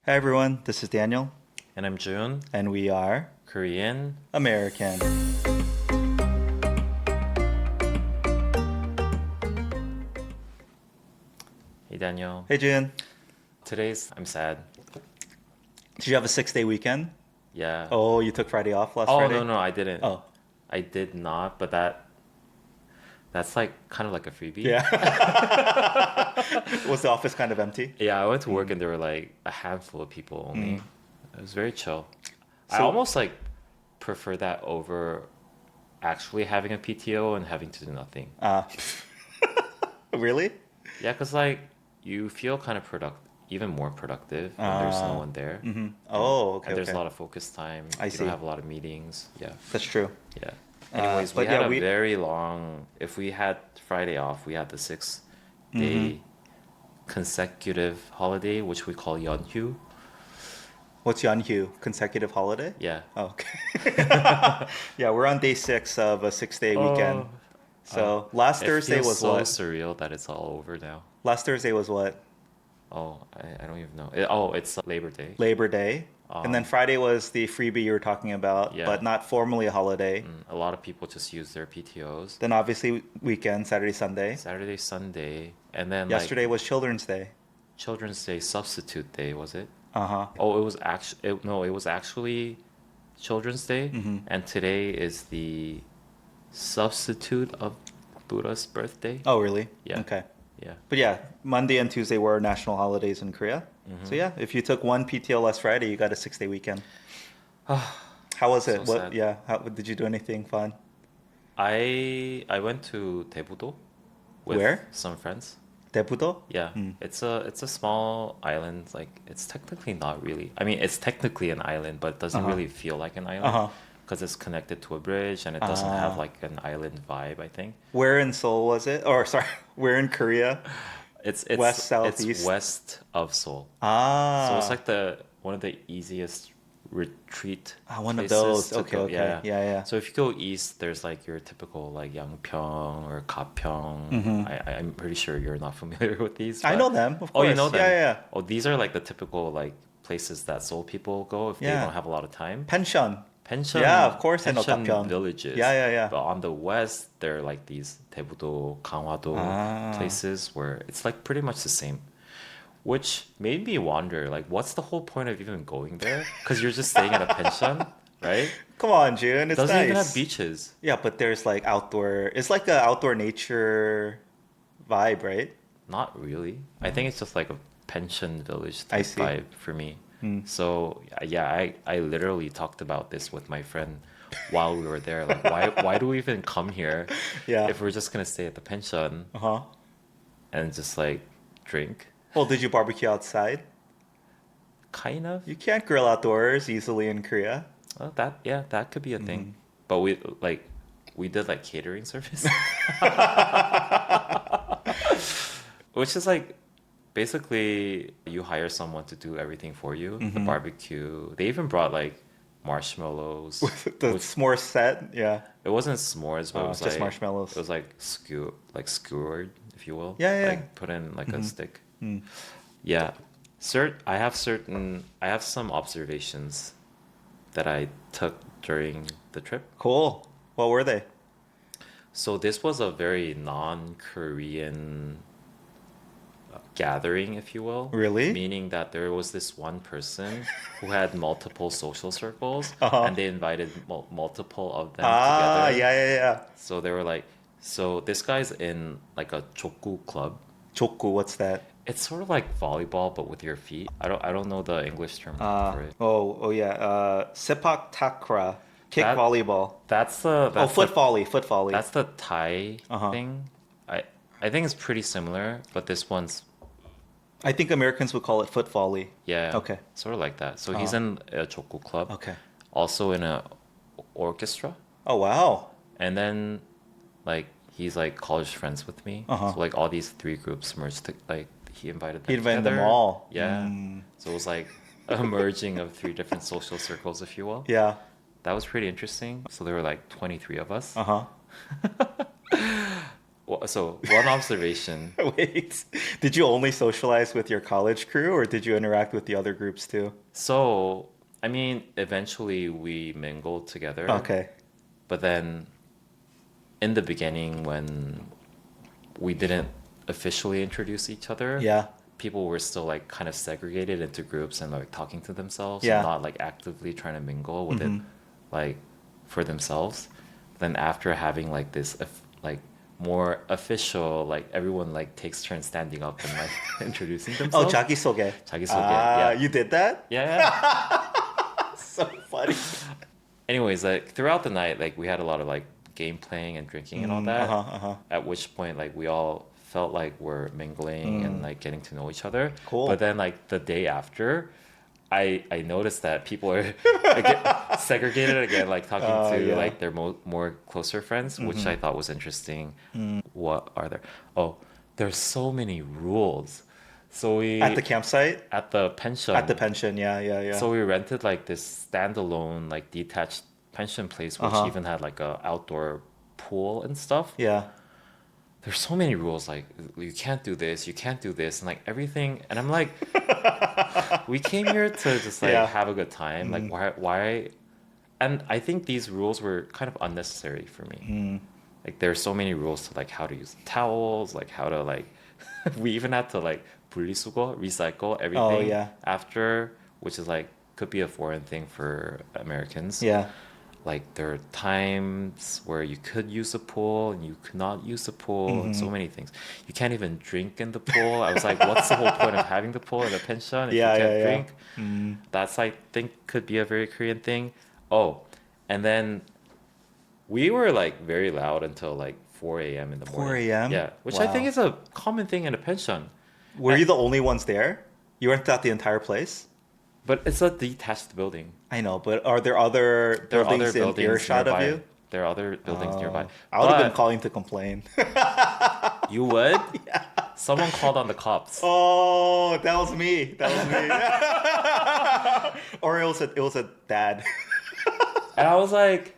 Hi everyone, this is Daniel, And I'm Jun, and we are Korean. American. Hey Daniel. Hey Jun, I'm sad. did you have a 6-day weekend? Yeah. Oh, you took Friday off last Oh Friday? no, I didn't. Oh, I did not, but that's like kind of like a freebie. yeah. Was the office kind of empty? Yeah, I went to work and there were like a handful of people only. It was very chill. I So, almost like prefer that over actually having a PTO and having to do nothing. uh, really? Yeah, 'cause like you feel kind of even more productive when there's no one there. And Oh, okay, and there's a okay. lot of focus time. I You don't see. have a lot of meetings. Yeah. That's true. Yeah. Anyways, we But had yeah, a we. very long, if we had Friday off, we had the 6 day consecutive holiday, which we call Yeonhyu. What's Yeonhyu? Consecutive holiday? Yeah. Oh, okay. Yeah, we're on day 6 of a 6-day weekend. Oh, So last it Thursday feels was so what? surreal that it's all over now. Last Thursday was what? Oh, I don't even know. It's Labor Day. Labor Day. And then Um, Friday was the freebie you were talking about, yeah. but not formally a holiday. A lot of people just use their PTOs. Then obviously weekend, Saturday, Sunday. Saturday, Sunday, and then like Yesterday was Children's Day. Children's Day substitute day, was it? Uh-huh. Oh, it was actually Children's Day, Mm-hmm. and today is the substitute of Buddha's birthday. Oh, really? Yeah. Okay. Yeah. But yeah, Monday and Tuesday were national holidays in Korea. So yeah, if you took one PTO less Friday, you got a 6-day weekend. How was it? So What? sad. Yeah. How did you do anything fun? I went to Daebudo with Where? some friends. Daebudo? Yeah, it's a small island. Like it's technically not really. I mean, it's technically an island, but it doesn't Uh-huh. really feel like an island Uh-huh. because it's connected to a bridge and it doesn't have like an island vibe, I think. Where in Seoul was it? Or sorry, where in Korea? West, south, It's east? west of Seoul. So it's Ah. like one of the easiest retreat One of places those. to Okay, go. okay. Yeah. Yeah, yeah. So if you go east, there's like your typical like Yangpyeong or Gapyeong. I'm pretty sure you're not familiar with these. I but- know them, of Oh, you course. know them? Yeah, yeah, yeah. Oh, these are like the typical like places that Seoul people go if they Yeah. don't have a lot of time. Pension. Pension. Yeah, of course I know pension Gapyeong. villages. Yeah, yeah, yeah. But on the west, they're like these Daebudo, Gangwado Ah. places where it's like pretty much the same. Which made me wonder, like, what's the whole point of even going there? Because you're just staying at a pension, right? Come on, June. It's Doesn't nice. even have beaches. Yeah, but there's like outdoor. It's like a outdoor nature vibe, right? Not really. I think it's just like a pension village I type see. vibe for me. So yeah, I literally talked about this with my friend while we were there. Like, why do we even come here Yeah. if we're just gonna stay at the pension Uh-huh. and just like drink? Well, did you barbecue outside? Kind of. You can't grill outdoors easily in Korea. Well, that could be a thing. But we did like catering service, which is like basically you hire someone to do everything for you. The barbecue. They even brought like marshmallows. The which s'more set, yeah. it wasn't s'mores, but it Oh, was just like marshmallows. It was like skewered, if you will. Yeah, yeah, yeah. Like put in like a stick. Yeah. I have some observations that I took during the trip. Cool. What were they? So this was a very non-Korean gathering, if you will. Really? Meaning that there was this one person who had multiple social circles, Uh-huh. and they invited multiple of them Ah, together. yeah, yeah, yeah. So they were like, so this guy's in like a 족구 club. Choku, what's that? It's sort of like volleyball, but with your feet. I don't know the English term for it. Oh yeah. Sepak takraw, kick That- volleyball. That's the Oh, that's foot the, volley, foot volley. that's the Thai Uh-huh. thing. I think it's pretty similar, but this one's I think Americans would call it foot volley. yeah, Okay. sort of like that. So he's in a 족구 club, Okay. also in a orchestra, Oh wow. and then like he's like college friends with me. Uh-huh. So like all these three groups merged. Like he invited them He invited them together. all. Yeah. So it was like a merging of three different social circles, if you will. Yeah. That was pretty interesting. So there were like 23 of us. Uh-huh. So one observation. Wait, did you only socialize with your college crew, or did you interact with the other groups too? So, I mean, eventually we mingled together, Okay. but then in the beginning, when we didn't officially introduce each other, Yeah. people were still like kind of segregated into groups and like talking to themselves and Yeah. not like actively trying to mingle with it Mm-hmm. like for themselves. Then after having like this like more official, like everyone like takes turns standing up and like introducing Oh, themselves. 자기소개. 자기소개, yeah. You did that? Yeah, yeah. So funny. Anyways, like throughout the night, like we had a lot of like game playing and drinking and all that. Uh-huh, uh-huh. At which point, like we all felt like we're mingling and like getting to know each other. Cool. But then like the day after, I noticed that people are segregated again, like talking to Yeah. like their more closer friends, which I thought was interesting. What are there? Oh, there's so many rules. So we At the campsite? at the pension. At the pension, yeah. So we rented like this standalone, like detached pension place, which Uh-huh. even had like a outdoor pool and stuff. Yeah. There's so many rules, like you can't do this, you can't do this, and like everything. And I'm like, we came here to just like Yeah. have a good time. Like why? And I think these rules were kind of unnecessary for me. Like there's so many rules to like how to use towels, like how to like. We even had to like 분리수거, recycle everything yeah. after, which is like could be a foreign thing for Americans. Yeah. Like there are times where you could use the pool and you could not use the pool and so many things. You can't even drink in the pool. I was like, what's the whole point of having the pool in a pension if Yeah, you can't yeah. drink? That's I think could be a very Korean thing. Oh, and then we were like very loud until like 4 a.m. in the 4 morning. a.m.? Yeah, which I think Wow. is a common thing in a pension. Were you the only ones there? You weren't at the entire place? But it's a detached building. I know, but are there other There are buildings other in buildings earshot nearby. of you? There are other buildings nearby. I would have been But calling to complain. you would? Someone called on the cops. Oh, that was me. That was me. Or it was a dad. And I was like,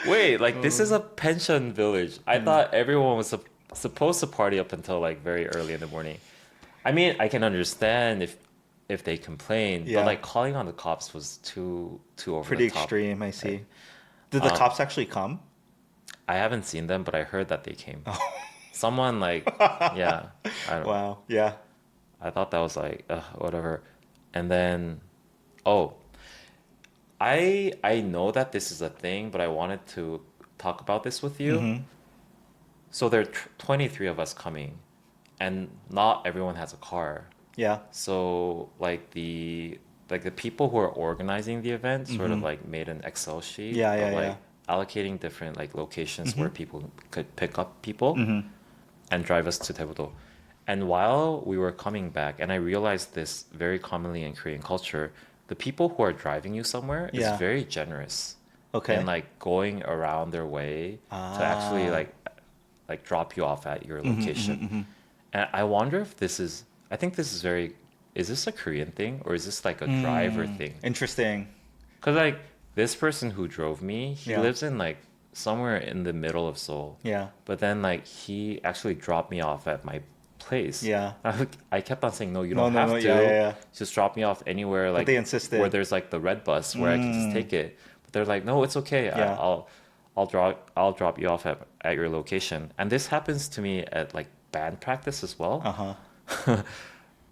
wait, like this is a pension village. I thought everyone was supposed to party up until like very early in the morning. I mean, I can understand if they complain, Yeah. but like calling on the cops was too over Pretty the top. extreme, I see. Did the cops actually come? I haven't seen them, but I heard that they came. Oh. Someone like, yeah, I don't know. Wow. Yeah. I thought that was like, whatever. And then, oh, I know that this is a thing, but I wanted to talk about this with you. So there are 23 of us coming, and not everyone has a car. Yeah. So like the people who are organizing the event sort of like made an Excel sheet Yeah, of yeah, like allocating different like locations where people could pick up people and drive us to Daebudo. And while we were coming back, and I realized this very commonly in Korean culture, the people who are driving you somewhere is Yeah. very generous. Okay. And like going around their way to actually like drop you off at your location. And I wonder if I think this is is this a Korean thing or is this like a driver thing? Interesting. Because like this person who drove me, he Yeah. lives in like somewhere in the middle of Seoul. Yeah. But then like he actually dropped me off at my place. Yeah. I kept on saying, no, you No, don't no, have no, to. yeah. Just drop me off anywhere like they insisted. where there's like the red bus where I can just take it. But they're like, no, it's okay. Yeah. I'll drop you off at your location. And this happens to me at like band practice as well. Uh-huh.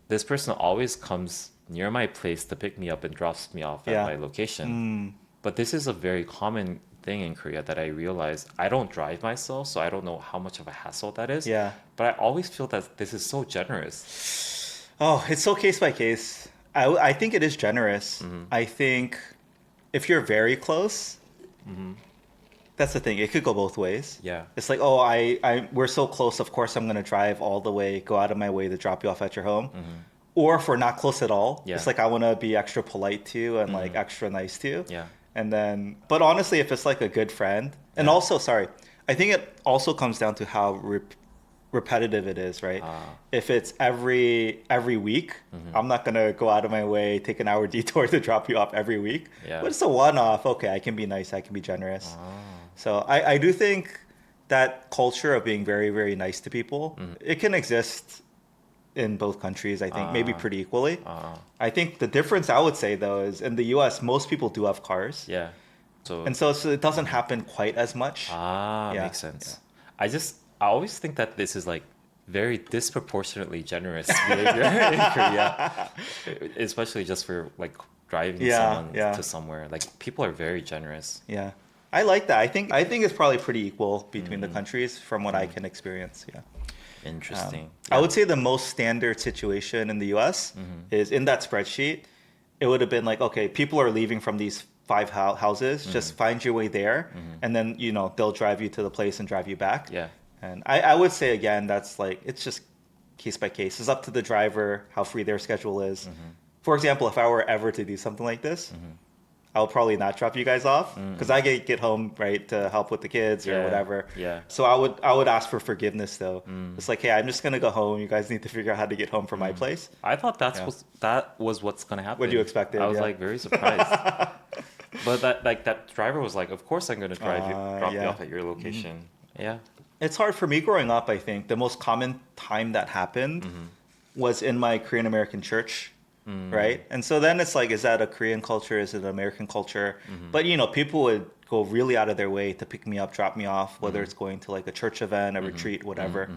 This person always comes near my place to pick me up and drops me off at Yeah. my location. But this is a very common thing in Korea that I realize I don't drive myself, so I don't know how much of a hassle that is. Yeah. But I always feel that this is so generous. Oh, it's so case by case. I think it is generous. I think if you're very close, that's the thing. It could go both ways. Yeah. It's like, oh, we're so close. Of course, I'm gonna drive all the way, go out of my way to drop you off at your home. Or if we're not close at all, Yeah. it's like I want to be extra polite to you and like extra nice to you. Yeah. And then, but honestly, if it's like a good friend, and also, sorry, I think it also comes down to how repetitive it is, right? If it's every week, I'm not gonna go out of my way, take an hour detour to drop you off every week. Yeah. But it's a one-off. Okay, I can be nice, I can be generous. So I do think that culture of being very, very nice to people, Mm-hmm. it can exist in both countries, I think, maybe pretty equally. I think the difference I would say, though, is in the US, most people do have cars. Yeah. So And so it doesn't happen quite as much. Yeah. makes sense. I always think that this is like very disproportionately generous behavior in Korea, especially just for like driving someone to somewhere. Like people are very generous. Yeah. I like that. I think it's probably pretty equal between the countries from what I can experience. Yeah. Interesting. I would say the most standard situation in the US is in that spreadsheet, it would have been like, okay, people are leaving from these 5 houses, just find your way there, and then, they'll drive you to the place and drive you back. Yeah. And I would say, again, that's like, it's just case by case. It's up to the driver how free their schedule is. For example, if I were ever to do something like this, I'll probably not drop you guys off because I get home, right, to help with the kids or whatever. Yeah. So I would ask for forgiveness though. It's like, hey, I'm just gonna go home. You guys need to figure out how to get home from my place. I thought that was what's gonna happen. What you expected? I was like very surprised. But that driver was like, of course I'm gonna drop you off at your location. Yeah. It's hard for me growing up. I think the most common time that happened was in my Korean American church. Right. And so then it's like, is that a Korean culture? Is it an American culture? But, people would go really out of their way to pick me up, drop me off, whether it's going to like a church event, a retreat, whatever.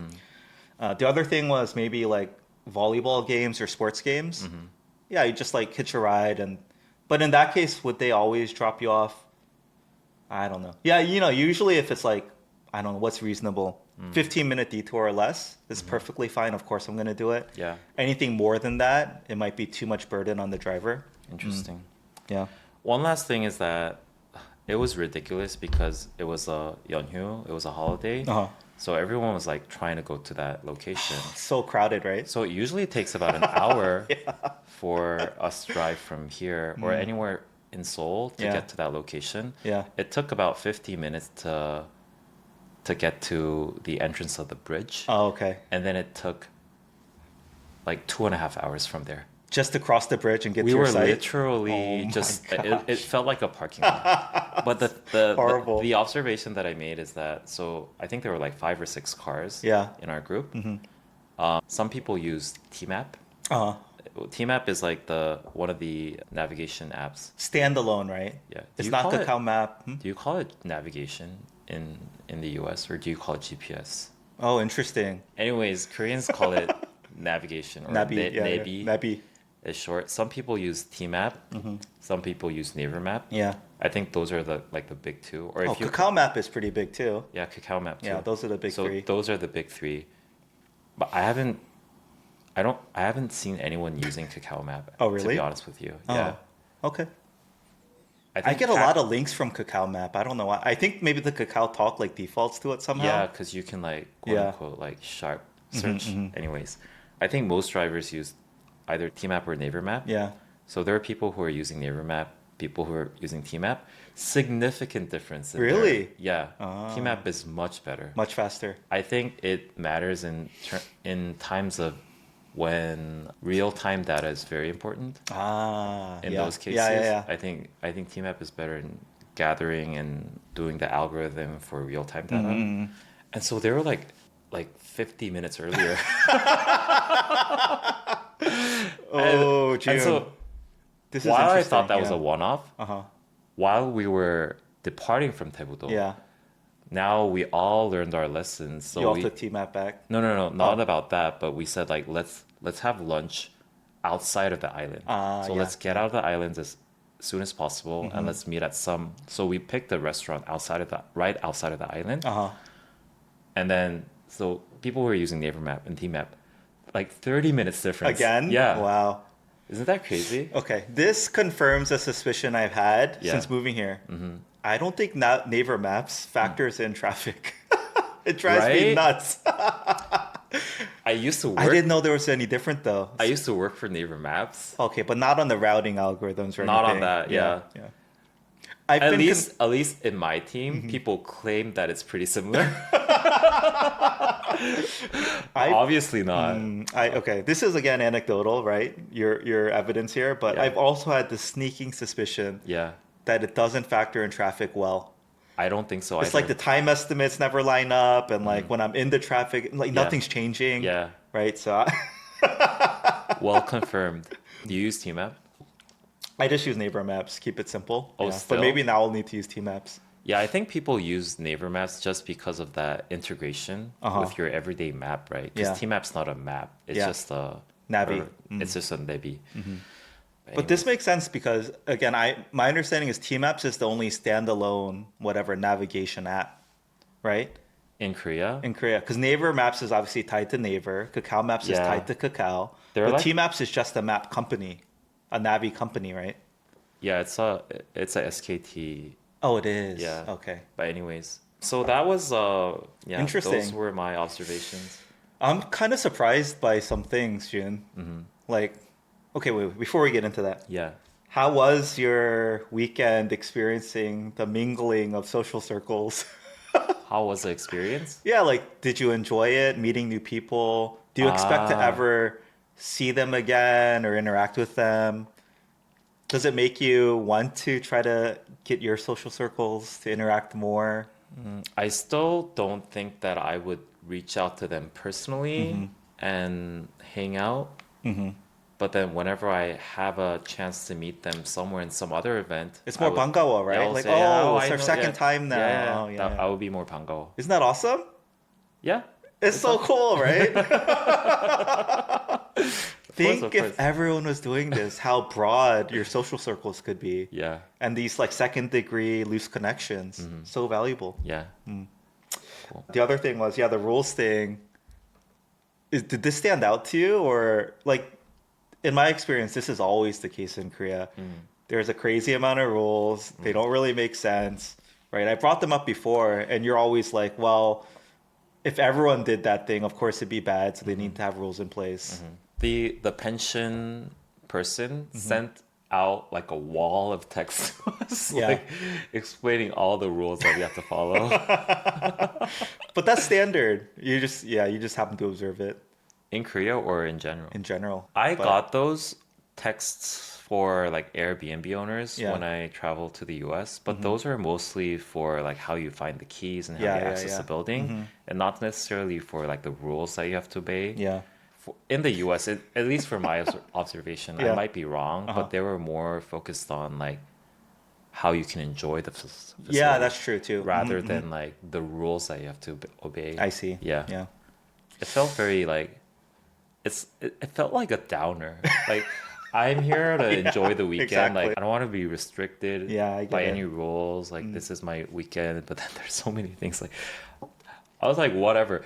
The other thing was maybe like volleyball games or sports games. Yeah, you just like hitch a ride. But in that case, would they always drop you off? I don't know. Yeah, usually if it's like, I don't know, what's reasonable? 15-minute detour or less is perfectly fine. Of course, I'm going to do it. Yeah. Anything more than that, it might be too much burden on the driver. Interesting. Yeah. One last thing is that it was ridiculous because it was a Yeonhyu, it was a holiday. So everyone was like trying to go to that location. So crowded, right? So it usually takes about an hour for us to drive from here or anywhere in Seoul to get to that location. Yeah. It took about 50 minutes to get to the entrance of the bridge. Oh, okay. And then it took like 2.5 hours from there. Just to cross the bridge and get to We your were site? literally it felt like a parking lot. But Horrible. the observation that I made is that, so I think there were like 5 or 6 cars in our group. Some people use T-Map. T-Map is like one of the navigation apps. Standalone, right? Yeah. It's not Kakao Map. Do you call it navigation in the US or do you call it GPS? Oh, interesting. Anyways, Koreans call it navigation or Nabi. Nabi. It's short. Some people use T-Map. Some people use Naver Map. Yeah. I think those are the big two. Or if Kakao Map is pretty big too. Yeah, Kakao Map too. Yeah, those are the big three. So those are the big 3. But I haven't seen anyone using Kakao Map. Oh, really? To be honest with you. Yeah. Okay. I get a lot of links from Kakao Map. I don't know why. I think maybe the Kakao Talk like defaults to it somehow. Yeah, because you can like quote unquote like sharp search. Anyways, I think most drivers use either T-Map or Naver Map. Yeah. So there are people who are using Naver Map, people who are using T-Map. Significant difference. Really? Yeah. T-Map is much better. Much faster. I think it matters in times of when real-time data is very important. In those cases, I think T-Map is better in gathering and doing the algorithm for real-time data. And so they were like 50 minutes earlier. June. And so this is while I interesting, thought that was a one-off, while we were departing from Daebudo, now we all learned our lessons. So you all took T-Map back? No, not about that. But we said like let's have lunch outside of the island. Let's get out of the islands as soon as possible and let's meet at some. So we picked a restaurant right outside of the island. And then so people were using Naver Map and T-Map, like 30 minutes difference. Again? Yeah. Wow. Isn't that crazy? Okay, this confirms a suspicion I've had since moving here. I don't think Naver Maps factors in traffic. It drives me nuts. I used to work. I didn't know there was any different though. I used to work for Naver Maps. Okay, but not on the routing algorithms or Not anything. on that, yeah. At least in my team, people claim that it's pretty similar. Obviously not. Okay, this is again anecdotal, right? Your evidence here, but I've also had the sneaking suspicion that it doesn't factor in traffic well. I don't think so It's either. like the time estimates never line up, and like when I'm in the traffic, like Yeah. nothing's changing. Yeah. Right. So Well confirmed. Do you use TMAP? I just use neighbor maps, keep it simple. Oh, Yeah. But still? maybe now I'll need to use T maps. Yeah, I think people use neighbor maps just because of that integration Uh-huh. with your everyday map, right? Because Yeah. TMAP's not a map. It's Yeah. just a Navi. or it's just a Navi. But this Anyways, makes sense because again, my understanding is T maps is the only standalone whatever navigation app, right? in Korea, In Korea, because Naver Maps is obviously tied to Naver, Kakao Maps is yeah, tied to Kakao, they're but like T Maps is just a map company, a Navi company, right? yeah, it's a SKT. Oh, it is. Yeah. Okay. But anyways, so that was yeah, those Interesting. were my observations. I'm kind of surprised by some things, Jun. Like, okay, wait, before we get into that, Yeah. how was your weekend experiencing the mingling of social circles? How was the experience? Yeah, like, did you enjoy it, meeting new people? Do you expect to Ah, ever see them again or interact with them? Does it make you want to try to get your social circles to interact more? I still don't think that I would reach out to them personally and hang out. But then whenever I have a chance to meet them somewhere in some other event, It's I more would, bangawa, yeah, right? I'll Like, say, yeah, oh, oh, it's I our know, yeah, second time yeah, yeah, now. yeah. Oh, yeah, That, yeah. I would be more 반가워. Isn't that awesome? Yeah, It's it's so a, cool, right? of Think if course. everyone was doing this, how broad your social circles could be. Yeah, And these like second degree loose connections. So valuable. yeah, cool. The other thing was, yeah, the rules thing. Did this stand out to you? Or like, in my experience, this is always the case in Korea. There's a crazy amount of rules. They don't really make sense, right? I brought them up before, and you're always like, well, if everyone did that thing, of course it'd be bad. So they need to have rules in place. The pension person sent out like a wall of text to us, Yeah. like explaining all the rules that we have to follow. But that's standard. You just happen to observe it In Korea or in general? in general. I But got those texts for like Airbnb owners Yeah. when I traveled to the US, but those are mostly for like how you find the keys and how Yeah, you yeah, access yeah. the building, and not necessarily for like the rules that you have to obey. yeah. In the US, at least for my observation, I Yeah. might be wrong, Uh-huh. but they were more focused on like how you can enjoy the Yeah, facility that's true too. rather than like the rules that you have to obey. I see. Yeah. Yeah. It felt very like it felt like a downer. Like I'm here to enjoy the weekend. exactly. Like I don't want to be restricted Yeah, I get by it. any rules. Like this is my weekend, but then there's so many things. Like I was like, whatever.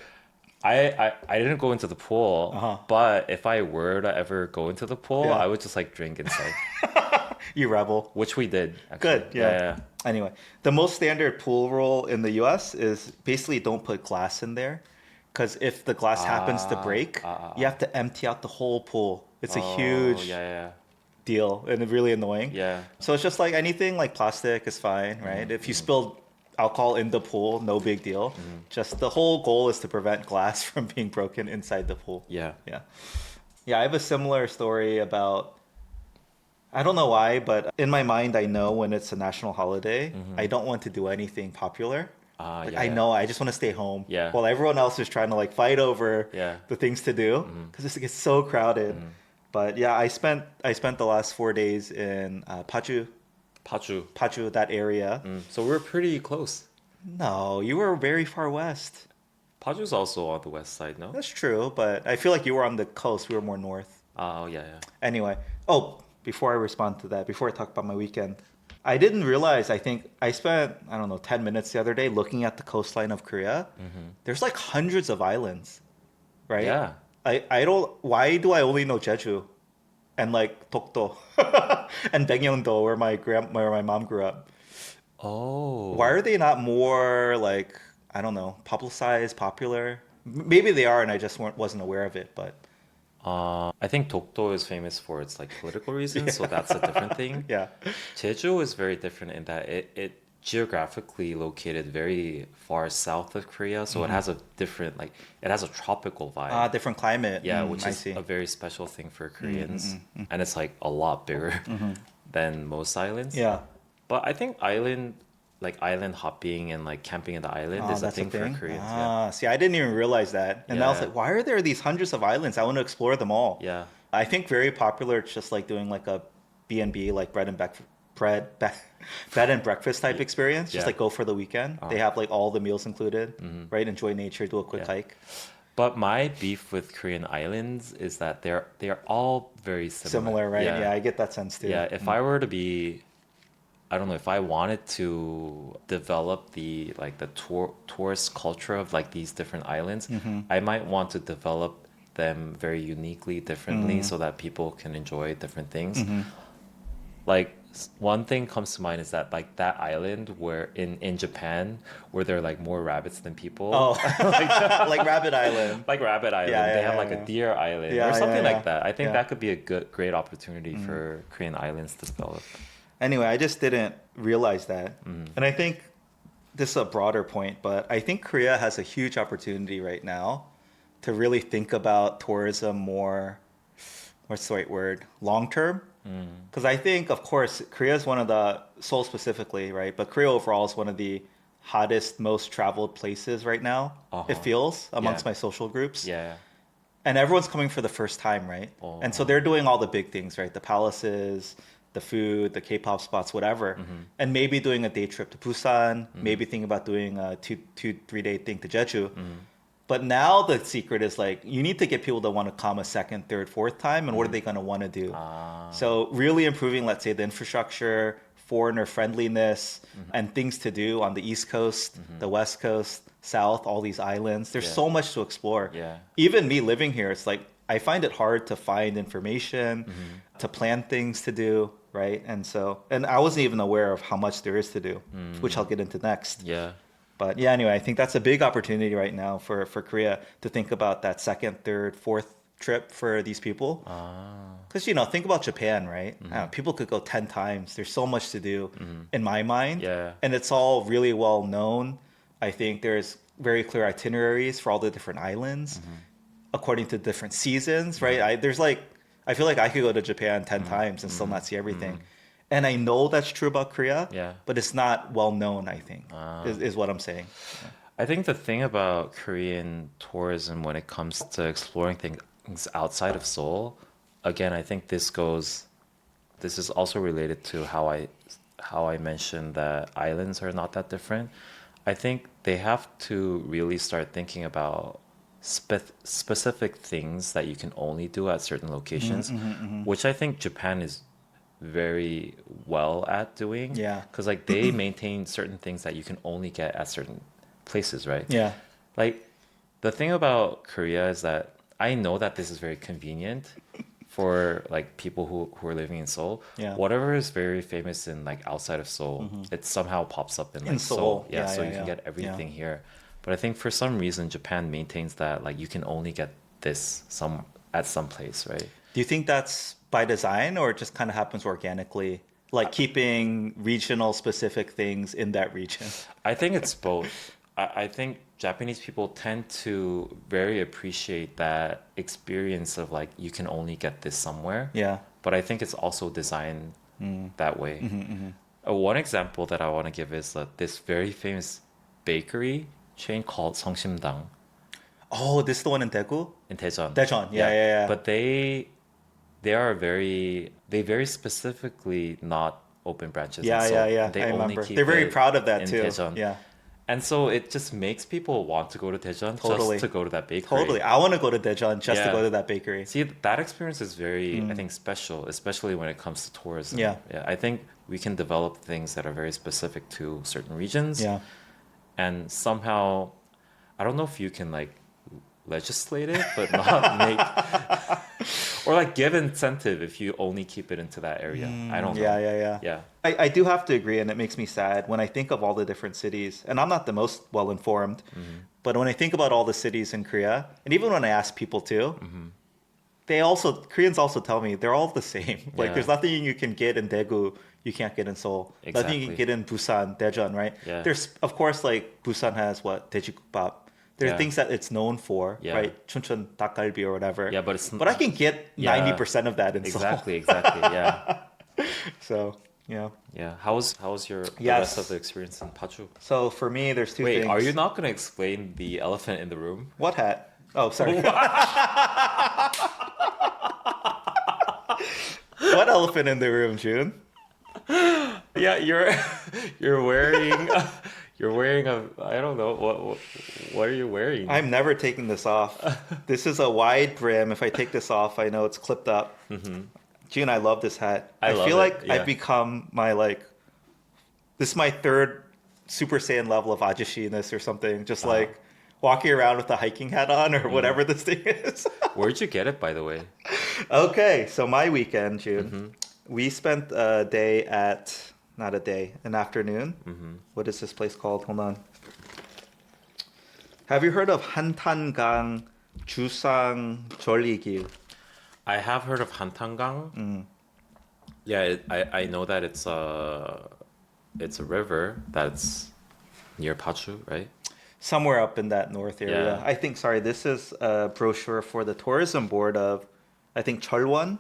I didn't go into the pool, Uh-huh. but if I were to ever go into the pool, Yeah. I would just like drink inside, You rebel. which we did. Actually. Good. Yeah. Anyway, the most standard pool rule in the US is basically don't put glass in there. Because if the glass happens to break, you have to empty out the whole pool. It's a Oh, huge yeah, deal and really annoying. yeah. So it's just like anything like plastic is fine, right? If you spill alcohol in the pool, no big deal. Just the whole goal is to prevent glass from being broken inside the pool. Yeah. Yeah. Yeah, I have a similar story about I don't know why, but in my mind I know when it's a national holiday, I don't want to do anything popular. Like Yeah, I yeah. know I just want to stay home Yeah. while everyone else is trying to like fight over Yeah. the things to do because it gets so crowded. But yeah, I spent the last 4 days in Paju. Paju, that area. So we're pretty close. No, you were very far west. Paju's also on the west side, no? That's true, but I feel like you were on the coast. We were more north. Oh, yeah, yeah. Anyway, before I respond to that, before I talk about my weekend, I didn't realize. I think I spent I don't know 10 minutes the other day looking at the coastline of Korea. There's like hundreds of islands, right? Yeah. I don't. Why do I only know Jeju, and like Dokdo, and Baekhyun-do, where my mom grew up? Oh. Why are they not more like I don't know publicized, popular? Maybe they are, and I just wasn't aware of it. But I think Dokdo is famous for its like political reasons, so that's a different thing. yeah, Jeju is very different in that it geographically located very far south of Korea, so it has a different like it has a tropical vibe. different climate. Yeah, which I is see. a very special thing for Koreans, and it's like a lot bigger than most islands. Yeah, But I think island like island hopping and like camping in the island Oh, is a that's a thing for thing. Koreans. Ah, see, I didn't even realize that. And I was Yeah. like, why are there these hundreds of islands? I want to explore them all. Yeah. I think very popular. It's just like doing like a B&B, like bread, be- bed and breakfast type Yeah. experience. Just Yeah. like go for the weekend. They Uh, have like all the meals included, mhm. right? Enjoy nature, do a quick Yeah. hike. But my beef with Korean islands is that they're all very similar. Similar, right? Yeah. Yeah, I get that sense too. Yeah. If I were to be, I don't know, if I wanted to develop the like the tourist culture of like these different islands, Mm-hmm. I might want to develop them very uniquely, differently, Mm-hmm. so that people can enjoy different things. Mm-hmm. Like one thing comes to mind is that like that island where in Japan where there are like more rabbits than people. Oh, like Rabbit Island. Like Rabbit Island, Yeah, they yeah, have yeah, like a yeah. deer island Yeah, or yeah, something yeah. like that. I think Yeah. that could be a great opportunity for Korean islands to develop. Anyway, I just didn't realize that. Mm. And I think this is a broader point, but I think Korea has a huge opportunity right now to really think about tourism more, what's the right word, long term. Mm. Because I think, of course, Korea is one of the, Seoul specifically, right? But Korea overall is one of the hottest, most traveled places right now, it Uh-huh. feels, Yeah. amongst my social groups. Yeah. And everyone's coming for the first time, right? And so Oh. they're doing all the big things, right? The palaces, the food, the K-pop spots, whatever. Mhm. And maybe doing a day trip to Busan, Mhm. maybe thinking about doing a 3 day thing to Jeju. Mhm. But now the secret is like you need to get people to want to come a second, third, fourth time, and what are they going to want to do? Ah. So really improving, let's say, the infrastructure, foreigner friendliness, Mhm. and things to do on the East Coast, Mhm. the West Coast, South, all these islands. There's Yeah. so much to explore. Yeah. Even me living here, it's like I find it hard to find information, Mhm. to plan things to do, right? And I wasn't even aware of how much there is to do, which I'll Mm. get into next. Yeah. But yeah, anyway, I think that's a big opportunity right now for Korea to think about that second, third, fourth trip for these people. Ah. Because, think about Japan, right? Mhm. People could go 10 times. There's so much to do Mhm. in my mind. Yeah. And it's all really well known. I think there's very clear itineraries for all the different islands Mhm. according to different seasons, right? I feel like I could go to Japan 10 Mhm. times and still Mhm. not see everything. Mhm. And I know that's true about Korea, Yeah. but it's not well known, I think, Ah. is what I'm saying. I think the thing about Korean tourism when it comes to exploring things outside of Seoul, again, I think this is also related to how I mentioned that islands are not that different. I think they have to really start thinking about specific things that you can only do at certain locations, which I think Japan is very well at doing. Yeah. Because like they maintain certain things that you can only get at certain places, right? Yeah. Like the thing about Korea is that I know that this is very convenient for like people who are living in Seoul. Yeah. Whatever is very famous in like outside of Seoul, it somehow pops up in In like Seoul. Seoul. Yeah, Yeah, so yeah, you can yeah. get everything here. But I think for some reason Japan maintains that like you can only get this at some place, right? Do you think that's by design or it just kind of happens organically? Like keeping regional specific things in that region? I think it's both. I think Japanese people tend to very appreciate that experience of like you can only get this somewhere. Yeah. But I think it's also designed Mm. that way. One example that I want to give is this very famous bakery chain called 성심당 Oh, this is the one in Daegu? in Daejeon. Daejeon. Yeah, yeah, yeah. But they very specifically not open branches in Yeah, Seoul. yeah, yeah. They I only remember. keep They're very it proud of that in too. Daejeon. Yeah, And so it just makes people want to go to Daejeon Totally. just to go to that bakery. totally. I want to go to Daejeon just to Yeah. go to that bakery. See, that experience is very, I think, special, especially when it comes to tourism. Yeah. I think we can develop things that are very specific to certain regions. Yeah. And somehow, I don't know if you can like legislate it, but not make, or like give incentive if you only keep it into that area. I don't know. Yeah, yeah, yeah. Yeah. I do have to agree, and it makes me sad when I think of all the different cities, and I'm not the most well informed, but when I think about all the cities in Korea, and even when I ask people too, Koreans also tell me they're all the same. Like Yeah. there's nothing you can get in Daegu you can't get in Seoul. Nothing you can Exactly. get in Busan, Daejeon, right? Yeah. There's of course like Busan has what Daejikbap. There are Yeah. things that it's known for, Yeah. right? Chuncheon dakgalbi or whatever. Yeah, but it's But I can get Yeah. 90% of that in Seoul. exactly, yeah. So Yeah. Yeah. How's your the Yes. rest of the experience in Paju? So for me, there's two Wait, things. are you not gonna explain the elephant in the room? What hat? Oh, sorry. What elephant in the room, June? Yeah, you're wearing you're wearing a I don't know what are you wearing? I'm never taking this off. This is a wide brim. If I take this off, I know it's clipped up. June, I love this hat. I love feel it, like yeah. I've become this is my third Super Saiyan level of Ajashi-ness or something. Just like walking around with a hiking hat on or whatever this thing is. Where'd you get it, by the way? Okay, so my weekend, June, we spent a day an afternoon. What is this place called? Hold on. Have you heard of 한탄강 주상 전리길? I have heard of Hantangang. Yeah, I know that it's a river that's near Paju, right? Somewhere up in that north area. Yeah. I think, sorry, this is a brochure for the tourism board of, I think, 철원?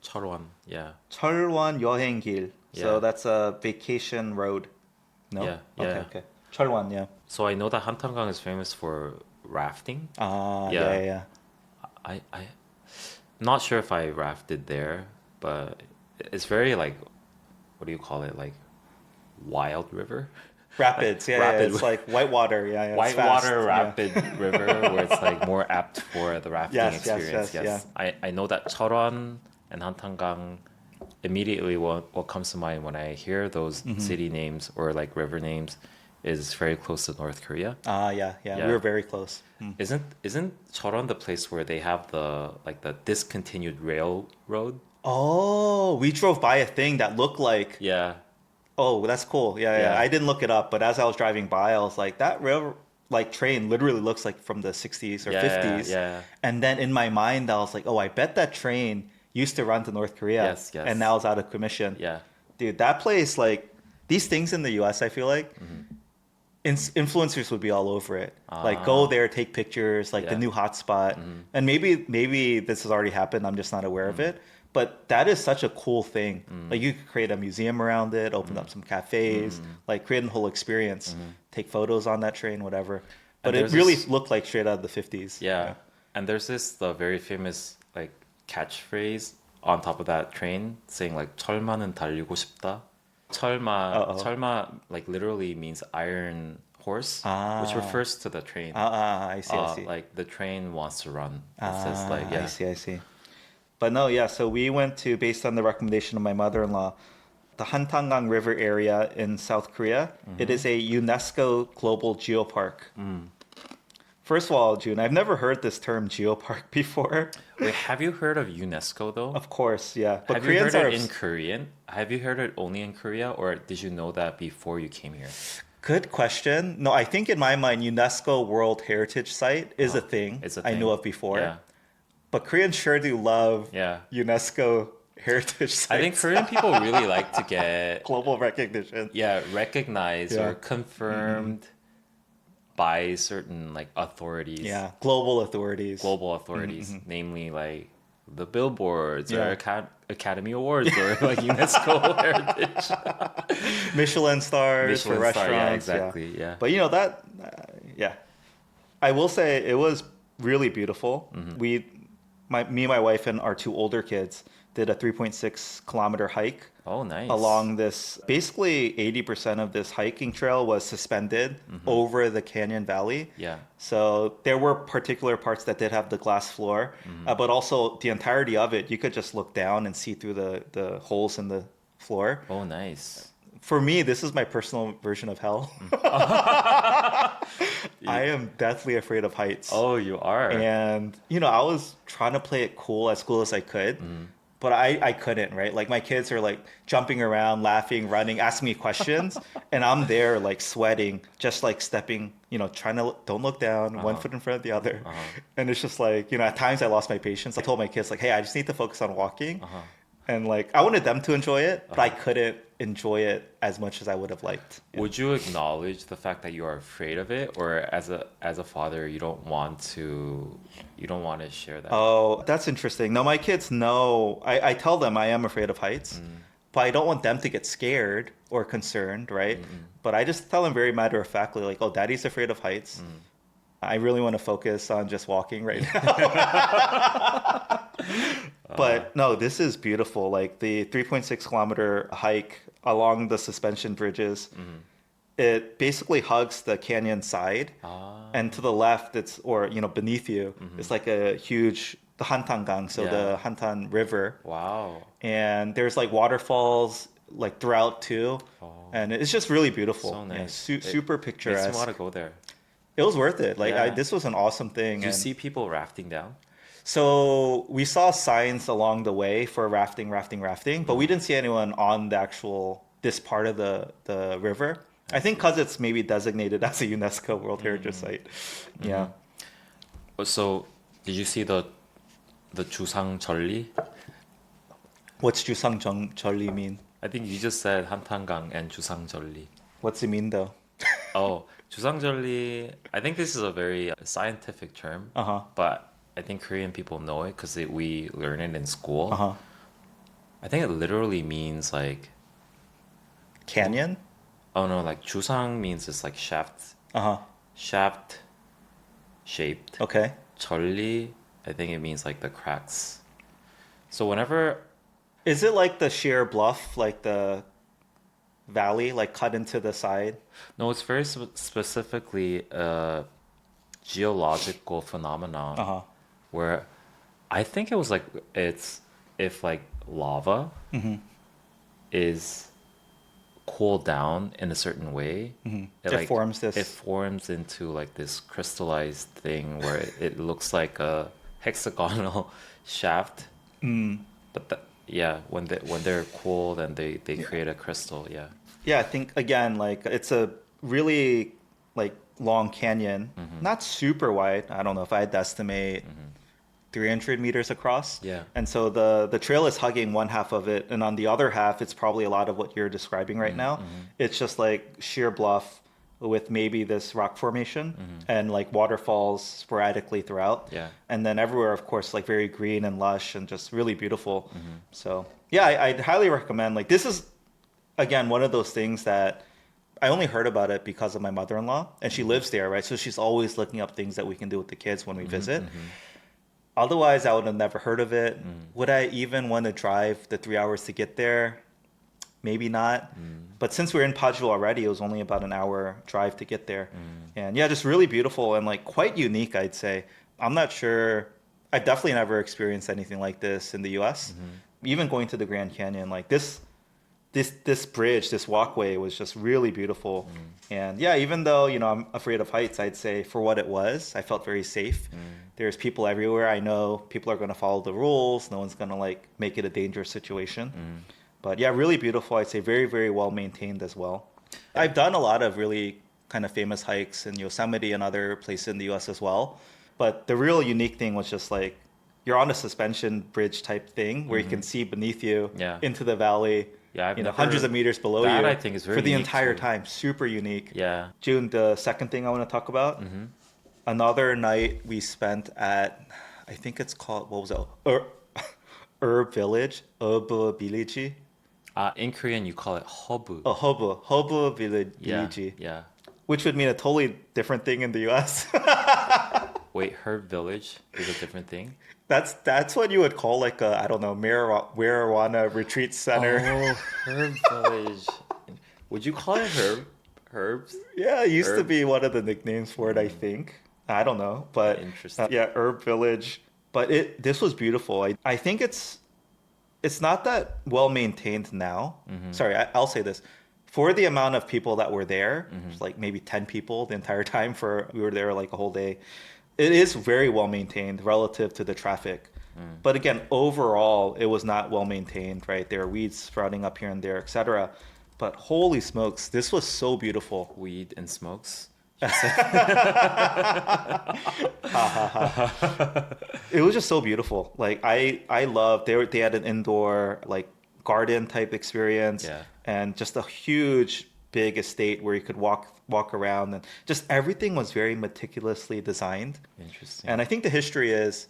철원, yeah. 철원 여행길. So Yeah. that's a vacation road. No? Yeah, Okay, yeah. okay. 철원, yeah. So I know that Hantangang is famous for rafting. Ah, Yeah. yeah. I'm not sure if I rafted there, but it's very like, what do you call it? Like wild river? Rapids, yeah, Rapid. it's like whitewater, yeah, it's Whitewater fast, rapid river where it's like more apt for the rafting Yes, yes, experience. yes, I know that Cheolwon and Hantangang immediately what comes to mind when I hear those city names or like river names is very close to North Korea. Ah, yeah, Yeah. we were very close. Isn't Cheolwon the place where they have the discontinued railroad? Oh, we drove by a thing that looked like, Yeah. oh, that's cool. Yeah, yeah. Yeah. I didn't look it up, but as I was driving by, I was like, that rail train literally looks like from the 60s or Yeah, 50s. yeah. And then in my mind, I was like, oh, I bet that train used to run to North Korea. Yes, yes. And now it's out of commission. Yeah. Dude, that place, like, these things in the US, I feel like influencers would be all over it. Like, go there, take pictures, like the Yeah. new hotspot. And maybe this has already happened. I'm just not aware of it. But that is such a cool thing. Like, you could create a museum around it, open up some cafes, like create a whole experience, take photos on that train, whatever. But And it there's really this- looked like straight out of the 50s. Yeah. And there's the very famous like catchphrase on top of that train saying like 철마는 달리고 싶다. 철마 like literally means iron horse, which refers to the train. I see, I see. Like the train wants to run. It says like yeah. I see. But no, yeah, so we went to, based on the recommendation of my mother-in-law, the Hantangang River area in South Korea. It is a UNESCO Global Geopark. First of all, June, I've never heard this term geopark before. Wait, have you heard of UNESCO though? Of course, yeah. But Have Koreans you heard are it in Korean? Have you heard it only in Korea, or did you know that before you came here? Good question. No, I think in my mind, UNESCO World Heritage Site is a thing It's a I thing. knew of before. Yeah. But Koreans sure do love Yeah. UNESCO Heritage Sites. I think Korean people really like to get Global recognition. recognized Yeah. or confirmed by certain like authorities. Yeah, global authorities. Global authorities, namely like the billboards Yeah. or Academy Awards or like UNESCO Heritage. Michelin stars for Michelin star, restaurants. yeah, exactly, yeah. But you know that, yeah. I will say it was really beautiful. Me, my wife, and our two older kids did a 3.6 kilometer hike Oh, nice. along this. Basically, 80% of this hiking trail was suspended over the canyon valley. Yeah. So there were particular parts that did have the glass floor, but also the entirety of it, you could just look down and see through the holes in the floor. Oh, nice. For me, this is my personal version of hell. I am deathly afraid of heights. Oh, you are. And, you know, I was trying to play it cool as I could, but I couldn't, right? Like, my kids are like jumping around, laughing, running, asking me questions. And I'm there like sweating, just like stepping, you know, trying to don't look down, one foot in front of the other. And it's just like, you know, at times I lost my patience. I told my kids, like, hey, I just need to focus on walking. And like, I wanted them to enjoy it, but I couldn't enjoy it as much as I would have liked. Would you acknowledge the fact that you are afraid of it, or as a father, you don't want to share that? Oh, that's interesting. No, my kids know. I tell them I am afraid of heights, but I don't want them to get scared or concerned, right? But I just tell them very matter of factly, like, oh, daddy's afraid of heights. I really want to focus on just walking right now. But no, this is beautiful. Like the 3.6 kilometer hike along the suspension bridges, it basically hugs the canyon side. And to the left, it's, or, beneath you, it's like a huge, the Hantangang, so the Hantan River. Wow. And there's like waterfalls like throughout too. And it's just really beautiful. So nice. Yeah, super Makes me picturesque. want to go there. It was worth it. Like Yeah. this was an awesome thing. Do you And see people rafting down? so we saw signs along the way for rafting, but we didn't see anyone on the actual this part of the river. I think because it's maybe designated as a UNESCO World Heritage Site. Yeah. So, did you see the 주상절리? What's 주상절리 mean? I think you just said 한탄강 and 주상절리. What's it mean though? Oh, 주상절리. I think this is a very scientific term, but I think Korean people know it because we learn it in school. I think it literally means like Canyon? oh no, like 주상 means it's like shaft, shaft shaped. Okay. 절리, I think it means like the cracks. So whenever Is it like the sheer bluff, like the valley, like cut into the side? no, it's very specifically a geological phenomenon where I think it was like it's if like lava is cooled down in a certain way, It forms this. it forms into like this crystallized thing where it looks like a hexagonal shaft. But yeah, when they're cooled and they create a crystal, yeah. Yeah, I think again, like it's a really like long canyon, not super wide. I don't know if I had to estimate 300 meters across. Yeah. And so the trail is hugging one half of it, and on the other half, it's probably a lot of what you're describing right now. It's just like sheer bluff with maybe this rock formation and like waterfalls sporadically throughout. Yeah. And then everywhere, of course, like very green and lush and just really beautiful. So yeah, I'd highly recommend. Like this is again one of those things that I only heard about it because of my mother-in-law, and she lives there, right? So she's always looking up things that we can do with the kids when we visit. Otherwise, I would have never heard of it. Would I even want to drive the 3 hours to get there? Maybe not. But since we're in Paju already, it was only about an hour drive to get there. And yeah, just really beautiful and like quite unique, I'd say. I'm not sure. I've definitely never experienced anything like this in the US. Even going to the Grand Canyon, like this bridge, this walkway was just really beautiful. And yeah, even though, I'm afraid of heights, I'd say for what it was, I felt very safe. There's people everywhere. I know people are going to follow the rules. No one's going to like make it a dangerous situation. But yeah, really beautiful. I'd say very, very well maintained as well. I've done a lot of really kind of famous hikes in Yosemite and other places in the US as well. But the real unique thing was just like, you're on a suspension bridge type thing where you can see beneath you into the valley. Yeah, I've never, hundreds of meters below you. That I think is very for the unique entire too. time. Super unique. Yeah. June, the second thing I want to talk about. Another night we spent at, I think it's called, what was it? Herb Village. Herb Village. In Korean, you call it 허브. Oh, Herb Village. Yeah. Which would mean a totally different thing in the US. Wait, Herb Village is a different thing? That's what you would call like a, I don't know, marijuana retreat center. Oh, Herb Village. Would you call it Herbs? Yeah, it used to Herb? be one of the nicknames for it, I think. I don't know, but Interesting. yeah, Herb Village. But this was beautiful. I think it's not that well maintained now. Sorry, I'll say this. For the amount of people that were there, it's like maybe 10 people the entire time we were there like a whole day. It is very well maintained relative to the traffic. But again, overall, it was not well maintained, right? There are weeds sprouting up here and there, etc. But holy smokes, this was so beautiful. Weed and smokes. It was just so beautiful. Like I loved they had an indoor like garden type experience and just a huge big estate where you could walk around, and just everything was very meticulously designed. Interesting. And I think the history is,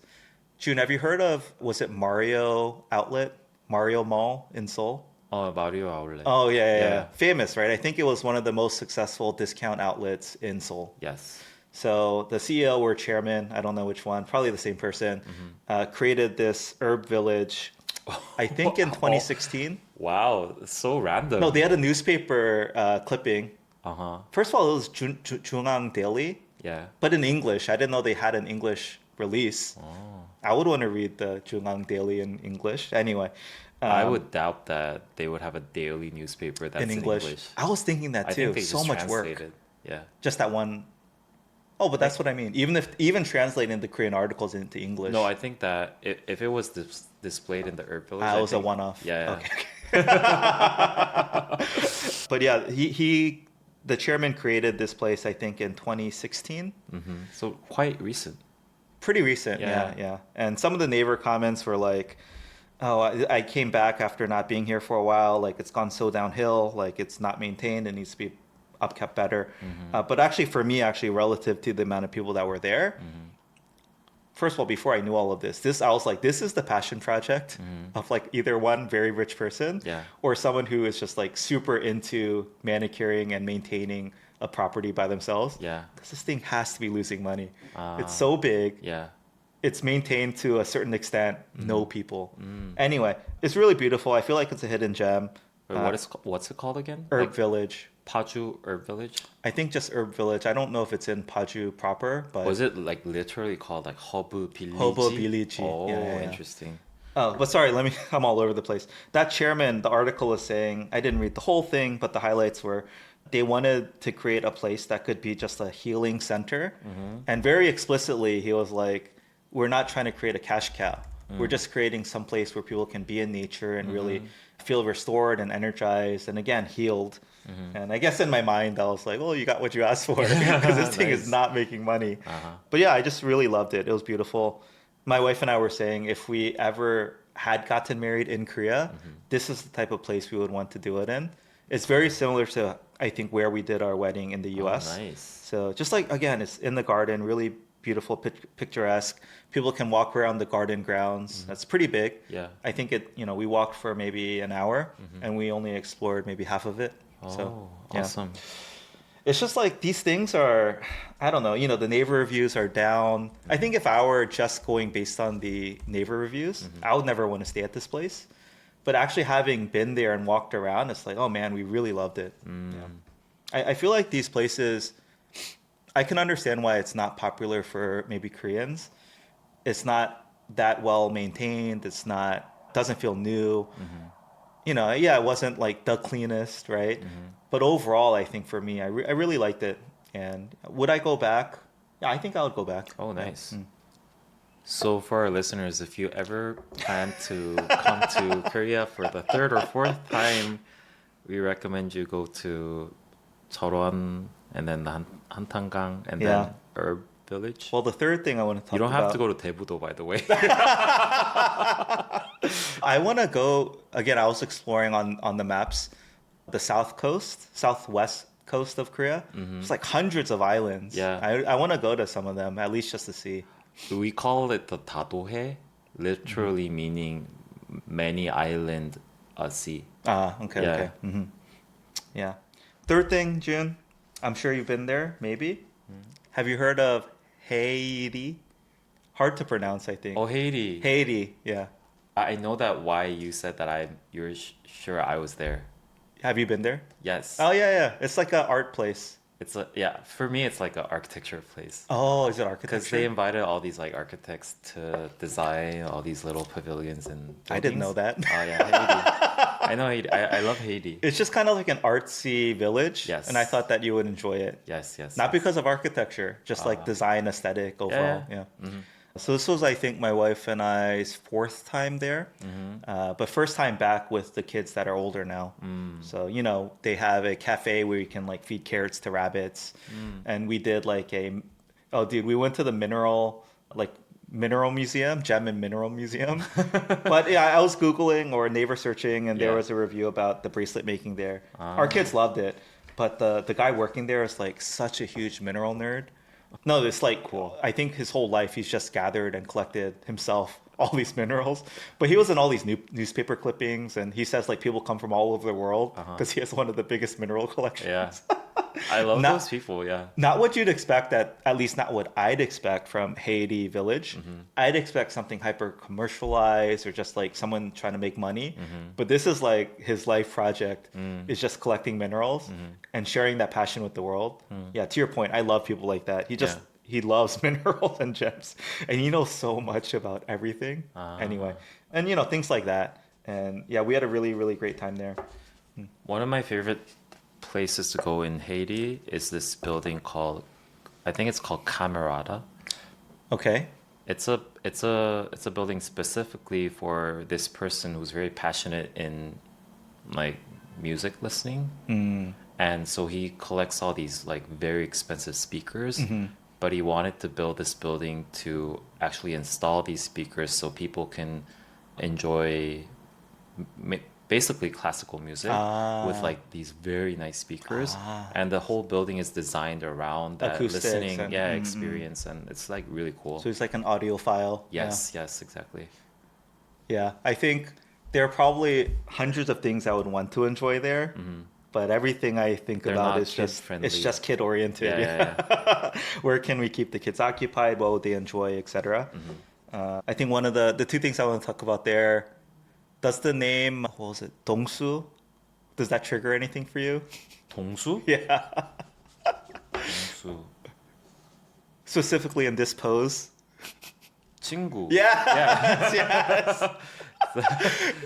June, have you heard of, was it Mario Outlet, Mario Mall in Seoul? Oh, Barrio Outlet. Oh, yeah, yeah, yeah. Yeah. Famous, right? I think it was one of the most successful discount outlets in Seoul. Yes. So the CEO or chairman, I don't know which one, probably the same person, created this herb village, I think in Oh, 2016. wow. It's so No, random. they had a newspaper clipping. Uh-huh. First of all, it was Jungang Daily, Yeah. but in English. I didn't know they had an English release. Oh. I would want to read the Jungang Daily in English. Anyway, I um, would doubt that they would have a daily newspaper in that's in English. English. I was thinking that I think too. they So just much work. translated. Yeah. Just that one. Oh, but that's Like, what I mean. Even translating the Korean articles into English, no, I think that if it was displayed in the Herb Village, it I was a think, one-off. yeah, Okay. But yeah, the chairman created this place, I think, in 2016. yeah. So quite recent. Pretty recent, yeah, Yeah. yeah. And some of the neighbor comments were like, "Oh, I came back after not being here for a while. Like it's gone so downhill. Like it's not maintained. It needs to be upkept better." But actually, for me, actually, relative to the amount of people that were there, first of all, before I knew all of this I was like, this is the passion project of like either one very rich person Yeah. or someone who is just like super into manicuring and maintaining a property by themselves. Yeah. Because this thing has to be losing money. It's Ah, so big. yeah. It's maintained to a certain extent. No people. Anyway, it's really beautiful. I feel like it's a hidden gem. Wait, what's it called again? Herb Like Village. Paju Herb Village? I think just Herb Village. I don't know if it's in Paju proper, but Was it like literally called like Hobu Village? Hobo Village. Oh, Yeah, yeah, yeah. interesting. Oh, but sorry, I'm all over the place. That chairman, the article was saying, I didn't read the whole thing, but the highlights were they wanted to create a place that could be just a healing center. And very explicitly, he was like, we're not trying to create a cash cow. We're just creating some place where people can be in nature and really feel restored and energized and again, healed. And I guess in my mind, I was like, well, you got what you asked for because this thing is Nice. not making money. Uh-huh. But yeah, I just really loved it. It was beautiful. My wife and I were saying if we ever had gotten married in Korea, this is the type of place we would want to do it in. It's very similar to, I think, where we did our wedding in the Oh, US. nice. So just like, again, it's in the garden, really beautiful, picturesque. People can walk around the garden grounds. That's pretty big. Yeah. I think we walked for maybe an hour and we only explored maybe half of it. Oh, So, yeah. awesome. It's just like these things are, I don't know, the neighbor reviews are down. I think if I were just going based on the neighbor reviews, I would never want to stay at this place. But actually having been there and walked around, it's like, oh man, we really loved it. Yeah. I feel like these places, I can understand why it's not popular for maybe Koreans. It's not that well maintained. Doesn't feel new. Yeah, it wasn't like the cleanest, right? But overall, I think for me, I really liked it. And would I go back? Yeah, I think I would go back. Oh, Yeah. nice. So for our listeners, if you ever plan to come to Korea for the third or fourth time, we recommend you go to Cheolwon and then Hantangang and Yeah. then Herb Village. Well, the third thing I want to talk You don't have about. to go to Daebudo, by the way. I want to go again. I was exploring on the maps, the southwest coast of Korea. It's like hundreds of islands. Yeah. I want to go to some of them at least just to see. We call it the 다도해, literally meaning many island sea. Ah, okay, Yeah. okay. Yeah. Third thing, June. I'm sure you've been there. Maybe. Have you heard of Haiti? Hard to pronounce, I think. Oh, Haiti. Haiti. Yeah. I know that why you said that you're sure I was there. Have you been there? Yes. Oh yeah, yeah. It's like an art place. For me it's like an architecture place. Oh, is it Because architecture? they invited all these like architects to design all these little pavilions and I didn't know buildings. that. Oh yeah, Haiti. I know Haiti. I love Haiti. It's just kind of like an artsy village. Yes. And I thought that you would enjoy it. Yes, yes. Not yes. because of architecture, just like design aesthetic overall. Yeah. Yeah. So this was, I think, my wife and I's fourth time there, but first time back with the kids that are older now. So they have a cafe where you can like feed carrots to rabbits, and we did like we went to the mineral museum, gem and mineral museum. But yeah, I was Googling or neighbor searching, and there Yeah. was a review about the bracelet making there. Our kids loved it, but the guy working there is like such a huge mineral nerd. No, it's like Cool. I think his whole life he's just gathered and collected himself all these minerals. But he was in all these newspaper clippings, and he says like people come from all over the world because he has one of the biggest mineral collections. Yeah. I love Not- those people, yeah. Not what you'd expect, at least not what I'd expect from Haiti Village. I'd expect something hyper commercialized or just like someone trying to make money. But this is like his life project is just collecting minerals and sharing that passion with the world. Yeah, to your point, I love people like that. He loves minerals and gems, and he knows so much about everything. Anyway, and things like that. And yeah, we had a really, really great time there. One of my favorite places to go in Haiti is this building called, I think it's called Camerata. Okay. It's a building specifically for this person who's very passionate in like music listening. And so he collects all these like very expensive speakers, but he wanted to build this building to actually install these speakers so people can enjoy basically classical music with like these very nice speakers. And the whole building is designed around that Acoustics listening and- experience, and it's like really cool. So he's like an audiophile. Yes, yes, exactly. Yeah, I think there are probably hundreds of things I would want to enjoy there, but everything I think They're about not is just kid-friendly. it's just kid oriented. Yeah. Where can we keep the kids occupied? What would they enjoy, etc. I think one of the two things I want to talk about there. Does the name, what was it, Dongsu? Does that trigger anything for you? 동수? Yeah. 동수. Specifically in this pose. 친구. Yeah. Yes.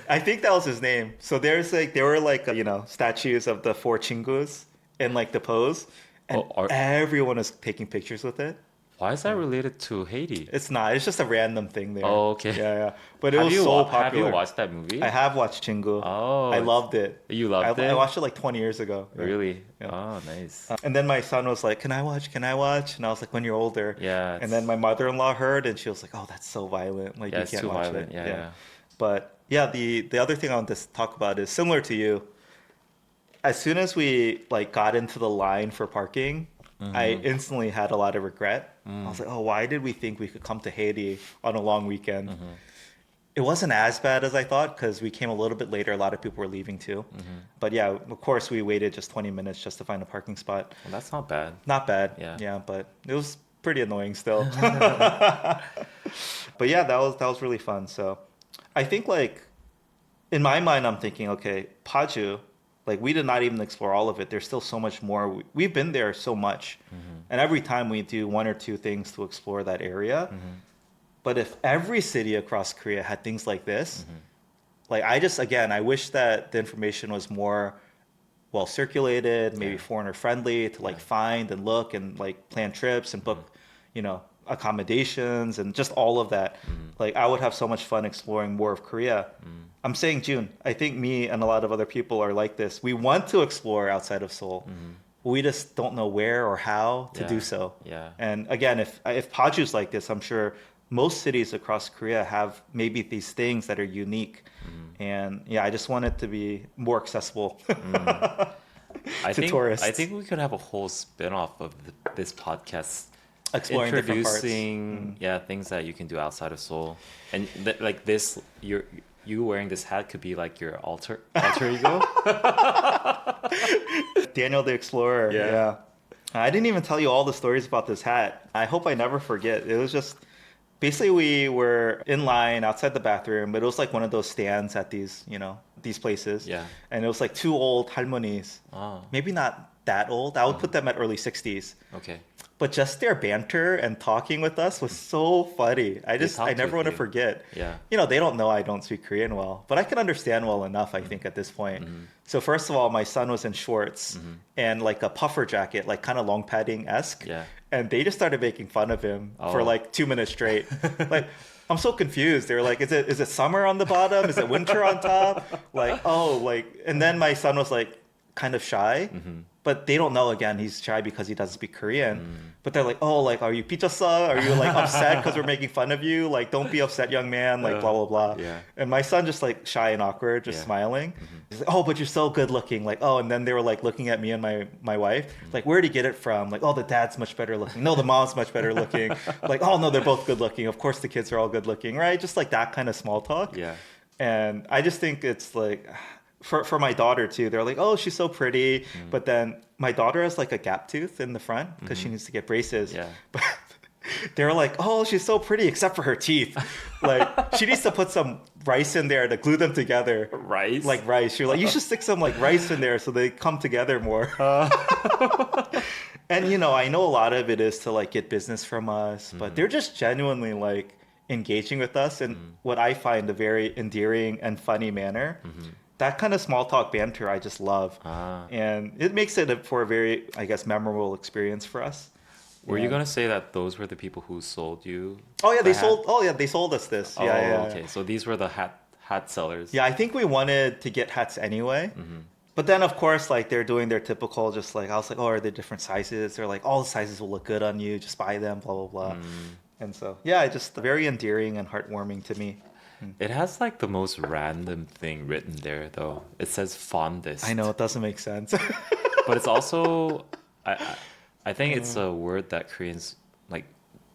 I think that was his name. So there were like statues of the four chingus in like the pose, and everyone is taking pictures with it. Why is that related to Haiti? It's not. It's just a random thing there. Oh, okay. Yeah. But it was so popular. Have you watched that movie? I have watched Chingu. Oh, I loved it. You loved it? I watched it like 20 years ago. Yeah. Really? Yeah. Oh, nice. And then my son was like, "Can I watch? Can I watch?" And I was like, "When you're older." Yeah. And then my mother-in-law heard, and she was like, "Oh, that's so violent. Like Yeah, you it's can't too watch violent. it." Yeah. But yeah, the other thing I want to talk about is similar to you. As soon as we like got into the line for parking, I instantly had a lot of regret. I was like, "Oh, why did we think we could come to Haiti on a long weekend?" It wasn't as bad as I thought because we came a little bit later. A lot of people were leaving too. But yeah, of course, we waited just 20 minutes just to find a parking spot. Well, that's not bad. Not bad. Yeah. Yeah, but it was pretty annoying still. But yeah, that was really fun. So I think like in my mind, I'm thinking, okay, Paju, like we did not even explore all of it. There's still so much more. We've been there so much. And every time we do one or two things to explore that area. But if every city across Korea had things like this, like I wish that the information was more well circulated, maybe foreigner friendly to like find and look and like plan trips and book, accommodations and just all of that. Like I would have so much fun exploring more of Korea. I'm saying June, I think me and a lot of other people are like this. We want to explore outside of Seoul. We just don't know where or how to do so. Yeah. And again, if Paju's like this, I'm sure most cities across Korea have maybe these things that are unique. And yeah, I just want it to be more accessible to tourists. I think we could have a whole spin-off of this podcast Exploring different parts. introducing things that you can do outside of Seoul. And like this, you wearing this hat could be like your alter ego. Daniel the Explorer. Yeah. Yeah. I didn't even tell you all the stories about this hat. I hope I never forget. It was just basically we were in line outside the bathroom, but it was like one of those stands at these places. Yeah. And it was like two old halmonis. Oh, Maybe not that old. I would put them at early 60s. okay. But just their banter and talking with us was so funny. I talked never with want to you. forget. Yeah. They don't know I don't speak Korean well, but I can understand well enough, I think, at this point. So first of all, my son was in shorts and like a puffer jacket, like kind of long padding-esque. Yeah. And they just started making fun of him for Oh. like 2 minutes straight. Like, I'm so confused. They were like, is it summer on the bottom? Is it winter on top? Like, and then my son was like, kind of shy, but they don't know, again, he's shy because he doesn't speak Korean. But they're like, oh, like, are you pichasa? Are you like upset because we're making fun of you? Like, don't be upset, young man. Like, blah, blah, blah. Yeah. And my son just like shy and awkward, just Yeah. smiling. He's like, oh, but you're so good looking. Like, oh, and then they were like looking at me and my wife. Like, where'd he get it from? Like, oh, the dad's much better looking. No, the mom's much better looking. Like, oh, no, they're both good looking. Of course the kids are all good looking, right? Just like that kind of small talk. Yeah. And I just think it's like, for my daughter too, they're like, oh, she's so pretty. But then my daughter has like a gap tooth in the front because she needs to get braces. Yeah. But they're like, oh, she's so pretty except for her teeth. Like, she needs to put some rice in there to glue them together. Rice? Like rice. You're like, you should stick some like rice in there so they come together more. And I know a lot of it is to like get business from us, but they're just genuinely like engaging with us in what I find a very endearing and funny manner. That kind of small talk banter I just love. And it makes it for a very, I guess, memorable experience for us. Were you gonna say that those were the people who sold you? Oh yeah, the they hat? sold. Oh yeah, they sold us this. Oh, Yeah. okay. So these were the hat sellers. Yeah, I think we wanted to get hats anyway. But then, of course, like they're doing their typical, just like, I was like, oh, are there different sizes? They're like, all the sizes will look good on you. Just buy them, blah, blah, blah. And so, yeah, just very endearing and heartwarming to me. It has like the most random thing written there, though. It says fondest. I know, it doesn't make sense. But it's also, I think it's a word that Koreans, like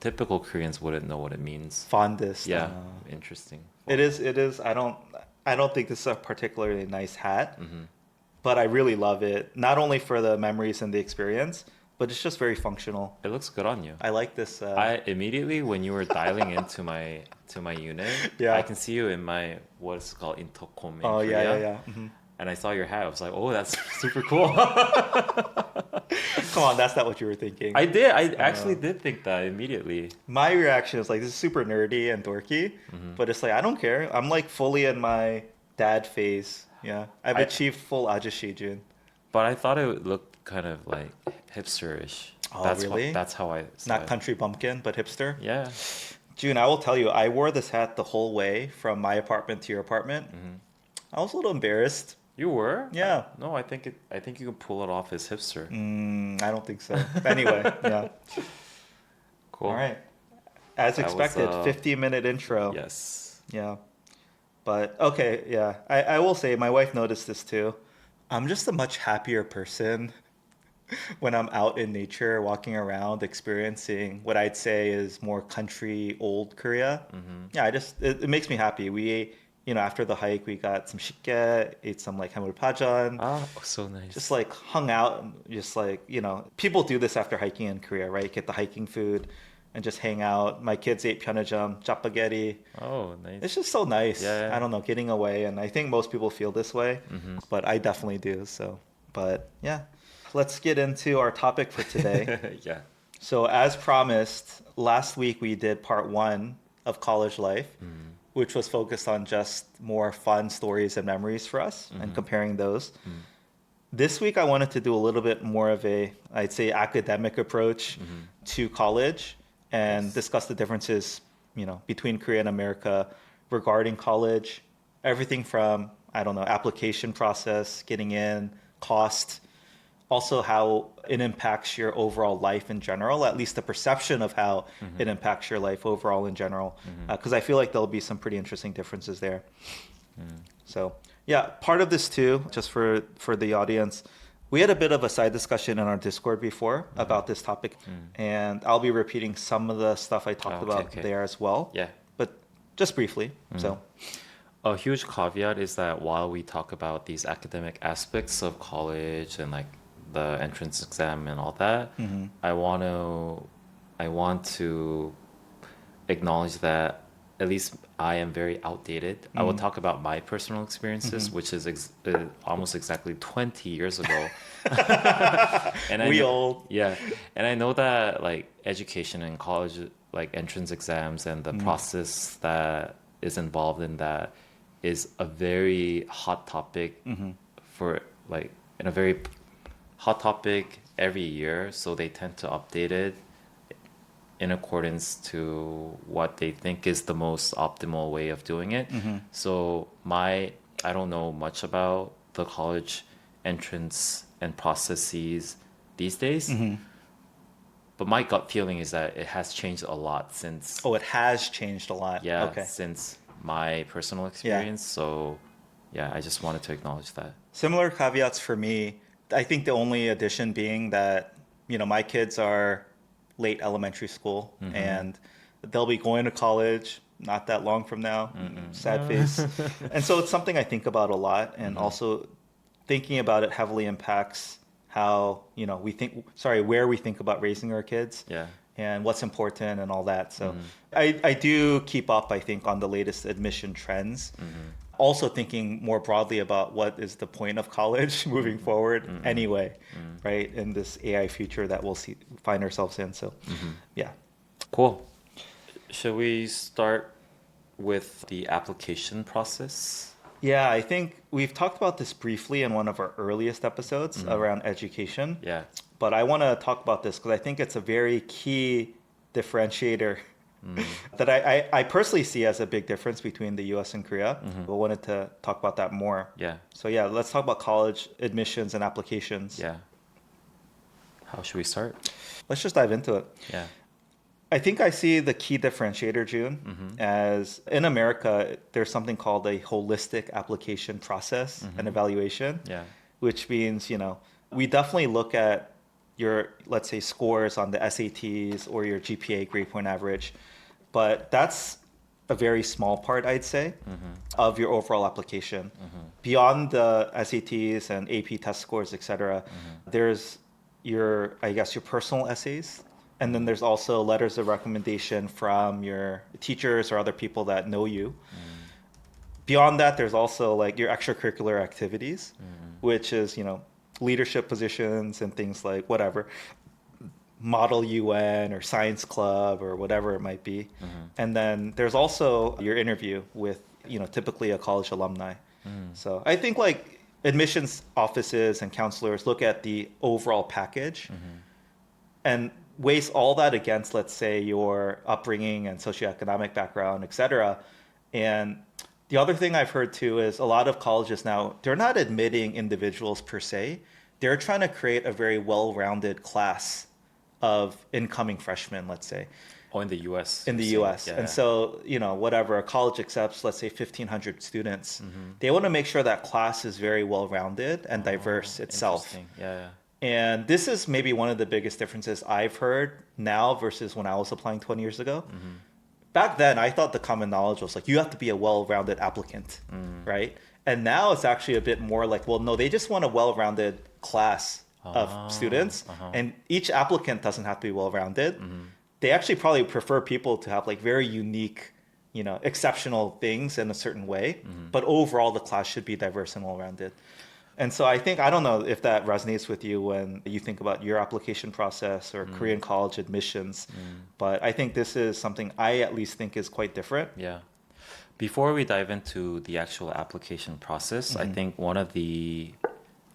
typical Koreans, wouldn't know what it means. Fondest. Yeah, interesting. It is. I don't think this is a particularly nice hat, but I really love it. Not only for the memories and the experience, but it's just very functional. It looks good on you. I like this. I immediately, when you were dialing into my unit, Yeah. I can see you in my what's it called intercom in Oh Korea. yeah. And I saw your hat. I was like, oh, that's super cool. Come on, that's not what you were thinking. I did. I actually did think that immediately. My reaction is like, this is super nerdy and dorky, but it's like, I don't care. I'm like fully in my dad phase. Yeah, I've achieved full ajashi, Jun. But I thought it looked kind of like hipster-ish. Oh, That's really? That's how I saw Not it. country bumpkin, but hipster. Yeah. Jun, I will tell you, I wore this hat the whole way from my apartment to your apartment. I was a little embarrassed. You were? Yeah. No, I think you can pull it off as hipster. I don't think so. Anyway, yeah. Cool. All right. As That was, expected, 50-minute intro. Yes. Yeah. But okay, yeah. I will say my wife noticed this too. I'm just a much happier person when I'm out in nature, walking around, experiencing what I'd say is more country, old Korea. Yeah, it makes me happy. We ate, after the hike, we got some shikge, ate some like hamulpajan. Ah, so nice. Just like hung out, and just like, people do this after hiking in Korea, right? Get the hiking food and just hang out. My kids ate pyeongjam, jappagetti. Oh, nice. It's just so nice. Yeah. I don't know, getting away. And I think most people feel this way, but I definitely do. So, but yeah, let's get into our topic for today. Yeah. So as promised, last week we did part 1 of college life, which was focused on just more fun stories and memories for us and comparing those. This week I wanted to do a little bit more of I'd say academic approach to college and discuss the differences, between Korea and America regarding college, everything from, I don't know, application process, getting in, cost, also how it impacts your overall life in general, at least the perception of how it impacts your life overall in general, because I feel like there'll be some pretty interesting differences there. So yeah, part of this too, just for the audience, we had a bit of a side discussion in our Discord before about this topic, and I'll be repeating some of the stuff I talked about there as well. Yeah. But just briefly. So A huge caveat is that while we talk about these academic aspects of college and like the entrance exam and all that, I want to acknowledge that at least I am very outdated. I will talk about my personal experiences, which is almost exactly 20 years ago. And old. Yeah, and I know that like education in college, like entrance exams and the process that is involved in that is a very hot topic for like in a very hot topic every year, so they tend to update it in accordance to what they think is the most optimal way of doing it. So I don't know much about the college entrance and processes these days. But my gut feeling is that it has changed a lot since, Oh, it has changed a lot. yeah, Okay. since my personal experience. So, yeah, I just wanted to acknowledge that. Similar caveats for me. I think the only addition being that, my kids are late elementary school and they'll be going to college not that long from now. Sad face. And so it's something I think about a lot, and also thinking about it heavily impacts how, where we think about raising our kids. Yeah. And what's important and all that. So I do keep up, I think, on the latest admission trends. Also thinking more broadly about what is the point of college moving forward anyway, right? In this AI future that we'll find ourselves in. So, yeah. Cool. Should we start with the application process? Yeah, I think we've talked about this briefly in one of our earliest episodes around education. Yeah. But I want to talk about this because I think it's a very key differentiator that I personally see as a big difference between the US and Korea. But wanted to talk about that more. Yeah. So yeah, let's talk about college admissions and applications. Yeah. How should we start? Let's just dive into it. Yeah. I think I see the key differentiator, June, as in America, there's something called a holistic application process and evaluation, Yeah. which means, we definitely look at your, let's say, scores on the SATs or your GPA, grade point average, but that's a very small part, I'd say, of your overall application. Beyond the SATs and AP test scores, etc., there's your personal essays. And then there's also letters of recommendation from your teachers or other people that know you. Beyond that, there's also like your extracurricular activities, which is, leadership positions and things like whatever, Model UN or Science Club or whatever it might be. And then there's also your interview with, typically a college alumni. So I think like admissions offices and counselors look at the overall package and weighs all that against, let's say, your upbringing and socioeconomic background, et cetera. And the other thing I've heard too is a lot of colleges now, they're not admitting individuals per se. They're trying to create a very well-rounded class of incoming freshmen, let's say. Oh, in the US. In the US. Yeah, and so, whatever, a college accepts, let's say, 1,500 students. They want to make sure that class is very well-rounded and diverse itself. Yeah. And this is maybe one of the biggest differences I've heard now versus when I was applying 20 years ago. Back then, I thought the common knowledge was like, you have to be a well-rounded applicant, right? And now it's actually a bit more like, well, no, they just want a well-rounded class of students. And each applicant doesn't have to be well-rounded. They actually probably prefer people to have like very unique, exceptional things in a certain way. But overall, the class should be diverse and well-rounded. And so I don't know if that resonates with you when you think about your application process or Korean college admissions, but I think this is something I at least think is quite different. Yeah. Before we dive into the actual application process, I think one of the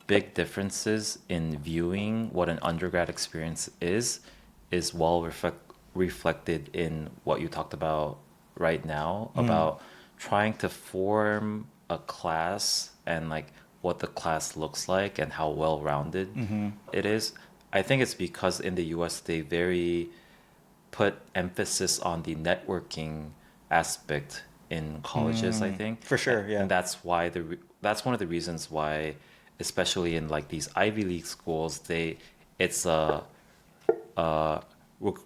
big differences in viewing what an undergrad experience is well reflected in what you talked about right now, about trying to form a class and like what the class looks like and how well-rounded it is. I think it's because in the US they very put emphasis on the networking aspect in colleges, I think. For sure, yeah. And that's why that's one of the reasons why, especially in like these Ivy League schools, it's a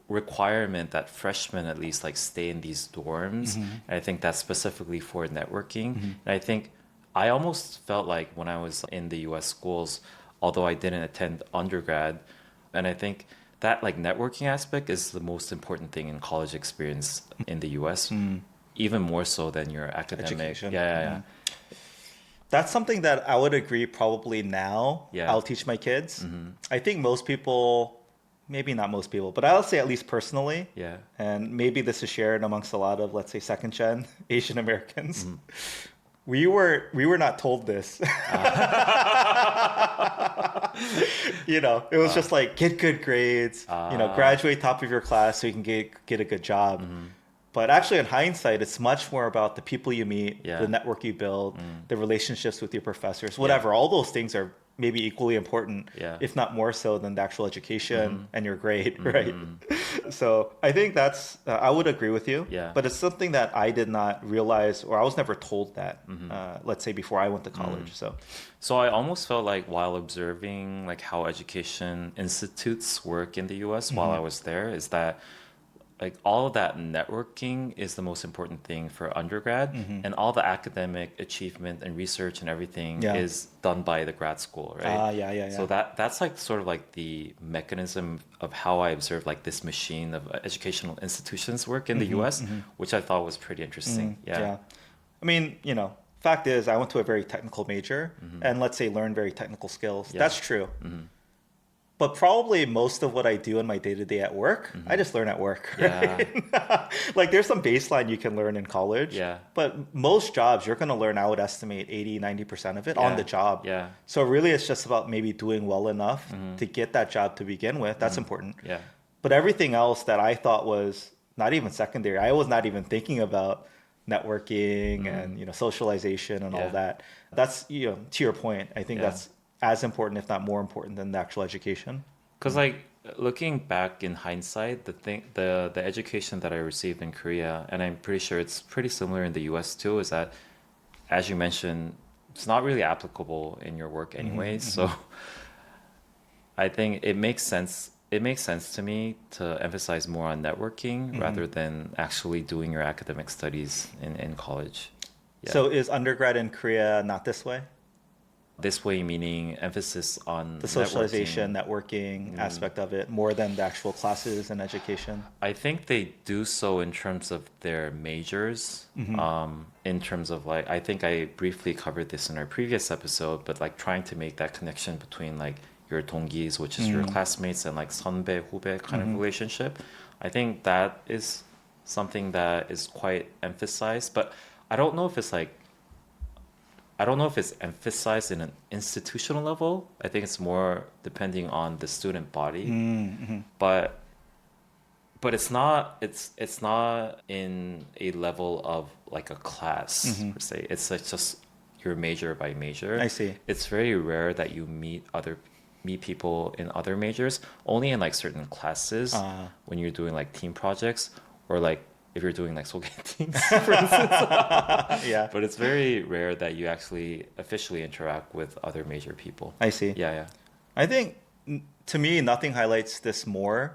requirement that freshmen at least like stay in these dorms. And I think that's specifically for networking. And I think I almost felt like when I was in the US schools, although I didn't attend undergrad, and I think that like networking aspect is the most important thing in college experience in the US, even more so than your academic Education. Yeah. That's something that I would agree probably now I'll teach my kids. I think most people, maybe not most people, but I'll say at least personally, and maybe this is shared amongst a lot of, let's say, second gen Asian Americans. We were not told this. It was just like, get good grades, graduate top of your class so you can get a good job. But actually, in hindsight, it's much more about the people you meet, the network you build, the relationships with your professors, whatever. All those things are maybe equally important, Yeah. if not more so than the actual education and your grade, right? So I think that's, I would agree with you, Yeah. but it's something that I did not realize, or I was never told that, let's say before I went to college. So I almost felt like while observing like how education institutes work in the US while I was there is that like all of that networking is the most important thing for undergrad, and all the academic achievement and research and everything Yeah. is done by the grad school, right? Yeah. So that's like sort of like the mechanism of how I observed like this machine of educational institutions work in the US, which I thought was pretty interesting. Yeah. I mean, fact is, I went to a very technical major and let's say learned very technical skills. Yeah. That's true. But probably most of what I do in my day to day at work, I just learn at work. Right? Like there's some baseline you can learn in college. Yeah. But most jobs, you're going to learn, I would estimate 80, 90% of it on the job. Yeah. So really, it's just about maybe doing well enough to get that job to begin with. That's important. Yeah. But everything else that I thought was not even secondary, I was not even thinking about networking and socialization and all Yeah. that. That's to your point. I think Yeah. that's as important, if not more important, than the actual education. Because like looking back in hindsight, the education that I received in Korea, and I'm pretty sure it's pretty similar in the US too, is that as you mentioned, it's not really applicable in your work anyway. So I think it makes sense. It makes sense to me to emphasize more on networking rather than actually doing your academic studies in college. Yeah. So is undergrad in Korea not this way? This way meaning emphasis on The socialization, networking aspect of it, more than the actual classes and education? I think they do so in terms of their majors. In terms of like, I think I briefly covered this in our previous episode, but like trying to make that connection between like your 동기s, which is your classmates, and like 선배, 후배 kind of relationship. I think that is something that is quite emphasized, but I don't know if it's emphasized in an institutional level. I think it's more depending on the student body. But it's not in a level of like a class per se. It's like just your major by major. I see. It's very rare that you meet people in other majors, only in like certain classes when you're doing like team projects, or like if you're doing like 소개팅s, for instance. Yeah. But it's very rare that you actually officially interact with other major people. I see. Yeah. I think to me, nothing highlights this more,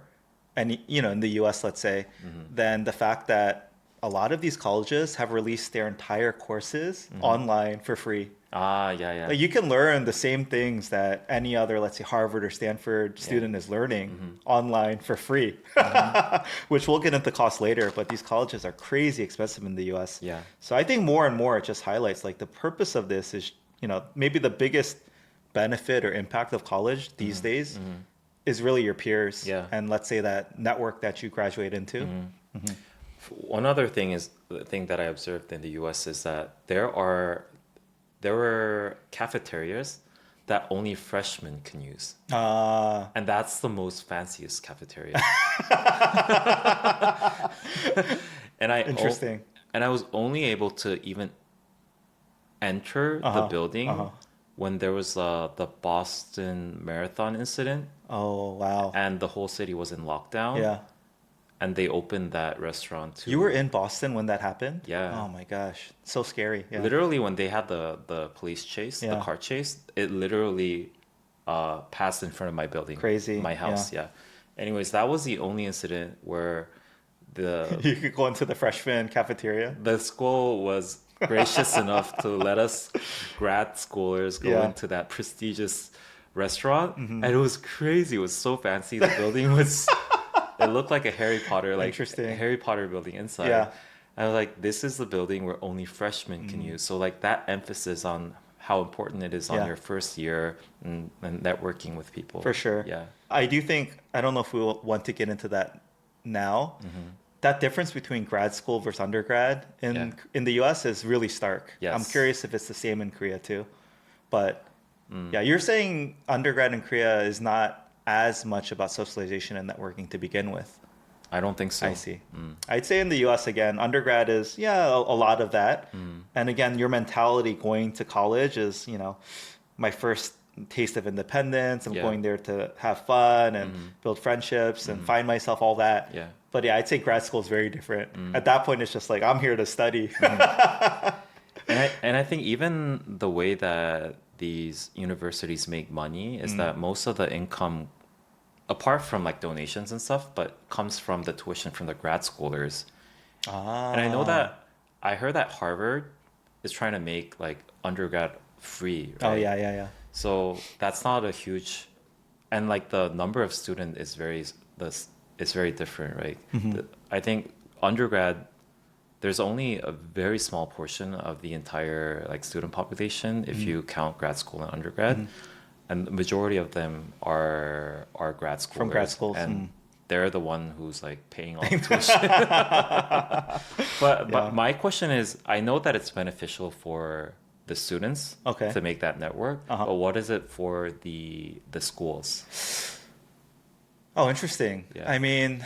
and in the US, let's say, than the fact that a lot of these colleges have released their entire courses online for free. Yeah. Like you can learn the same things that any other, let's say, Harvard or Stanford student is learning online for free, which we'll get into cost later. But these colleges are crazy expensive in the US. Yeah. So I think more and more it just highlights like the purpose of this is, maybe the biggest benefit or impact of college these days is really your peers. Yeah. And let's say that network that you graduate into. One other thing is the thing that I observed in the US is that there were cafeterias that only freshmen can use. And that's the most fanciest cafeteria. Interesting. And I was only able to even enter the building when there was the Boston Marathon incident. Oh, wow. And the whole city was in lockdown. Yeah. And they opened that restaurant too. You were in Boston when that happened? Yeah. Oh my gosh. So scary. Yeah. Literally when they had the police chase, the car chase, it literally passed in front of my building. Crazy. My house, yeah. Anyways, that was the only incident where you could go into the freshman cafeteria. The school was gracious enough to let us grad schoolers go into that prestigious restaurant. And it was crazy. It was so fancy. The building was it looked like a Harry Potter, Interesting. A Harry Potter building inside. Yeah. I was like, this is the building where only freshmen can use. So like that emphasis on how important it is on your first year and networking with people. For sure. Yeah. I do think, I don't know if we want to get into that now. That difference between grad school versus undergrad in the US is really stark. Yes. I'm curious if it's the same in Korea too. But yeah, you're saying undergrad in Korea is not as much about socialization and networking to begin with. I don't think so. I see. I'd say in the US, again, undergrad is, a lot of that. And again, your mentality going to college is, my first taste of independence. I'm Yeah. going there to have fun and build friendships and find myself, all that. Yeah. But yeah, I'd say grad school is very different. At that point, it's just like, I'm here to study. And I think even the way that these universities make money is that most of the income, apart from like donations and stuff, but comes from the tuition from the grad schoolers. And I know Ah. that I heard that Harvard is trying to make like undergrad free, Oh, right? yeah, yeah, yeah. So that's not a huge, and like the number of student is it's very different, right? I think undergrad, there's only a very small portion of the entire like student population if you count grad school and undergrad, and the majority of them are grad schoolers, From grad schools. and they're the one who's like paying all the tuition. But Yeah. my question is, I know that it's beneficial for the students Okay. to make that network, but what is it for the schools? Oh, interesting. Yeah. I mean,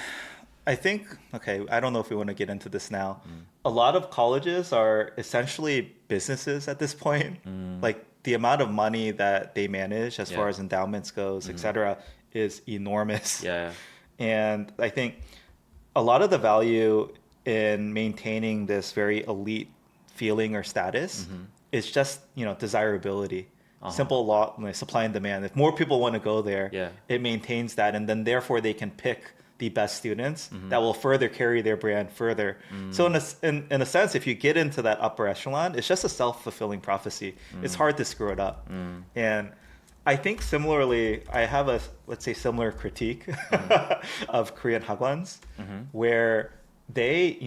I think, okay, I don't know if we want to get into this now. A lot of colleges are essentially businesses at this point. Like the amount of money that they manage as far Yeah. as endowments goes, et cetera, is enormous. Yeah. And I think a lot of the value in maintaining this very elite feeling or status is just, desirability. Simple law, like supply and demand. If more people want to go there, Yeah. it maintains that, and then therefore they can pick the best students that will further carry their brand further. So in a sense, if you get into that upper echelon, it's just a self-fulfilling prophecy. It's hard to screw it up. And I think similarly, I have a, let's say, similar critique of Korean hagwons, where they,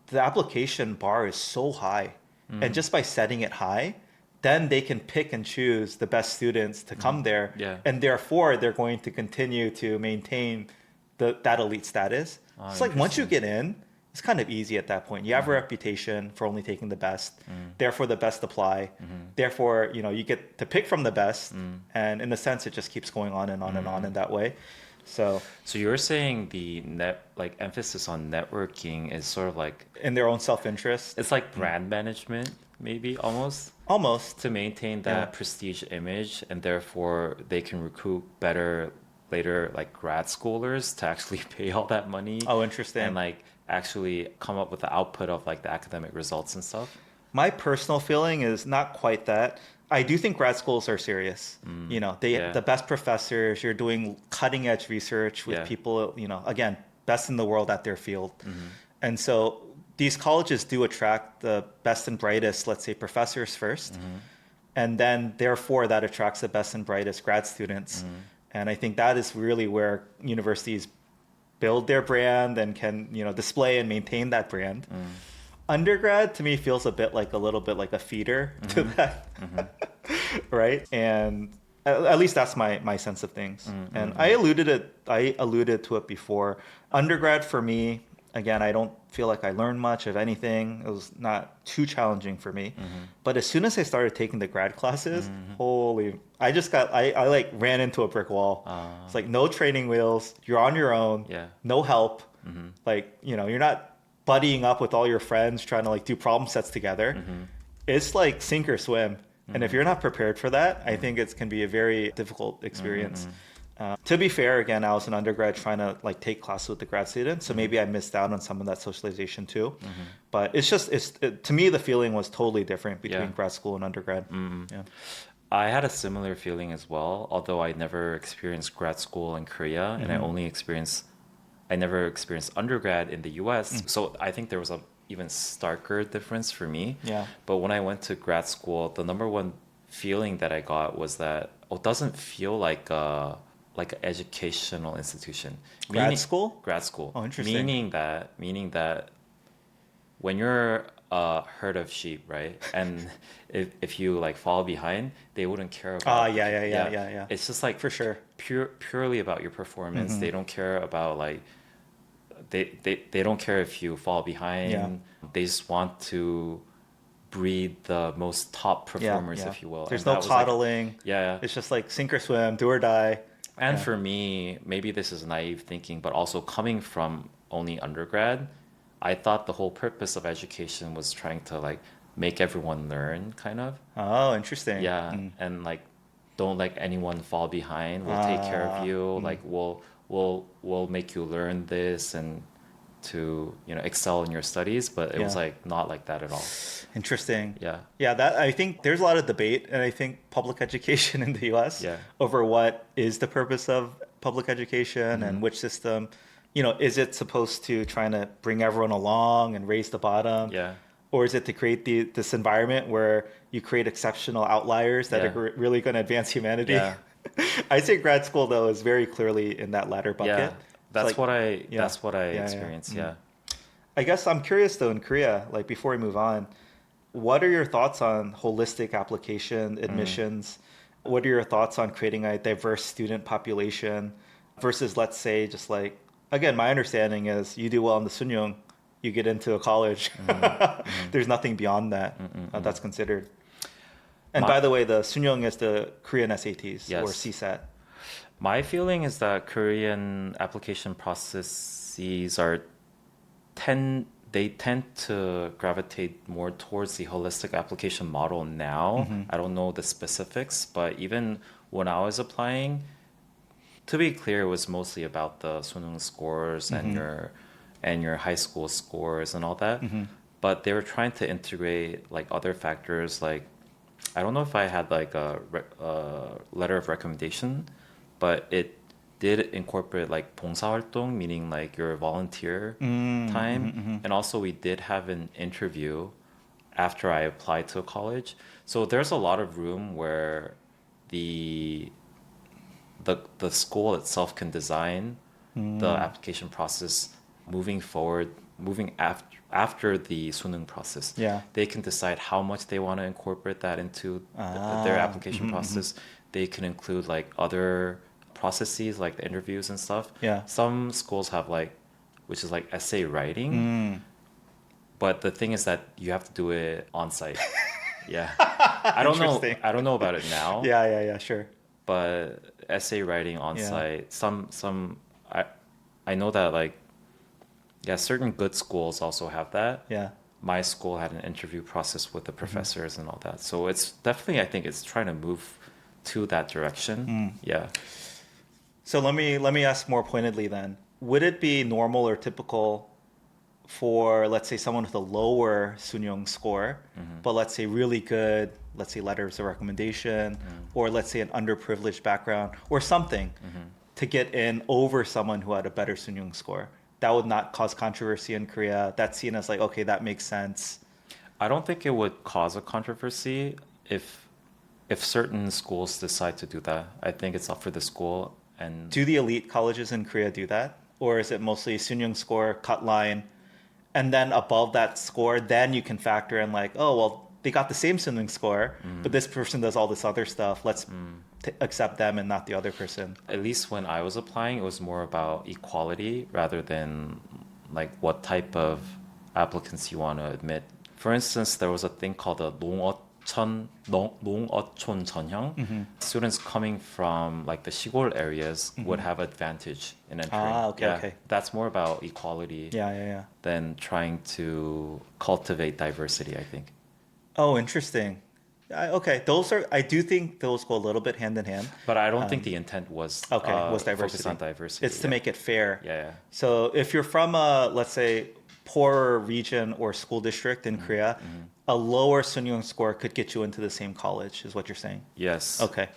the application bar is so high. And just by setting it high, then they can pick and choose the best students to come there. Yeah. And therefore, they're going to continue to maintain that elite status. It's like once you get in, it's kind of easy at that point. You have a reputation for only taking the best. Therefore, the best apply. Therefore, you get to pick from the best. And in a sense, it just keeps going on and on and on in that way. So you're saying the emphasis on networking is sort of like, in their own self-interest, it's like brand management, maybe almost almost. to maintain that Yeah. prestige image, and therefore they can recruit better later like grad schoolers to actually pay all that money. Oh, interesting. And like actually come up with the output of like the academic results and stuff. My personal feeling is not quite that. I do think grad schools are serious. The best professors, you're doing cutting edge research with Yeah. people, again, best in the world at their field. And so these colleges do attract the best and brightest, let's say, professors first. And then therefore that attracts the best and brightest grad students. And I think that is really where universities build their brand and can, display and maintain that brand. Undergrad to me feels a little bit like a feeder to that, right? And at least that's my sense of things. And I alluded to it before. Undergrad for me, again, I don't feel like I learned much of anything. It was not too challenging for me. But as soon as I started taking the grad classes, I like ran into a brick wall. It's like no training wheels. You're on your own. Yeah. No help. Like, you're not buddying up with all your friends trying to like do problem sets together. It's like sink or swim. And if you're not prepared for that, I think it can be a very difficult experience. To be fair, again, I was an undergrad trying to like take classes with the grad students, so maybe I missed out on some of that socialization too. But to me, the feeling was totally different between grad school and undergrad. Yeah. I had a similar feeling as well, although I never experienced grad school in Korea, and I never experienced undergrad in the US. So I think there was a even starker difference for me. Yeah. But when I went to grad school, the number one feeling that I got was that it doesn't feel like an educational institution. Grad school? Grad school. Oh, interesting. Meaning that when you're a herd of sheep, right? And if you like fall behind, they wouldn't care about. Yeah. It's just like For sure. purely about your performance. They don't care about like they don't care if you fall behind. Yeah. They just want to breed the most top performers, if you will. There's And no that was, like, coddling. yeah. It's just like sink or swim, do or die. And for me, maybe this is naive thinking, but also coming from only undergrad, I thought the whole purpose of education was trying to like make everyone learn, kind of. Oh, interesting. Yeah, and like don't let anyone fall behind. We'll take care of you. Like we'll make you learn this and to, you know, excel in your studies, but it was Yeah. like not like that at all. Interesting. Yeah. Yeah, that I think there's a lot of debate, and I think public education in the U.S. Yeah. over what is the purpose of public education Mm-hmm. and which system, is it supposed to trying to bring everyone along and raise the bottom, Yeah. or is it to create this environment where you create exceptional outliers that Yeah. are really going to advance humanity? Yeah. I'd say grad school though is very clearly in that latter Yeah. bucket. It's like, yeah, That's what I yeah, yeah. experienced. Yeah. I guess I'm curious though in Korea, like before we move on, what are your thoughts on holistic application Mm. admissions? What are your thoughts on creating a diverse student population versus, let's say, just like, again, my understanding is you do well in the Sunyung, you get into a college. Mm-hmm. Mm-hmm. There's nothing beyond that Mm-mm-mm. that's considered. And My by the way, the Sunyung is the Korean SATs or yes. CSAT. My feeling is that Korean application processes are tend they tend to gravitate more towards the holistic application model now. Hmm. I don't know the specifics, but even when I was applying, to be clear, it was mostly about the Sunung scores Hmm. and your high school scores and all that. Hmm. But they were trying to integrate like other factors. Like I don't know if I had like a letter of recommendation, but it did incorporate like 봉사활동, meaning like your volunteer Mm-hmm. time, Hmm. and also we did have an interview after I applied to a college. So there's a lot of room where the the school itself can design the application process moving forward, moving after the Sunung process. Yeah. They can decide how much they want to incorporate that into their application process. They can include like other processes like the interviews and stuff. Yeah. Some schools have like, which is like essay writing, Mm. but the thing is that you have to do it on site. Yeah. I don't know. Interesting. I don't know about it now, Yeah, yeah, yeah, sure. but essay writing on Yeah. site, I know that like yeah, certain good schools also have that. Yeah. My school had an interview process with the professors and all that. So it's definitely, I think it's trying to move to that direction. Yeah. So let me ask more pointedly then. Would it be normal or typical for, let's say, someone with a lower Sunyong score, but let's say really good, let's say letters of recommendation, or let's say an underprivileged background or something, to get in over someone who had a better Sunyong score? That would not cause controversy in Korea. That's seen as like, okay, that makes sense. I don't think it would cause a controversy if certain schools decide to do that. I think it's up for the school and Do the elite colleges in Korea do that? Or is it mostly Sunyong score, cut line, and then above that score, then you can factor in like, oh, well, they got the same Sunyong score, but this person does all this other stuff. Let's accept them and not the other person. at least when I was applying, it was more about equality rather than like what type of applicants you want to admit. For instance, there was a thing called the 농어촌 전형. Students coming from like the 시골 areas would have advantage in entering. Ah, okay, Yeah, okay. that's more about equality Yeah, yeah, yeah. than trying to cultivate diversity, I think. Oh, interesting. Okay, I do think those go a little bit hand in hand. But I don't think the intent was Okay, was focused diversity. on diversity. It's to Yeah. make it fair. Yeah, yeah. So if you're from a, let's say, poorer region or school district in Korea, a lower Sunyong score could get you into the same college, is what you're saying. Yes. Okay.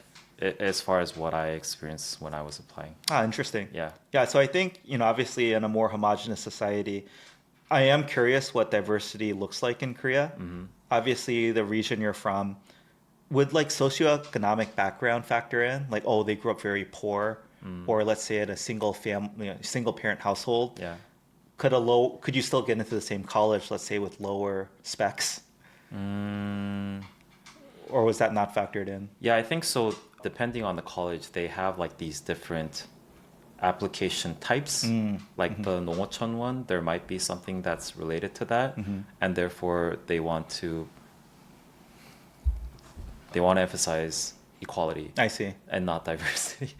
As far as what I experienced when I was applying. Ah, interesting. Yeah. Yeah, so I think, obviously in a more homogenous society, I am curious what diversity looks like in Korea. Obviously, the region you're from, would like socioeconomic background factor in? Like, oh, they grew up very poor, or let's say at a single parent household. Yeah. Could you still get into the same college, let's say with lower specs? Or was that not factored in? Yeah, I think so. Depending on the college, they have like these different application types. Like the 농어촌 one, there might be something that's related to that, and therefore they want to emphasize equality I see. and not diversity.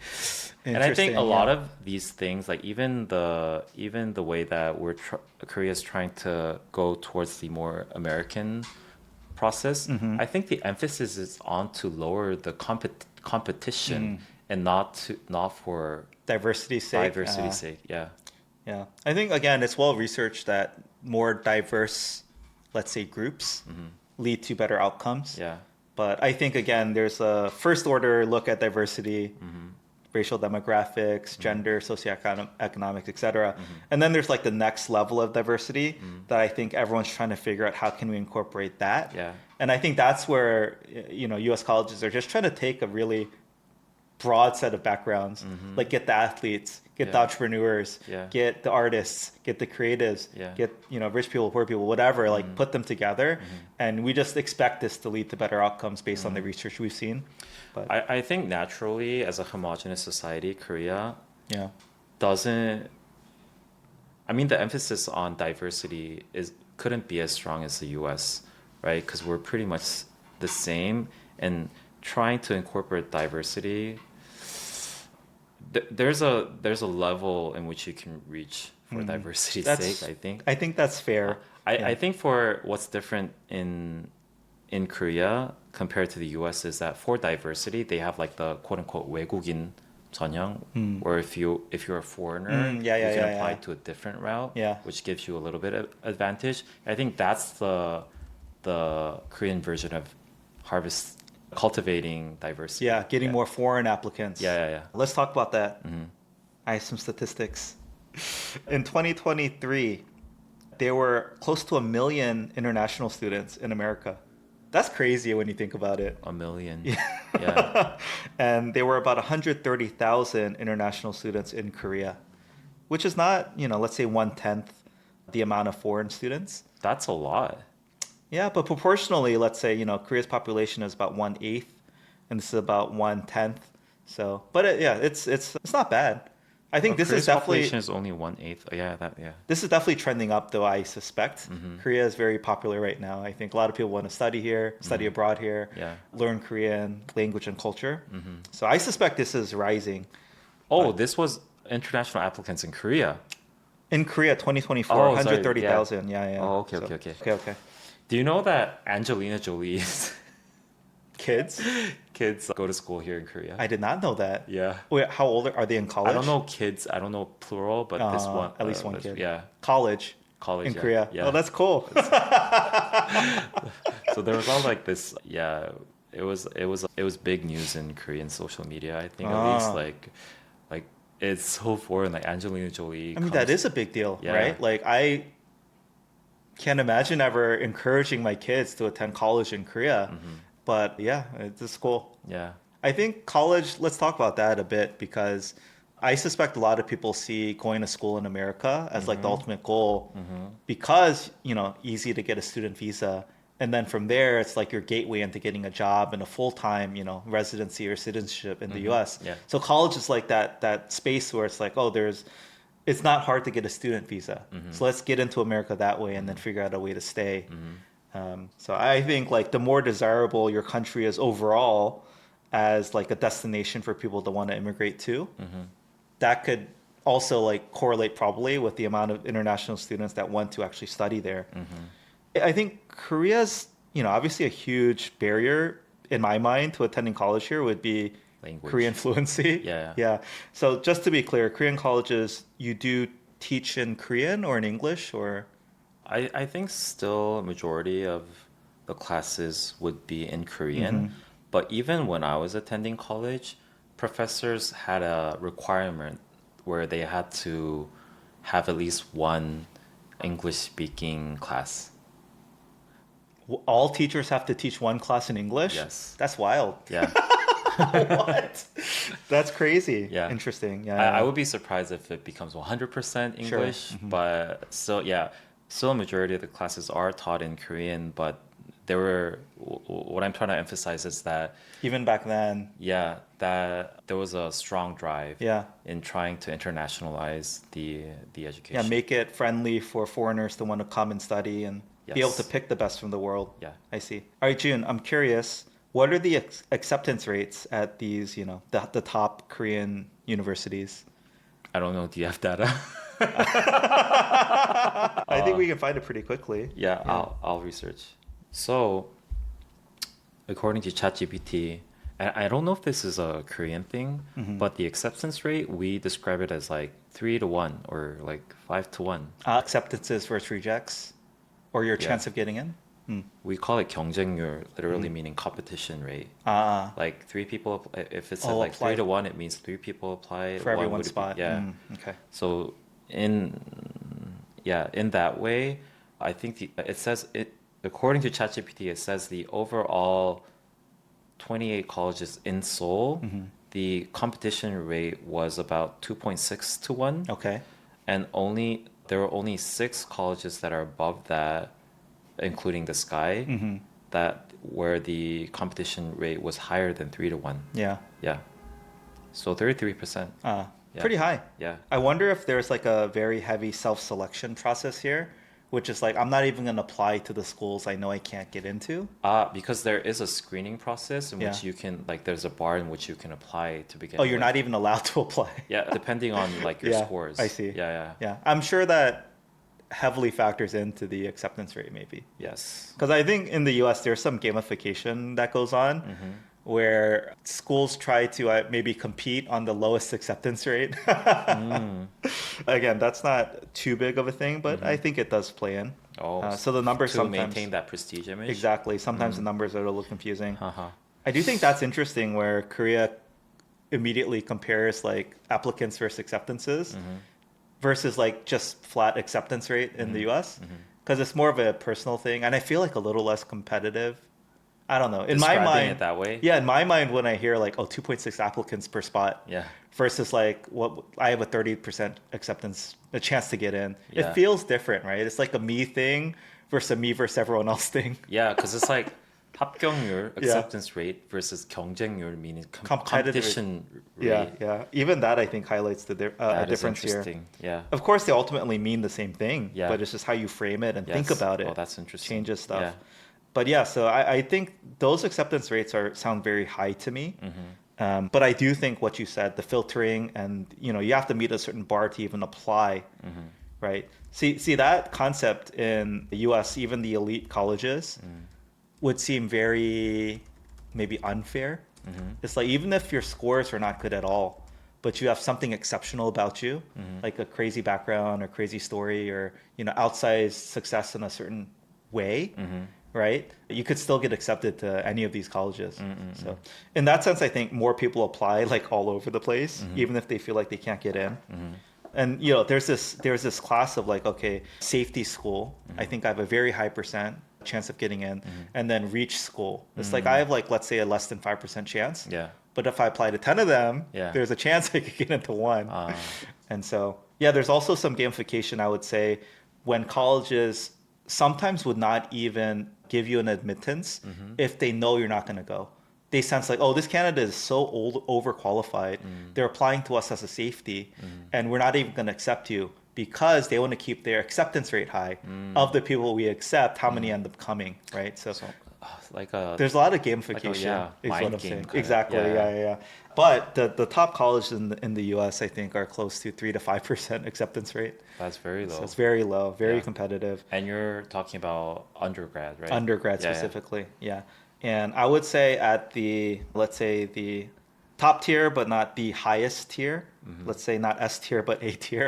And I think Interesting, a lot yeah. of these things, like even the way that Korea is trying to go towards the more American process, I think the emphasis is on to lower the competition and not for Diversity's sake. diversity's sake. Yeah. Yeah. I think, again, it's well researched that more diverse, let's say, groups lead to better outcomes. Yeah. But I think, again, there's a first order look at diversity, racial demographics, gender, socioeconomics, etc. And then there's like the next level of diversity that I think everyone's trying to figure out how can we incorporate that. Yeah. And I think that's where, U.S. colleges are just trying to take a really broad set of backgrounds, like get the athletes, get the entrepreneurs, get the artists, get the creatives, get rich people, poor people, whatever, like put them together, and we just expect this to lead to better outcomes based on the research we've seen. But I think naturally, as a homogenous society, Korea yeah, doesn't. I mean, the emphasis on diversity couldn't be as strong as the U.S., right? Because we're pretty much the same, and trying to incorporate diversity, there's a level in which you can reach for diversity's sake, I think. I think that's fair. I think for what's different in Korea compared to the US is that for diversity, they have like the quote unquote 외국인 전형, where if you're a foreigner, you can apply to a different route, which gives you a little bit of advantage. I think that's the Korean version of cultivating diversity. Yeah, getting more foreign applicants. Yeah. Let's talk about that. I have some statistics. In 2023, there were close to 1 million international students in America. That's crazy when you think about it. 1 million. Yeah. And there were about 130,000 international students in Korea, which is not, let's say 1/10 the amount of foreign students. That's a lot. Yeah, but proportionally, let's say, Korea's population is about 1/8, and this is about 1/10. So, but it's not bad. I think this Korea's is definitely population is only 1/8. Yeah. This is definitely trending up, though. I suspect Korea is very popular right now. I think a lot of people want to study here, study abroad here, learn Korean language and culture. So I suspect this is rising. Oh, this was international applicants in Korea. In Korea, 2024, Oh, 130,000. Yeah. Oh, okay. Okay. Do you know that Angelina Jolie's Kids go to school here in Korea? I did not know that. Yeah. Wait, how old are they in college? I don't know kids. I don't know plural, but this one at least one kid. Yeah. College in Korea. Yeah. Oh, that's cool. So there was all like this. Yeah, it was big news in Korean social media. I think at least like it's so foreign. Like Angelina Jolie. I mean, that is a big deal, right? Like I can't imagine ever encouraging my kids to attend college in Korea. But yeah, it's just cool. Yeah. I think college, let's talk about that a bit, because I suspect a lot of people see going to school in America as like the ultimate goal because, easy to get a student visa. And then from there, it's like your gateway into getting a job and a full-time, residency or citizenship in the US. Yeah. So college is like that space where it's like, it's not hard to get a student visa. So let's get into America that way and then figure out a way to stay. So I think like the more desirable your country is overall as like a destination for people to want to immigrate to, that could also like correlate probably with the amount of international students that want to actually study there. I think Korea's, obviously a huge barrier in my mind to attending college here would be language. Korean fluency. Yeah. So just to be clear, Korean colleges, you do teach in Korean or in English or? I think still a majority of the classes would be in Korean. But even when I was attending college, professors had a requirement where they had to have at least one English-speaking class. All teachers have to teach one class in English? Yes. That's wild. Yeah. What? That's crazy. Yeah. Interesting. Yeah. I would be surprised if it becomes 100% English, but still, still a majority of the classes are taught in Korean, but what I'm trying to emphasize is that even back then, that there was a strong drive in trying to internationalize the education. Yeah, make it friendly for foreigners to want to come and study and be able to pick the best from the world. Yeah. I see. All right, Jun, I'm curious, what are the acceptance rates at these, the top Korean universities? I don't know. Do you have data? I think we can find it pretty quickly. I'll research. So, according to ChatGPT, I don't know if this is a Korean thing, but the acceptance rate, we describe it as like 3 to 1 or like 5 to 1. Acceptances versus rejects, or your Yeah. chance of getting in. We call it 경쟁률, literally meaning competition rate. Ah, Like three people, if it said oh, like apply 3 to 1, it means three people apply. for One every one would be, spot. yeah. Okay. So in yeah, in that way, I think it says it according to ChatGPT, it says the overall 28 colleges in Seoul, the competition rate was about 2.6 to 1, Okay. and there were only 6 colleges that are above that, including the Sky, that where the competition rate was higher than 3 to 1. Yeah. Yeah. So 33%. Yeah. Pretty high. Yeah. I wonder if there's like a very heavy self-selection process here, which is like I'm not even gonna apply to the schools I know I can't get into. Because there is a screening process in Yeah. which you can like there's a bar in which you can apply to begin Oh, you're with. not even allowed to apply. Yeah, depending on like your Yeah, scores. I see. Yeah, yeah. Yeah, I'm sure that heavily factors into the acceptance rate, maybe. Yes. Because I think in the US, there's some gamification that goes on where schools try to maybe compete on the lowest acceptance rate. Again, that's not too big of a thing, but I think it does play in. Oh, So the numbers to sometimes. maintain that prestige image. Exactly. Sometimes the numbers are a little confusing. Uh-huh. I do think that's interesting where Korea immediately compares like applicants versus acceptances versus like just flat acceptance rate in the US because it's more of a personal thing and I feel like a little less competitive. I don't know. In my Describing mind, it that way. yeah, in my mind when I hear like 2.6 applicants per spot Yeah. versus like what I have a 30% acceptance a chance to get in. Yeah. It feels different, right? It's like a me thing versus a me versus everyone else thing. Yeah, because it's like 합격률, Yeah. acceptance rate versus 경쟁률, meaning Competitive competition Yeah, rate. yeah. Even that I think highlights the That is difference here. interesting. Yeah. Of course, they ultimately mean the same thing, Yeah. but it's just how you frame it and think Yes. about it Oh, that's interesting. changes stuff. Yeah. But yeah, so I think those acceptance rates sound very high to me. But I do think what you said, the filtering and you have to meet a certain bar to even apply, right? See that concept in the U.S., even the elite colleges would seem very maybe unfair. It's like even if your scores are not good at all, but you have something exceptional about you, like a crazy background or crazy story or outsized success in a certain way, right? You could still get accepted to any of these colleges. So in that sense, I think more people apply like all over the place, even if they feel like they can't get in. And there's this class of like, okay, safety school. I think I have a very high percent chance of getting in, and then reach school. It's like I have like let's say a less than 5% chance. Yeah. But if I apply to 10 of them, Yeah. there's a chance I could get into one. And so yeah, there's also some gamification I would say when colleges sometimes would not even give you an admittance if they know you're not going to go. They sense like, oh, this candidate is so overqualified. They're applying to us as a safety, and we're not even going to accept you because they want to keep their acceptance rate high. Of the people we accept, how many end up coming, right? So Like a there's a lot of gamification. yeah, is mind what I'm game saying. kinda. Exactly. Yeah. Yeah. But the top colleges in the U.S. I think are close to 3 to 5% acceptance rate. that's very low. So it's very low, very Yeah. competitive. And you're talking about undergrad, right? Undergrad Yeah, yeah. specifically, yeah. And I would say at let's say the top tier, but not the highest tier. Let's say not S tier, but A tier.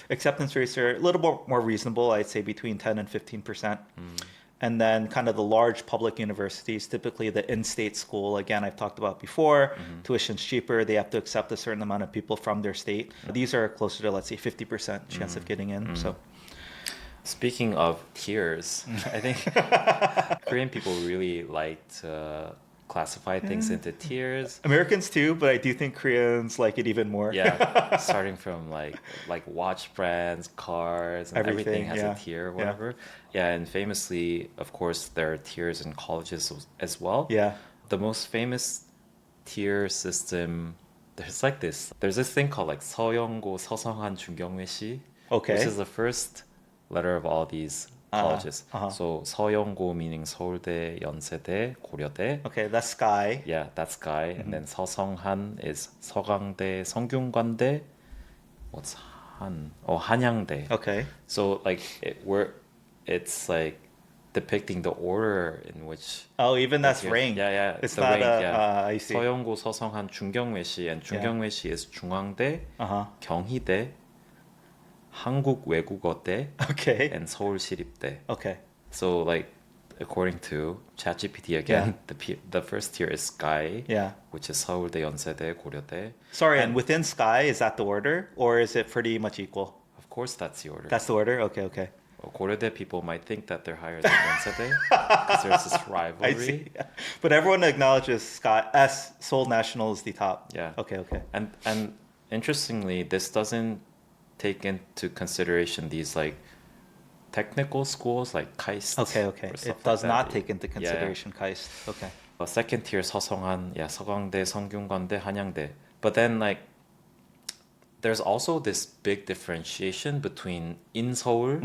Acceptance rates are a little more reasonable. I'd say between 10 and 15%. And then kind of the large public universities, typically the in-state school, again, I've talked about before, tuition's cheaper. They have to accept a certain amount of people from their state. These are closer to, let's say, 50% chance of getting in. So Speaking of tiers, I think Korean people really like to classify things into tiers. Americans too, but I do think Koreans like it even more. Yeah, starting from like watch brands, cars, and everything, Everything, has yeah. a tier, Yeah. whatever. Yeah, and famously, of course, there are tiers in colleges as well. Yeah. The most famous tier system, there's this thing called like 서영고, 서성한, 중경외시, Okay. which is the first letter of all these colleges. uh-huh. So 서영고 meaning 서울대, 연세대, 고려대. Okay, that's Sky. Yeah, that's guy. And then 서성한 is 서강대, 성균관대. What's Han? Oh, 한양대. Okay. So like it's like depicting the order in which. Oh, even that's Yeah, rank. yeah. It's The not rank, a. yeah. I see. 서영고, 서성한, 중경외시, and Yeah. 중경외시 is 중앙대, Uh-huh. 경희대, 한국외국어대, Okay. and 서울시립대. Okay. So like according to ChatGPT again, the first tier is Sky, Yeah. which is 서울대, 연세대, 고려대. Sorry, and within Sky, is that the order, or is it pretty much equal? Of course, that's the order. That's the order. Okay. Okay. Well, 고려대 people might think that they're higher than 연세대 because there's this I rivalry. see. But everyone acknowledges Sky as Seoul National is the top. Yeah. Okay. Okay. And interestingly, this doesn't take into consideration these like technical schools like KAIST. Okay. Okay. or stuff It does like not that. take into Yeah. consideration KAIST. Okay. Second tier 서성한, yeah, 서강대, 성균관대, 한양대. But then like there's also this big differentiation between in Seoul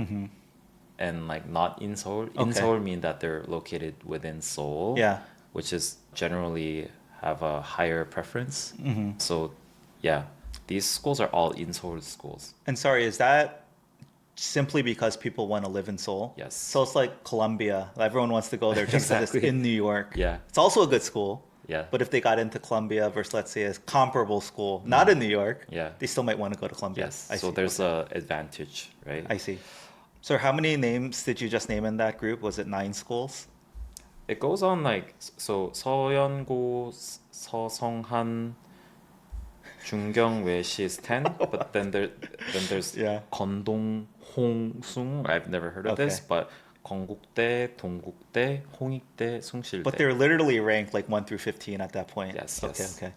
and like not in Seoul. In Okay. Seoul mean that they're located within Seoul, Yeah. which is generally have a higher preference. So yeah, these schools are all in Seoul schools. And sorry, is that simply because people want to live in Seoul? Yes. So it's like Columbia. Everyone wants to go there just because it's Exactly. in New York. Yeah. It's also a good school. Yeah. But if they got into Columbia versus, let's say, a comparable school, not in New York, Yeah. they still might want to go to Columbia. Yes. I So see. there's a advantage, right? I see. So how many names did you just name in that group? Was it 9 schools? It goes on like so 서연고, 서성한, 중경외시 is 10, but then there's Yeah. 건동, 홍숭. I've never heard of this, Okay. but 건국대, 동국대, 홍익대, 숭실대. But they're literally ranked like 1 through 15 at that point. Yes, Okay, yes. okay.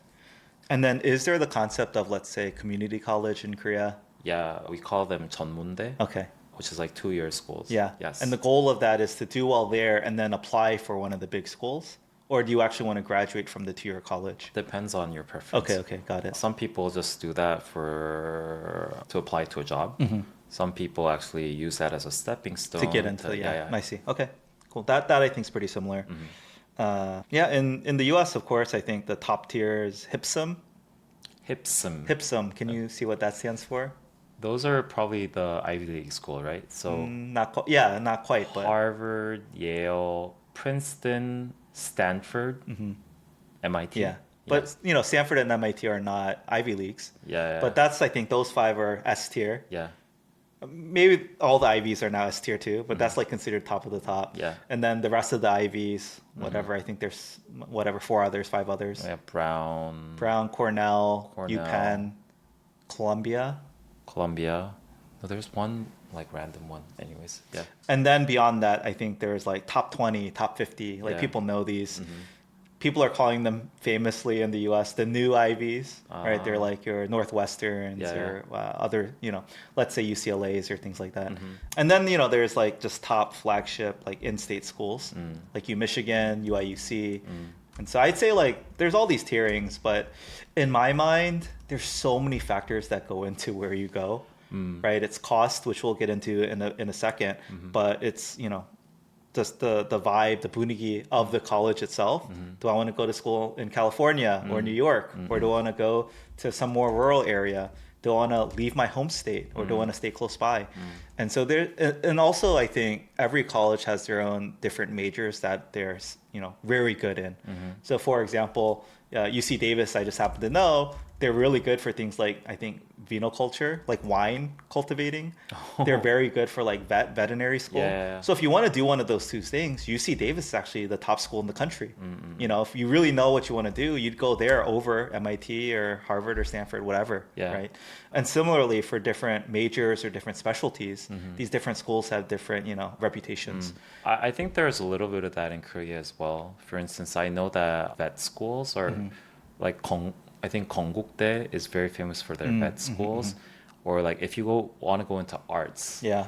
And then is there the concept of, let's say, community college in Korea? Yeah, we call them 전문대, Okay. which is like 2-year schools. Yeah. Yes. And the goal of that is to do well there and then apply for one of the big schools? Or do you actually want to graduate from the 2-year college? Depends on your preference. Okay, okay, got it. Some people just do that to apply to a job. Some people actually use that as a stepping stone To get into, yeah. I see. Okay, cool. That I think is pretty similar. Yeah, in the US, of course, I think the top tier is HIPSM. HIPSM. HIPSM, can you see what that stands for? Those are probably the Ivy League school, right? So Yeah, not quite, but Harvard, Yale, Princeton, Stanford, MIT. yeah. But Stanford and MIT are not Ivy Leagues. Yeah. But that's, I think, those 5 are S tier. Yeah. Maybe all the Ivies are now S tier too, but that's like considered top of the top. Yeah. And then the rest of the Ivies, whatever, I think there's 4 others, 5 others. Yeah, Brown, Cornell, Cornell. UPenn, Columbia. Columbia. No, there's one like random one. Anyways, yeah. And then beyond that, I think there's like top 20, top 50. Like Yeah. people know these. People are calling them famously in the US the new Ivies, right? They're like your Northwesterns Yeah, or other, let's say UCLAs or things like that. And then, there's like just top flagship like in-state schools, like Michigan, UIUC. And so I'd say like there's all these tierings, but in my mind, there's so many factors that go into where you go, right? It's cost, which we'll get into in a second, but it's, just the vibe, the 분위기 of the college itself. Do I want to go to school in California or New York? Or do I want to go to some more rural area? Do I want to leave my home state or do I want to stay close by? And so and also I think every college has their own different majors that they're, very good in. So for example, UC Davis, I just happen to know, they're really good for things like, I think, viniculture, like wine cultivating. They're very good for like veterinary school. Yeah. So if you want to do one of those 2 things, UC Davis is actually the top school in the country. If you really know what you want to do, you'd go there over MIT or Harvard or Stanford, whatever, Yeah. right? And similarly for different majors or different specialties, these different schools have different, reputations. I think there's a little bit of that in Korea as well. For instance, I know that vet schools are like I think 건국대 is very famous for their vet schools. Or like if you want to go into arts, Yeah.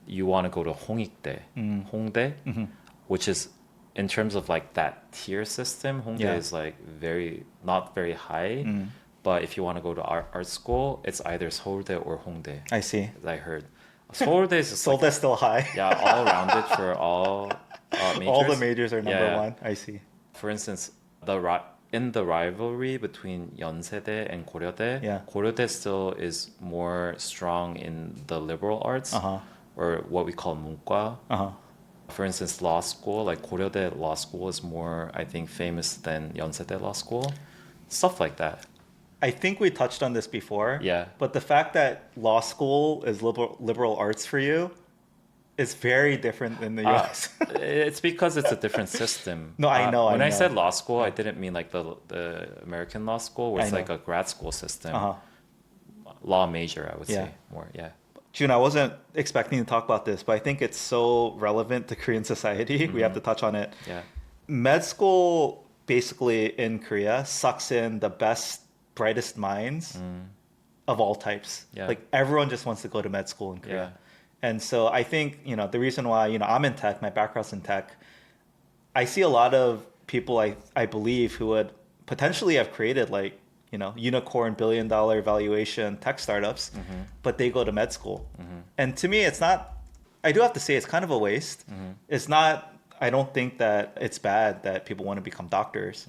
you want to go to 홍익대, Hongdae, which is in terms of like that tier system, Hongdae Yeah. is like not very high. But if you want to go to art school, it's either 서울대 or Hongdae, I see. as I heard. Seouldae is just Solda's still high. yeah, all rounded for all majors. All the majors are number Yeah. 1. I see. For instance, in the rivalry between 연세대 and 고려대, Yeah. 고려대 still is more strong in the liberal arts, or what we call 문과. For instance, law school, like Goryeo Law School is more, I think, famous than Yonsei Law School. Stuff like that. I think we touched on this before. Yeah. But the fact that law school is liberal arts for you is very different in the US. It's because it's a different system. No, I know. When I know. said law school, I didn't mean like the American law school, where it's like a grad school system. Law major, I would say more. Yeah. Jun, I wasn't expecting to talk about this, but I think it's so relevant to Korean society. We have to touch on it. Yeah. Med school, basically in Korea, sucks in the best, brightest minds of all types. Yeah. Like everyone just wants to go to med school in Korea. Yeah. And so I think, the reason why, I'm in tech, my background's in tech, I see a lot of people I believe who would potentially have created like, unicorn billion-dollar valuation tech startups, but they go to med school. And to me, it's not, I do have to say it's kind of a waste. It's not, I don't think that it's bad that people want to become doctors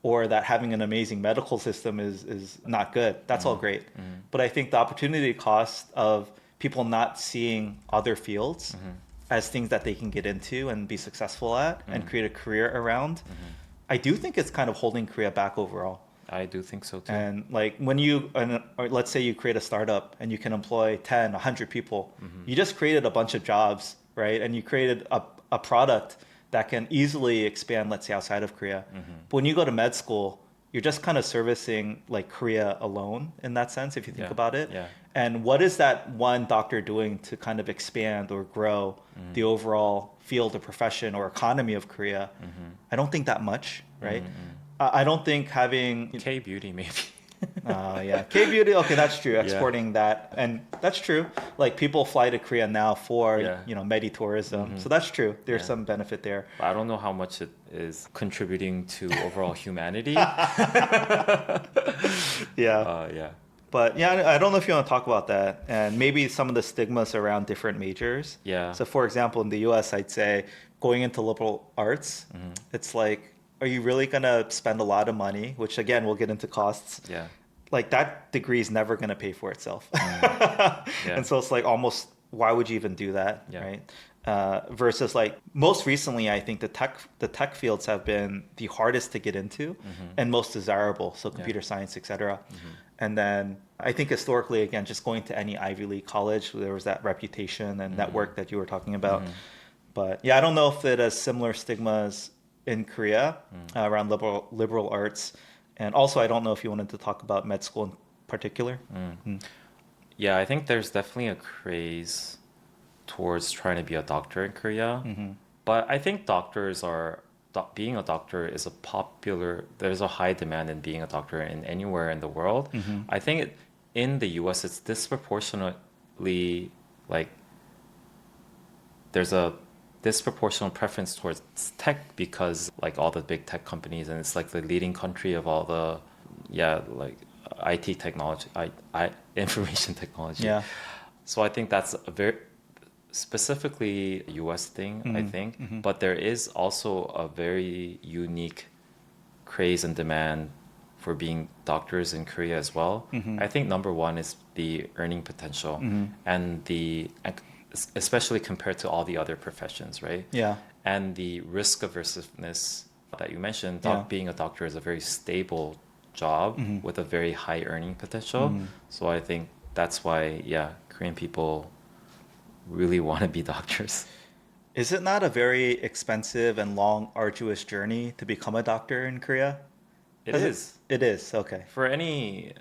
or that having an amazing medical system is not good. That's all great. But I think the opportunity cost of people not seeing other fields as things that they can get into and be successful at and create a career around, I do think it's kind of holding Korea back overall. I do think so too. And like when or let's say you create a startup and you can employ 10, 100 people, you just created a bunch of jobs, right? And you created a product that can easily expand, let's say, outside of Korea. But when you go to med school, you're just kind of servicing like Korea alone in that sense, if you think about it. Yeah. And what is that one doctor doing to kind of expand or grow the overall field or profession or economy of Korea? I don't think that much, right? I don't think having K-beauty maybe. yeah, K-beauty. Okay, that's true. Exporting that, and that's true. Like people fly to Korea now for meditourism, so that's true. There's some benefit there. But I don't know how much it is contributing to overall humanity. Yeah. But yeah, I don't know if you want to talk about that, and maybe some of the stigmas around different majors. Yeah. So, for example, in the U.S., I'd say going into liberal arts, it's like, are you really going to spend a lot of money, which again, we'll get into costs. Yeah. Like that degree is never going to pay for itself. And so it's like almost, why would you even do that? Right. Versus like most recently, I think the tech fields have been the hardest to get into and most desirable. So computer science, etc. And then I think historically, again, just going to any Ivy League college, there was that reputation and network that you were talking about. But yeah, I don't know if it has similar stigmas in Korea around liberal arts. And also, I don't know if you wanted to talk about med school in particular. Yeah, I think there's definitely a craze towards trying to be a doctor in Korea. But I think being a doctor is there's a high demand in being a doctor in anywhere in the world. I think in the US, it's disproportionately like there's a disproportionate preference towards tech because like all the big tech companies, and it's like the leading country of all the like IT technology, information technology. Yeah. So I think that's a very specifically US thing, I think. But there is also a very unique craze and demand for being doctors in Korea as well. I think number one is the earning potential and especially compared to all the other professions, right? Yeah. And the risk aversiveness that you mentioned, being a doctor is a very stable job with a very high earning potential. So I think that's why, Korean people really want to be doctors. Is it not a very expensive and long, arduous journey to become a doctor in Korea? It is. It is, okay. For any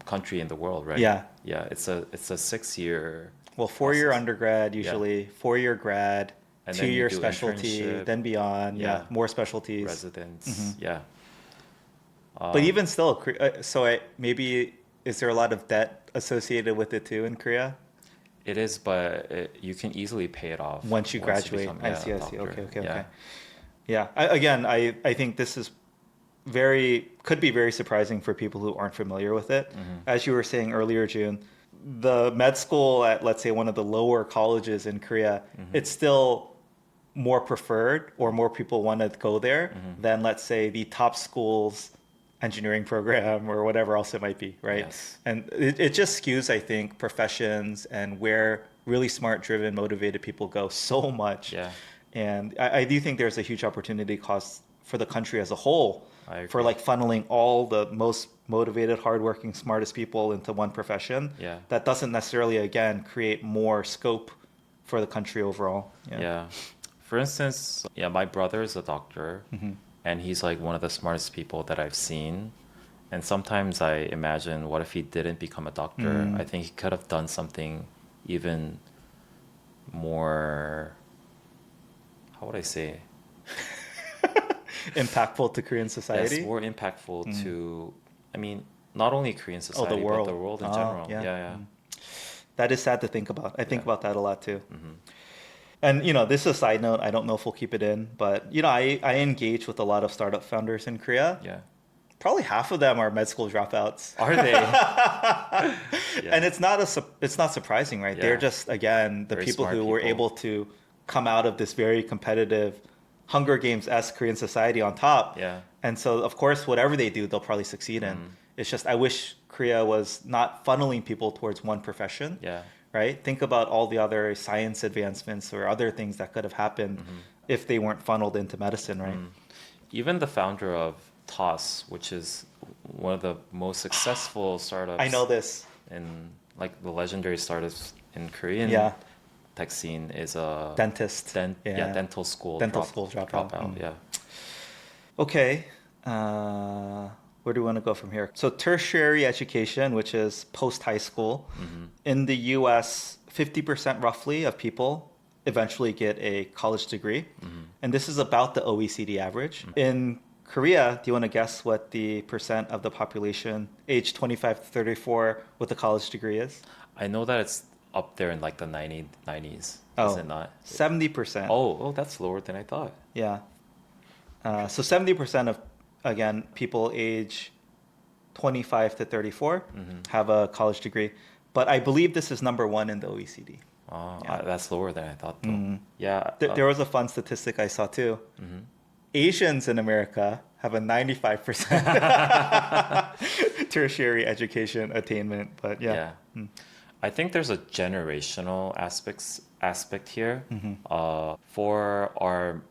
country in the world, right? Yeah. Yeah, it's a 6-year. Well, 4-year undergrad usually, 4-year grad, and 2-year specialty, then beyond, more specialties. Residence, but even still, maybe is there a lot of debt associated with it too in Korea? It is, but you can easily pay it off once you graduate. I see. Okay. Yeah. I think this is could be very surprising for people who aren't familiar with it. As you were saying earlier, June, the med school at, let's say, one of the lower colleges in Korea, it's still more preferred or more people want to go there than, let's say, the top schools engineering program or whatever else it might be, right? Yes. And it just skews, I think, professions and where really smart, driven, motivated people go so much. Yeah. And I do think there's a huge opportunity cost for the country as a whole I for agree. like funneling all the most motivated, hardworking, smartest people into one profession. Yeah. That doesn't necessarily, again, create more scope for the country overall. Yeah. Yeah. For instance, yeah, my brother is a doctor, and he's like one of the smartest people that I've seen. And sometimes I imagine, what if he didn't become a doctor? I think he could have done something even more, how would I say? Impactful to Korean Yes, society. more impactful to, I mean, not only Korean Oh, the society, but world. the world in Oh, general. yeah. Yeah, yeah. That is sad to think about. I think Yeah. about that a lot too. And this is a side note. I don't know if we'll keep it in, but I engage with a lot of startup founders in Korea. Yeah. Probably half of them are med school dropouts. Are they? Yeah. And it's not surprising, right? They're Yeah. just, again, the Very people smart who were people. able to come out of this very competitive Hunger Games-esque Korean society on top. Yeah. And so, of course, whatever they do, they'll probably succeed in. It's just, I wish Korea was not funneling people towards one profession. Yeah. Right? Think about all the other science advancements or other things that could have happened if they weren't funneled into medicine, right? Even the founder of TOS, which is one of the most successful startups I know this. in like the legendary startups in Korean Yeah. tech scene, is a Dentist. dental school Dental school dropout. Yeah. Okay. Where do we want to go from here? So tertiary education, which is post high school, in the US, 50% roughly of people eventually get a college degree. And this is about the OECD average. In Korea, do you want to guess what the percent of the population age 25 to 34 with a college degree is? I know that it's up there in like the 90s, is Oh, it not? 70%. Oh, that's lower than I thought. Yeah. So 70% of, again, people age 25 to 34 have a college degree. But I believe this is number one in the OECD. Oh, Yeah. that's lower than I thought though. Yeah. There was a fun statistic I saw too. Asians in America have a 95% tertiary education attainment. But yeah. Yeah. I think there's a generational aspect here. For our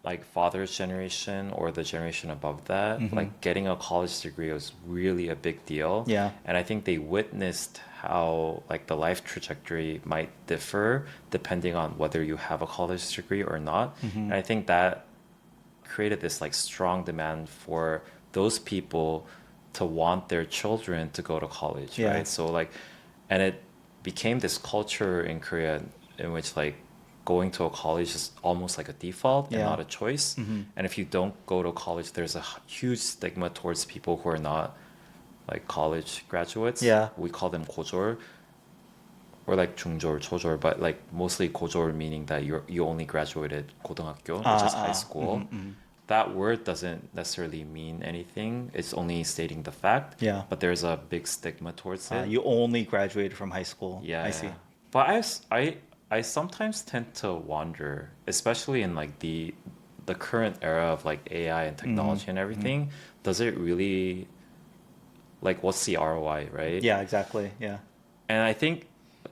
like father's generation or the generation above that, like getting a college degree was really a big deal. Yeah. And I think they witnessed how like the life trajectory might differ depending on whether you have a college degree or not. And I think that created this like strong demand for those people to want their children to go to college, Yeah. right? So like, and it became this culture in Korea in which like going to a college is almost like a default and Yeah. not a choice. And if you don't go to college, there's a huge stigma towards people who are not like college graduates. Yeah. We call them 고졸 or like 중졸, 초졸, but like mostly 고졸 meaning that you only graduated 고등학교, which is high school. That word doesn't necessarily mean anything. It's only stating the fact. Yeah. But there's a big stigma towards it. You only graduated from high school. Yeah, I see. But I sometimes tend to wonder, especially in like the current era of like AI and technology and everything, does it really like what's the ROI, right? Yeah, exactly. Yeah. And I think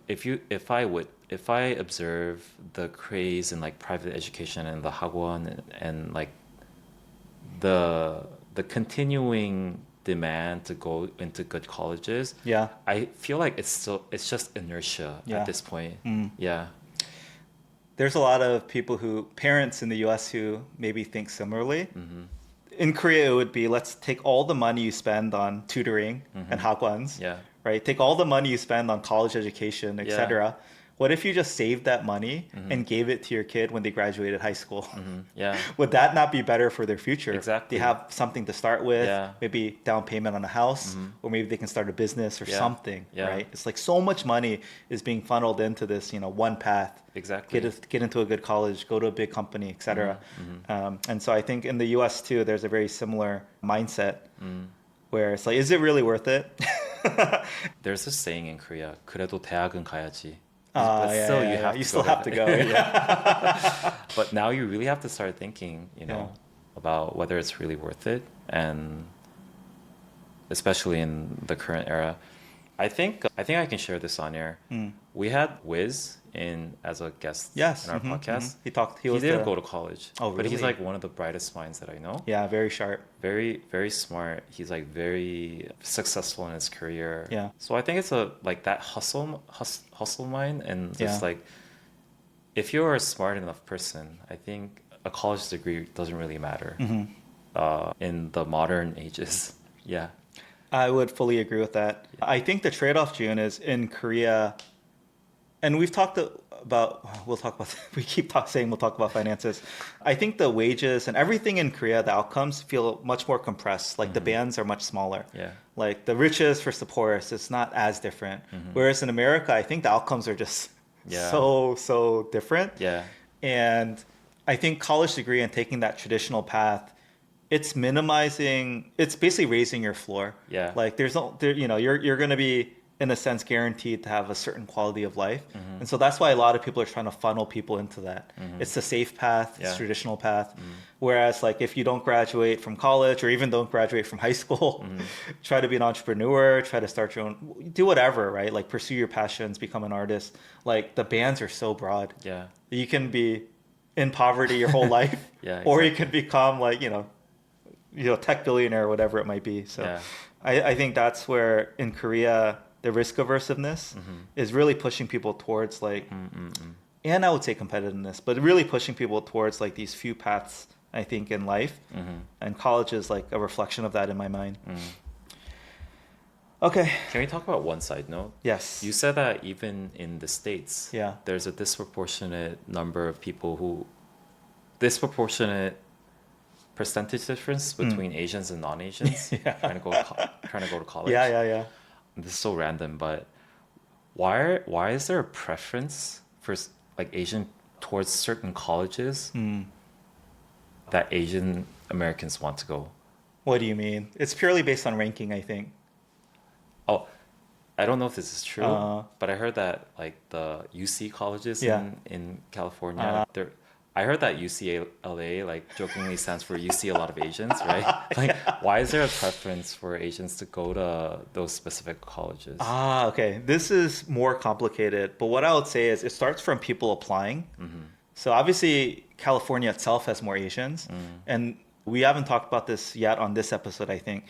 if I observe the craze in like private education and the hagwon and like the continuing demand to go into good colleges, Yeah. I feel like it's just inertia Yeah. at this point. Yeah. There's a lot of parents in the US who maybe think similarly. In Korea, it would be, let's take all the money you spend on tutoring and hagwons, Yeah. right? Take all the money you spend on college education, etc. What if you just saved that money and gave it to your kid when they graduated high school? Yeah. Would that not be better for their future? Exactly. They have something to start with, Yeah. maybe down payment on a house, or maybe they can start a business or Yeah. something, Yeah. right? It's like so much money is being funneled into this, one path. Exactly. Get into a good college, go to a big company, etc. And so I think in the U.S. too, there's a very similar mindset where it's like, is it really worth it? There's this saying in Korea, 그래도 대학은 가야지. But But still, you still have to go. Yeah. But now you really have to start thinking, Yeah. about whether it's really worth it. And especially in the current era. I think I can share this on air. We had Wiz in as a guest Yes. in our podcast. He He was didn't the. go to college, Oh, but he's really? like one of the brightest minds that I know. Yeah, very sharp. Very, very smart. He's like very successful in his career. Yeah. So I think it's a like that hustle mind and just Yeah. like if you're a smart enough person, I think a college degree doesn't really matter in the modern ages. Yeah. I would fully agree with that. I think the trade-off, June, is in Korea, and we've talked about, we'll talk about, we keep saying we'll talk about finances. I think the wages and everything in Korea, the outcomes feel much more compressed. Like the bands are much smaller. Yeah. Like the richest versus the poorest, it's not as different. Whereas in America, I think the outcomes are just Yeah. so different. Yeah. And I think college degree and taking that traditional path, it's minimizing, it's basically raising your floor. Yeah. Like there's no there, you're going to be in a sense guaranteed to have a certain quality of life. And so that's why a lot of people are trying to funnel people into that. It's the safe path, it's Yeah. traditional path. Whereas like if you don't graduate from college or even don't graduate from high school, try to be an entrepreneur, try to start your own, do whatever, right? Like pursue your passions, become an artist. Like the bands are so broad. Yeah. You can be in poverty your whole life, Yeah, or you exactly. can become like, tech billionaire or whatever it might be. So Yeah. I think that's where in Korea, the risk aversiveness is really pushing people towards like, and I would say competitiveness, but really pushing people towards like these few paths, I think, in life. And college is like a reflection of that in my mind. Okay. Can we talk about one side note? Yes. You said that even in the States, Yeah. there's a disproportionate number of people disproportionate percentage difference between Asians and non-Asians Yeah. trying to go to college. Yeah. This is so random, but why is there a preference for like Asian towards certain colleges that Asian Americans want to go? What do you mean? It's purely based on ranking, I think. Oh, I don't know if this is true, Uh, but I heard that like the UC colleges Yeah. in California, I heard that UCLA like jokingly stands for you see a lot of Asians, right? Like, why is there a preference for Asians to go to those specific colleges? Okay. This is more complicated, but what I would say is it starts from people applying. So obviously, California itself has more Asians, and we haven't talked about this yet on this episode, I think.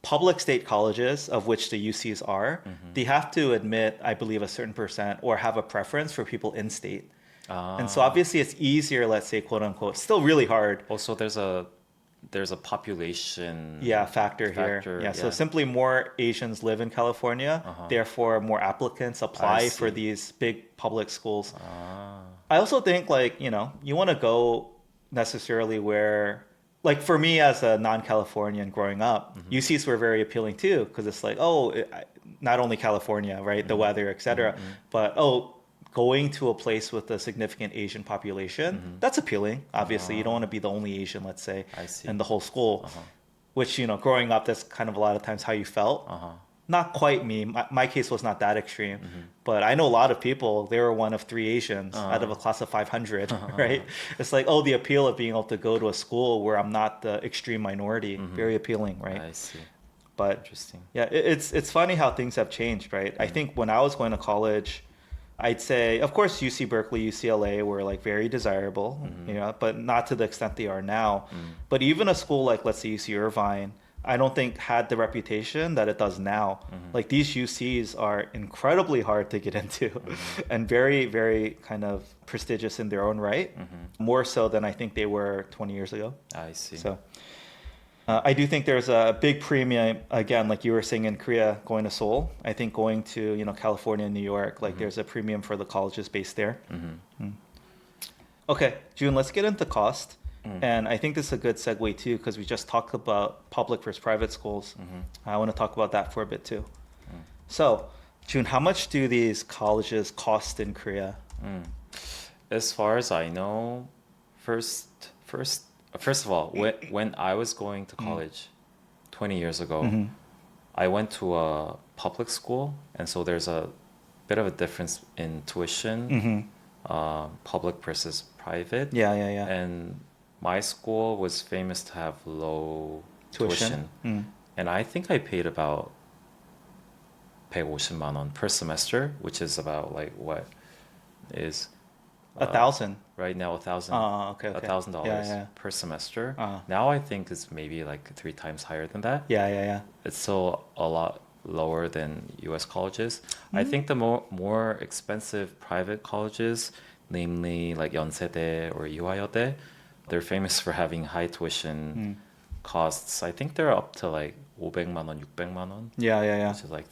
Public state colleges, of which the UCs are, they have to admit, I believe, a certain percent or have a preference for people in state. And so obviously it's easier, let's say, quote unquote, still really hard. Also, there's a population Factor here. Yeah, so simply more Asians live in California, therefore more applicants apply for these big public schools. I also think like, you want to go necessarily where, like for me as a non-Californian growing up, UCs were very appealing too, because it's like, not only California, right, the weather, etc., but going to a place with a significant Asian population, that's appealing. Obviously, you don't want to be the only Asian, let's say, in the whole school, which, growing up, that's kind of a lot of times how you felt. Not quite me. My case was not that extreme, but I know a lot of people, they were one of 3 Asians out of a class of 500, right? It's like, the appeal of being able to go to a school where I'm not the extreme minority, very appealing, right? I see. But Interesting. yeah, it's funny how things have changed, right? I think when I was going to college, I'd say, of course, UC Berkeley, UCLA were like very desirable, but not to the extent they are now. But even a school like, let's say, UC Irvine, I don't think had the reputation that it does now. Like these UCs are incredibly hard to get into and very, very kind of prestigious in their own right, more so than I think they were 20 years ago. I see. So I do think there's a big premium, again, like you were saying in Korea, going to Seoul. I think going to, California and New York, like there's a premium for the colleges based there. Okay, June, let's get into cost. And I think this is a good segue too, because we just talked about public versus private schools. I want to talk about that for a bit too. So, June, how much do these colleges cost in Korea? As far as I know, first of all, when I was going to college 20 years ago, I went to a public school, and so there's a bit of a difference in tuition, public versus private. Yeah. And my school was famous to have low tuition. And I think I paid about 150만 원 per semester, which is about like what is 1,000. right now Okay, a okay. thousand Yeah, dollars yeah. per semester. Uh, Now I think it's maybe like 3 times higher than that. yeah, yeah, yeah. It's still a lot lower than U.S. colleges. I Mm. think the more expensive private colleges, namely like 연세대 or 이화여대, they're famous for having high tuition Mm. costs. I think they're up to like 500만 원, 600만 원, Yeah, yeah, yeah. which is like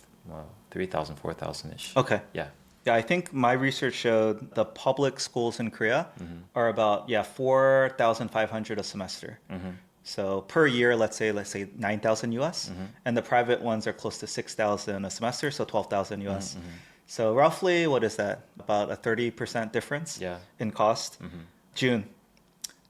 3,000, 4,000-ish. Okay. Yeah. Yeah, I think my research showed the public schools in Korea Mm-hmm. are about 4,500 a semester. Mm-hmm. So per year, let's say 9,000 US, Mm-hmm. and the private ones are close to 6,000 a semester, so 12,000 US. Mm-hmm. So roughly, what is that? About a 30% difference Yeah. in cost. Mm-hmm. June.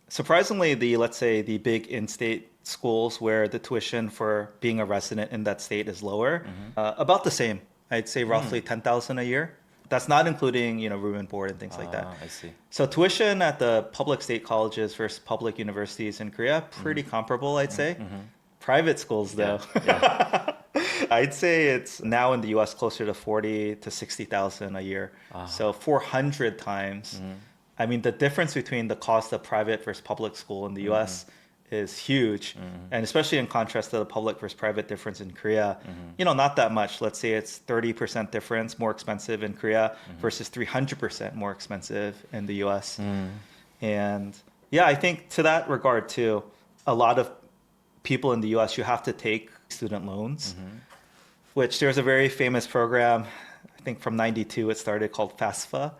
Surprisingly, let's say the big in-state schools where the tuition for being a resident in that state is lower, about the same. I'd say roughly 10,000 a year. That's not including, room and board and things like that. I see. So tuition at the public state colleges versus public universities in Korea, pretty comparable, I'd say. Private schools, though, Yeah. I'd say it's now in the U.S. closer to 40 to 60,000 a year. So 400 times. I mean, the difference between the cost of private versus public school in the U.S. is huge, and especially in contrast to the public versus private difference in Korea, not that much. Let's say it's 30% difference more expensive in Korea versus 300% more expensive in the US. And yeah, I think to that regard too, a lot of people in the US, you have to take student loans, which there's a very famous program, I think from 92 it started, called FAFSA.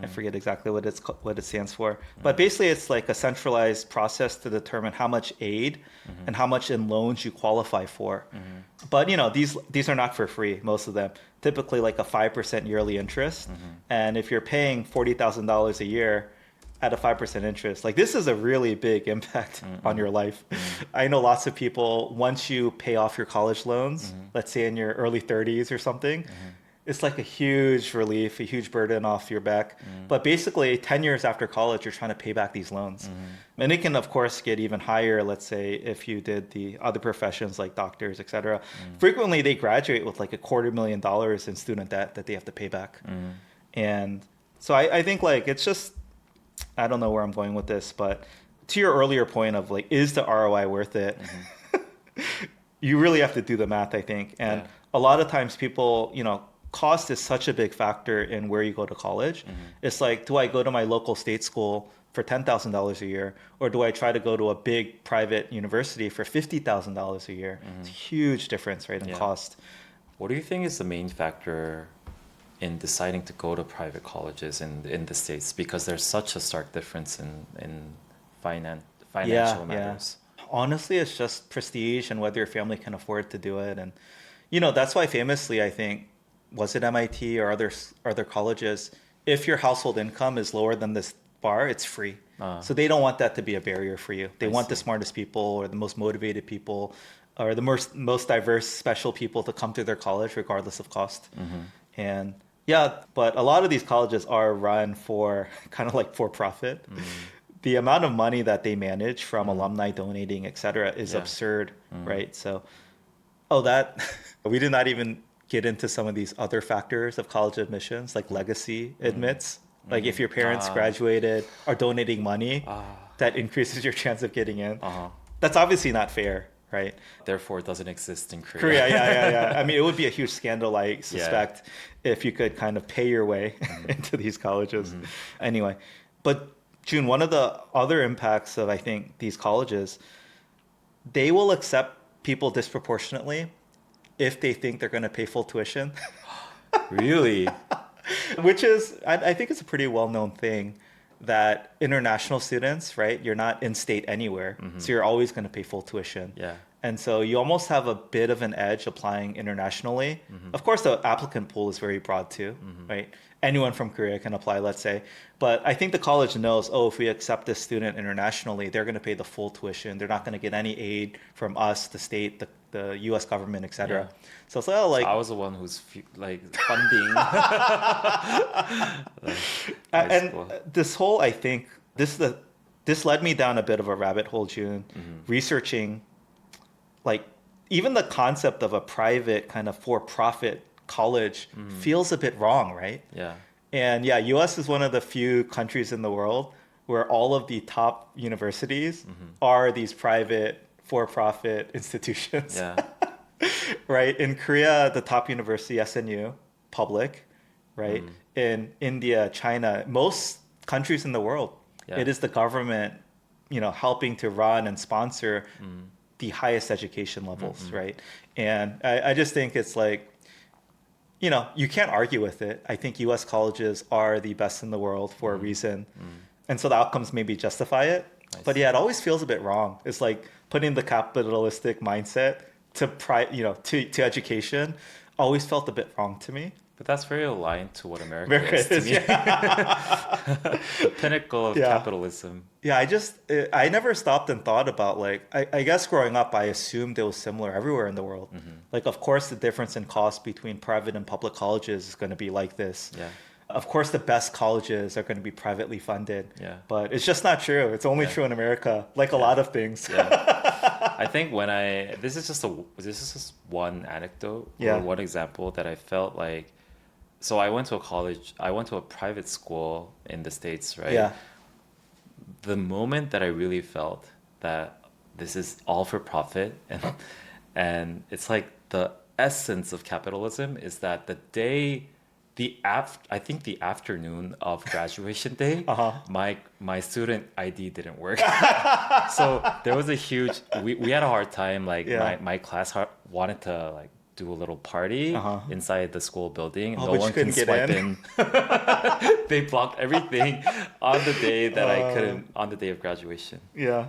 I forget exactly what it stands for, but basically it's like a centralized process to determine how much aid and how much in loans you qualify for. But these are not for free, most of them. Typically like a 5% yearly interest, and if you're paying $40,000 a year at a 5% interest, like this is a really big impact on your life. I know lots of people, once you pay off your college loans, let's say in your early 30s or something, it's like a huge relief, a huge burden off your back. But basically, 10 years after college, you're trying to pay back these loans. And it can, of course, get even higher, let's say, if you did the other professions like doctors, etc. Frequently, they graduate with like $250,000 in student debt that they have to pay back. And so I think like it's just, I don't know where I'm going with this, but to your earlier point of like, is the ROI worth it? You really have to do the math, I think. And a lot of times people, cost is such a big factor in where you go to college. It's like, do I go to my local state school for $10,000 a year, or do I try to go to a big private university for $50,000 a year? It's a huge difference, right, in cost. What do you think is the main factor in deciding to go to private colleges in the States? Because there's such a stark difference in financial matters. Honestly, it's just prestige and whether your family can afford to do it. And, that's why famously, I think, was it MIT or other colleges, if your household income is lower than this bar, it's free. So they don't want that to be a barrier for you. They want the smartest people or the most motivated people or the most diverse, special people to come to their college regardless of cost. And yeah, but a lot of these colleges are run for kind of like for profit. The amount of money that they manage from alumni donating, et cetera, is absurd, right? So, we did not even get into some of these other factors of college admissions, like legacy admits. Like if your parents graduated or donating money, that increases your chance of getting in. That's obviously not fair, right? Therefore, it doesn't exist in Korea. Korea, yeah. I mean, it would be a huge scandal, I suspect, if you could kind of pay your way into these colleges. Anyway, but June, one of the other impacts of, I think, these colleges, they will accept people disproportionately if they think they're going to pay full tuition. Really? Which is, I think it's a pretty well-known thing that international students, right, you're not in state anywhere, so you're always going to pay full tuition. Yeah. And so you almost have a bit of an edge applying internationally. Of course, the applicant pool is very broad too, right? Anyone from Korea can apply, let's say. But I think the college knows, if we accept this student internationally, they're going to pay the full tuition. They're not going to get any aid from us, the state, the U.S. government, etc. So it's like, I was the one who's funding. And this whole, I think, this led me down a bit of a rabbit hole, June, researching like even the concept of a private kind of for-profit college feels a bit wrong, right? Yeah. And yeah, US is one of the few countries in the world where all of the top universities are these private for-profit institutions. Yeah. Right? In Korea, the top university, SNU, public, right? In India, China, most countries in the world, Yeah. it is the government, helping to run and sponsor the highest education levels, right? And I just think it's like, you can't argue with it. I think US colleges are the best in the world for a reason. And so the outcomes maybe justify it. But yeah, it always feels a bit wrong. It's like putting the capitalistic mindset to education always felt a bit wrong to me. But that's very aligned to what America America is to is, me. The pinnacle of Yeah. capitalism. Yeah, I never stopped and thought about like, I guess growing up, I assumed it was similar everywhere in the world. Like, of course, the difference in cost between private and public colleges is going to be like this. Yeah. Of course, the best colleges are going to be privately funded. Yeah. But it's just not true. It's only true in America, like a lot of things. Yeah. I think this is just one anecdote Yeah. or one example that I felt like. So I went to a private school in the States, right? Yeah. The moment that I really felt that this is all for profit and it's like the essence of capitalism is that I think the afternoon of graduation day, my student ID didn't work. So there was a huge, we had a hard time. Like my class wanted to like do a little party inside the school building. Oh, no but one you can couldn't get swipe in. They blocked everything on the day that I couldn't, on the day of graduation. Yeah.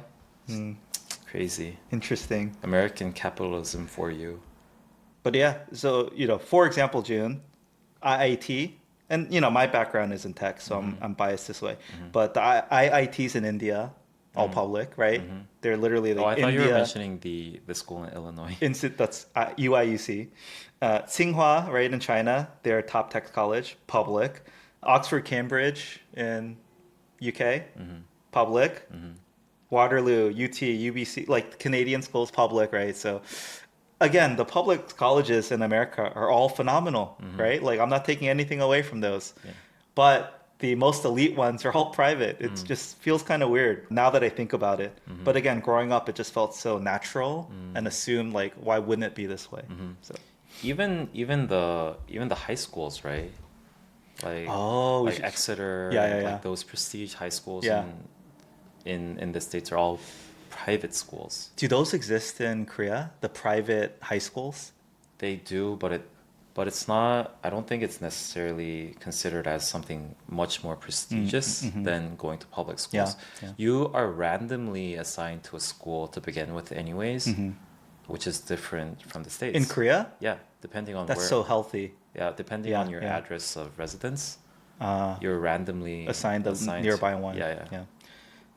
Crazy. Interesting. American capitalism for you. But yeah, so, for example, June, IIT, and, my background is in tech, so I'm biased this way. But the IITs in India, all public, right? They're literally like I thought India. you were mentioning the school in Illinois. That's UIUC. Tsinghua, right, in China, they're a top tech college, public. Oxford, Cambridge in UK, public. Waterloo, UT, UBC, like Canadian schools, public, right? So again, the public colleges in America are all phenomenal, right? Like I'm not taking anything away from those. Yeah. But the most elite ones are all private. It just feels kind of weird now that I think about it. But again, growing up, it just felt so natural and assumed like, why wouldn't it be this way? So Even the high schools, right? Like like Exeter, like those prestige high schools in the States are all private schools. Do those exist in Korea? The private high schools? They do, but it's not. I don't think it's necessarily considered as something much more prestigious than going to public schools. Yeah. You are randomly assigned to a school to begin with, anyways, which is different from the States. In Korea? Yeah, depending on That's where. so healthy. Yeah, depending on your address of residence, you're randomly Assigned the nearby one. Yeah.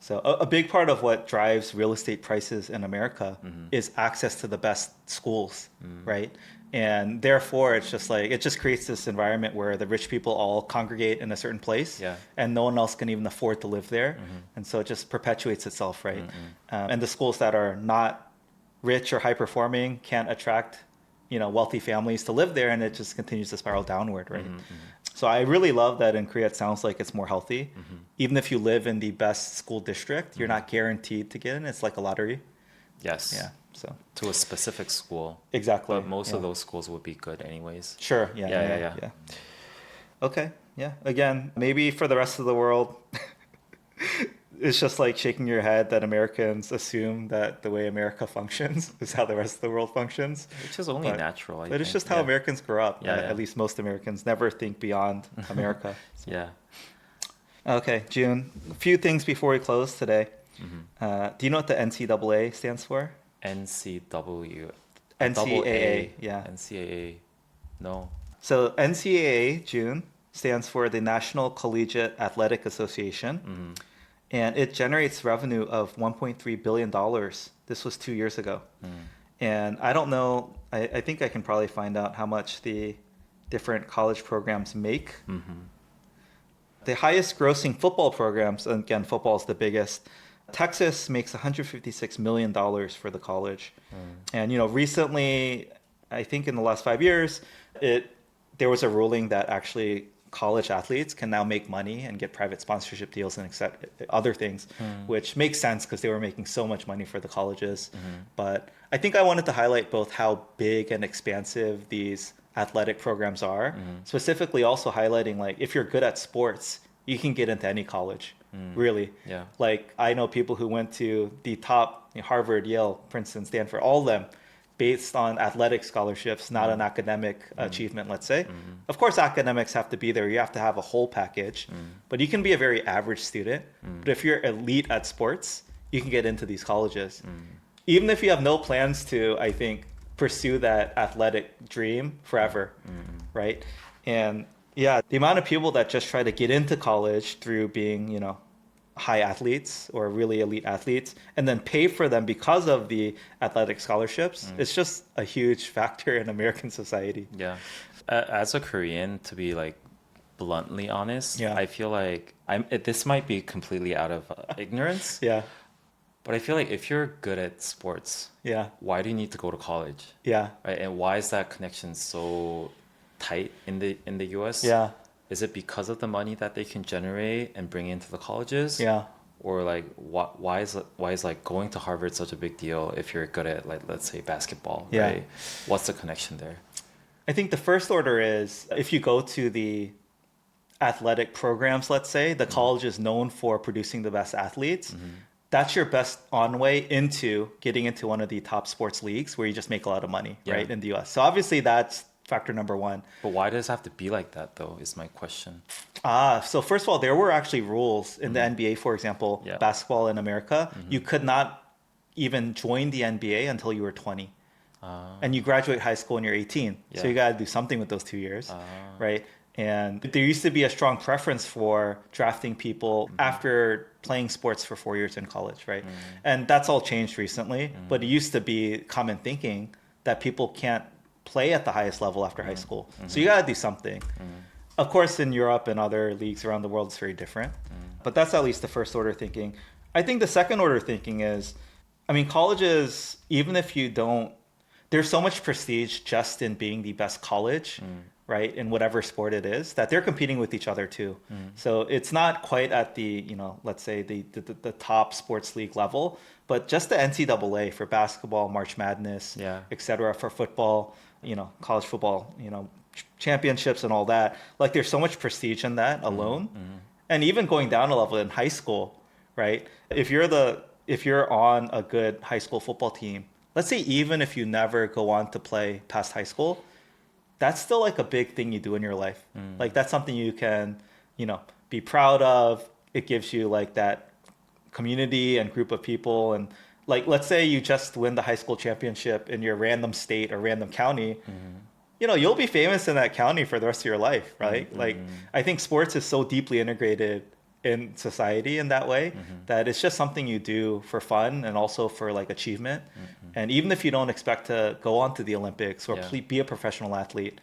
So a big part of what drives real estate prices in America is access to the best schools, right? And therefore, it's just like, it just creates this environment where the rich people all congregate in a certain place and no one else can even afford to live there. And so it just perpetuates itself, right? And the schools that are not rich or high performing can't attract, wealthy families to live there, and it just continues to spiral downward, right? So I really love that in Korea, it sounds like it's more healthy. Even if you live in the best school district, you're not guaranteed to get in. It's like a lottery. Yes. Yeah. So to a specific school. Exactly. But most of those schools would be good anyways. Sure. Yeah. Okay. Yeah. Again, maybe for the rest of the world, it's just like shaking your head that Americans assume that the way America functions is how the rest of the world functions. Which is only natural, I But think. it's just how Americans grow up. Yeah. At least most Americans never think beyond America. So. Yeah. Okay, June. A few things before we close today. Do you know what the NCAA stands for? NCAA. Yeah. NCAA. No. So NCAA, June, stands for the National Collegiate Athletic Association. And it generates revenue of $1.3 billion. This was 2 years ago. And I don't know, I think I can probably find out how much the different college programs make. The highest grossing football programs, and again, football is the biggest, Texas makes $156 million for the college. And, recently, I think in the last 5 years, there was a ruling that actually college athletes can now make money and get private sponsorship deals and other things, which makes sense because they were making so much money for the colleges. But I think I wanted to highlight both how big and expansive these athletic programs are, specifically also highlighting like if you're good at sports, you can get into any college, really. Yeah. Like I know people who went to the top, Harvard, Yale, Princeton, Stanford, all of them based on athletic scholarships, not an academic achievement, let's say. Of course, academics have to be there. You have to have a whole package, but you can be a very average student. But if you're elite at sports, you can get into these colleges. Even if you have no plans to, I think, pursue that athletic dream forever, right? And yeah, the amount of people that just try to get into college through being, high athletes or really elite athletes and then pay for them because of the athletic scholarships, it's just a huge factor in American society. Yeah. As a Korean, to be like bluntly honest, Yeah. I feel like this might be completely out of ignorance, Yeah. but I feel like if you're good at sports, Yeah. why do you need to go to college? Yeah. Right? And why is that connection so tight in the US? Yeah. Is it because of the money that they can generate and bring into the colleges? Yeah. Or like why is like going to Harvard such a big deal if you're good at like let's say basketball, Yeah. right? What's the connection there? I think the first order is if you go to the athletic programs, let's say, the college is known for producing the best athletes. That's your best on way into getting into one of the top sports leagues where you just make a lot of money, Yeah. right, in the US. So obviously that's factor number one. But why does it have to be like that though, is my question. So first of all, there were actually rules in the NBA, for example, Yeah. basketball in America. You could not even join the NBA until you were 20. And you graduate high school when you're 18. Yeah. So you got to do something with those 2 years, right? And there used to be a strong preference for drafting people after playing sports for 4 years in college, right? And that's all changed recently. But it used to be common thinking that people can't play at the highest level after high school. So you got to do something. Of course, in Europe and other leagues around the world, it's very different. But that's at least the first order thinking. I think the second order thinking is, I mean, colleges, even if you don't, there's so much prestige just in being the best college, right, in whatever sport it is, that they're competing with each other too. So it's not quite at the, let's say the top sports league level, but just the NCAA for basketball, March Madness, Yeah. et cetera, for football, college football, championships and all that. Like there's so much prestige in that alone. And even going down a level in high school, right? If you're on a good high school football team, let's say even if you never go on to play past high school, that's still like a big thing you do in your life. Like that's something you can, be proud of. It gives you like that community and group of people. And like, let's say you just win the high school championship in your random state or random county, you'll be famous in that county for the rest of your life, right? Like, I think sports is so deeply integrated in society in that way that it's just something you do for fun and also for like achievement. And even if you don't expect to go on to the Olympics or be a professional athlete,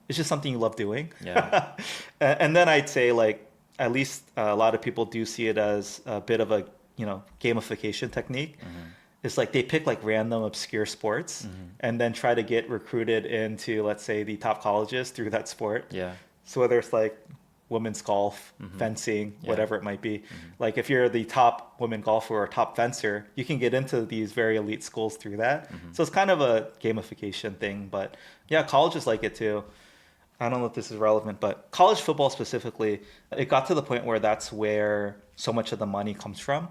it's just something you love doing. Yeah. And then I'd say like, at least a lot of people do see it as a bit of a, gamification technique. It's like they pick like random obscure sports and then try to get recruited into, let's say, the top colleges through that sport. Yeah. So whether it's like women's golf, fencing, whatever it might be. Like if you're the top women golfer or top fencer, you can get into these very elite schools through that. So it's kind of a gamification thing, but yeah, colleges like it too. I don't know if this is relevant, but college football specifically, it got to the point where that's where so much of the money comes from.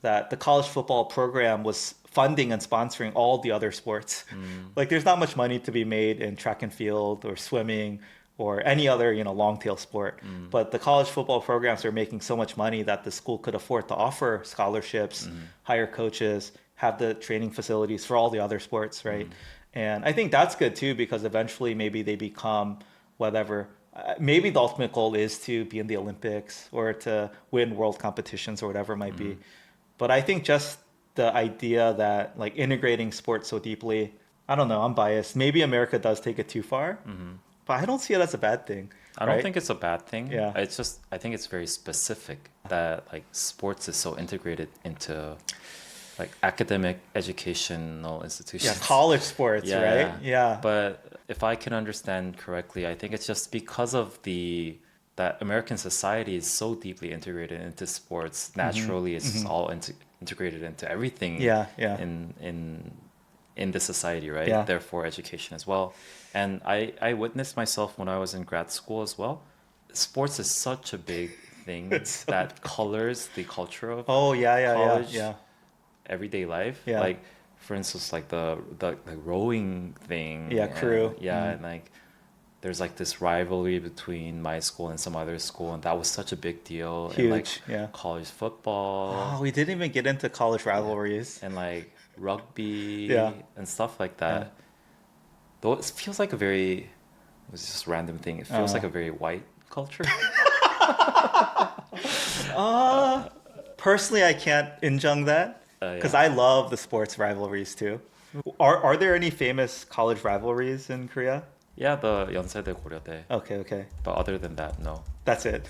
That the college football program was funding and sponsoring all the other sports. Like there's not much money to be made in track and field or swimming or any other, long tail sport. But the college football programs are making so much money that the school could afford to offer scholarships, hire coaches, have the training facilities for all the other sports, right? And I think that's good too, because eventually maybe they become whatever. Maybe the ultimate goal is to be in the Olympics or to win world competitions or whatever it might be. But I think just the idea that like integrating sports so deeply, I don't know, I'm biased. Maybe America does take it too far. but I don't see it as a bad thing. I don't Right? think it's a bad thing. Yeah. It's just I think it's very specific that like sports is so integrated into like academic educational Yeah, institutions. college sports, right? Yeah. Yeah. But if I can understand correctly, I think it's just because of the that American society is so deeply integrated into sports. Naturally, it's just all integrated into everything Yeah, yeah. in the society, right? Yeah. Therefore, education as well. And I witnessed myself when I was in grad school as well. Sports is such a big thing It's so that colors the culture of Oh, yeah, yeah, yeah, college yeah. everyday life. Yeah. Like, for instance, like the rowing thing. Yeah, crew. Yeah, and like there's like this rivalry between my school and some other school, and that was such a big deal. And like Huge, yeah. college football Oh, we didn't even get into college rivalries. and like Yeah, rugby and stuff like yeah. that. Though it feels like a very, it's just a random thing. It feels like a very white culture. Uh, Personally, I can't injunct that because Yeah. I love the sports rivalries too. Are there any famous college rivalries in Korea? Yeah, the 연세대 고려대. Okay, okay. But other than that, no. That's it.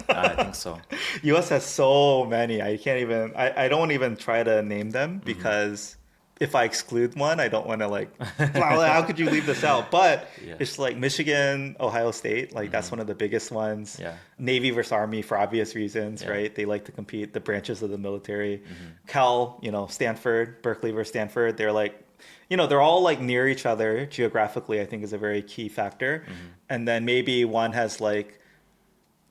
I think so. US has so many. I can't even I don't even try to name them because if I exclude one, I don't want to like how could you leave this out? But Yeah. it's like Michigan, Ohio State, like that's one of the biggest ones. Yeah. Navy versus Army for obvious reasons, Yeah. right? They like to compete, the branches of the military. Cal, Stanford, Berkeley versus Stanford, they're like they're all like near each other geographically, I think is a very key factor. And then maybe one has like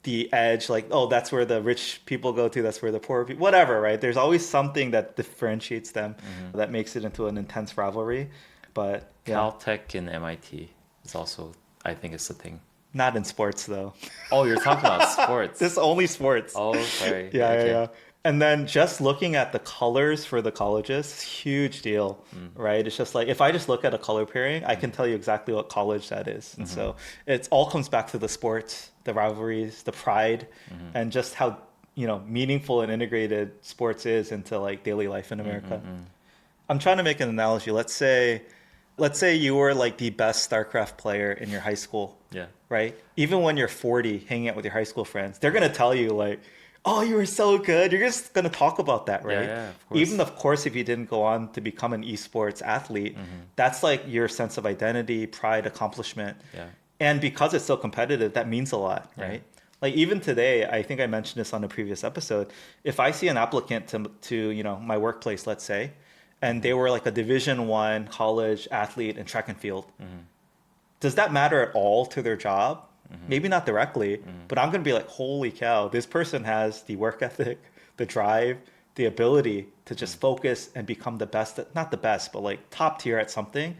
the edge, like, oh, that's where the rich people go to, that's where the poor people, whatever, right? There's always something that differentiates them that makes it into an intense rivalry. But yeah, Caltech and MIT is also, I think, it's a thing. not in sports though. Oh, you're talking about sports. This is only sports. Oh, sorry. Yeah, Okay. yeah, yeah. And then just looking at the colors for the colleges, huge deal, right? It's just like if I just look at a color pairing, I can tell you exactly what college that is. And so it all comes back to the sports, the rivalries, the pride, and just how, meaningful and integrated sports is into like daily life in America. I'm trying to make an analogy. Let's say you were like the best StarCraft player in your high school, Yeah. right? Even when you're 40, hanging out with your high school friends, they're gonna tell you like, "Oh, you were so good." You're just gonna talk about that, right? Yeah, of course. Even of course, if you didn't go on to become an esports athlete, that's like your sense of identity, pride, accomplishment. Yeah. And because it's so competitive, that means a lot, Yeah. right? Like even today, I think I mentioned this on a previous episode. If I see an applicant to my workplace, let's say, and they were like a Division 1 college athlete in track and field, does that matter at all to their job? Maybe not directly, but I'm going to be like, holy cow, this person has the work ethic, the drive, the ability to just focus and become the best, not the best, but like top tier at something.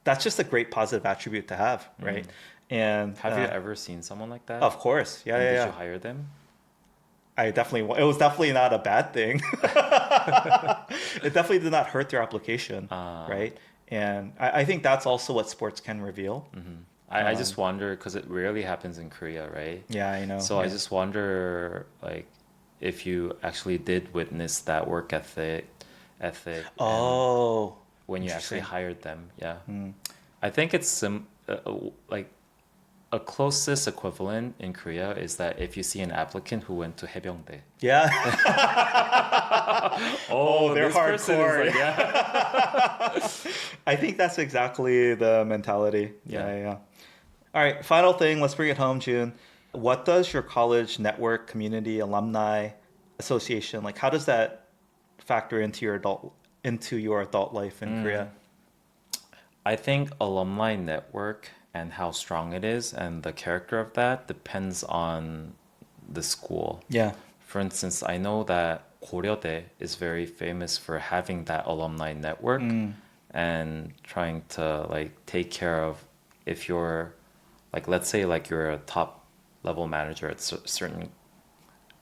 That's just a great positive attribute to have, right? And Have you ever seen someone like that? of course, yeah, And yeah, did yeah. you hire them? It was definitely not a bad thing. It definitely did not hurt their application, right? And I think that's also what sports can reveal. I just wonder because it rarely happens in Korea, right? Yeah, I know. So I yeah. just wonder, like, if you actually did witness that work ethic, and Oh, when you actually interesting. hired them, yeah. I think it's like a closest equivalent in Korea is that if you see an applicant who went to 해병대, Yeah. oh, they're this person is hardcore. like, yeah. I think that's exactly the mentality. Yeah, Yeah. yeah, yeah. All right, final thing. Let's bring it home, June. What does your college network, community, alumni association, like? How does that factor into your adult life in Korea? I think alumni network and how strong it is and the character of that depends on the school. Yeah. For instance, I know that 고려대 is very famous for having that alumni network and trying to like take care of if you're like let's say like you're a top level manager at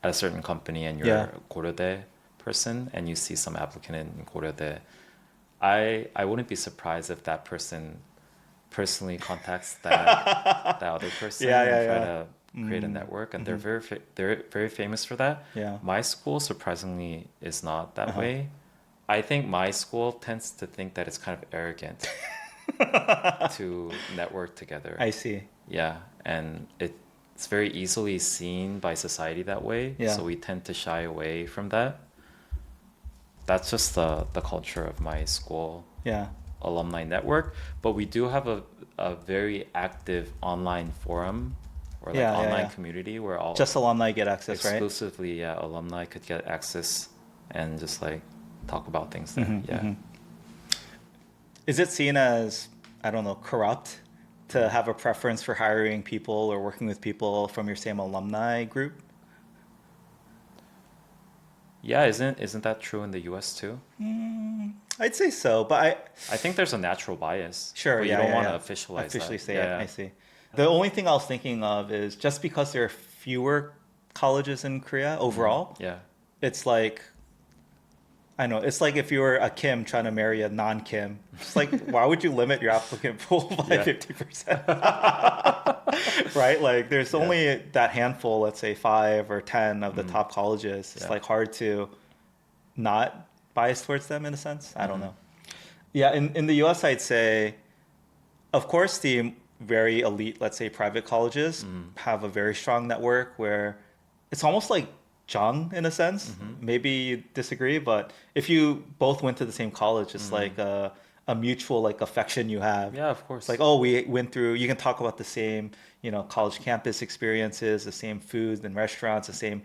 a certain company and you're Yeah. a 고려대 person and you see some applicant in 고려대, I wouldn't be surprised if that person personally contacts that other person Yeah, and yeah, try yeah. to create a network, and they're very famous for that. Yeah. My school surprisingly is not that way. I think my school tends to think that it's kind of arrogant to network together. I see. Yeah, and it's very easily seen by society that way. Yeah. So we tend to shy away from that. That's just the culture of my school Yeah. alumni network. But we do have a very active online forum or like Yeah, yeah, online yeah. community where all Just alumni get access, right? exclusively, yeah, alumni could get access and just like talk about things there. Mhm, Yeah. mhm. Is it seen as, I don't know, corrupt to have a preference for hiring people or working with people from your same alumni group? Yeah, isn't that true in the US too? I'd say so, but I think there's a natural bias, sure, but you yeah, don't yeah, want to yeah. officialize Officially that. say it. Yeah, I see. The only thing I was thinking of is just because there are fewer colleges in Korea overall, yeah, it's like, I know, it's like if you were a Kim trying to marry a non-Kim. It's like, why would you limit your applicant pool by Yeah. 50%? Right? Like, there's Yeah. only that handful, let's say 5 or 10 of the top colleges. It's Yeah. like hard to not bias towards them in a sense. I don't Mhm. know. Yeah, in the US, I'd say, of course, the very elite, let's say private colleges, have a very strong network where it's almost like Jung in a sense. Maybe you disagree, but if you both went to the same college, it's like a mutual like affection you have. Yeah, of It's like, course. oh, we went through, you can talk about the same, college campus experiences, the same foods and restaurants, the same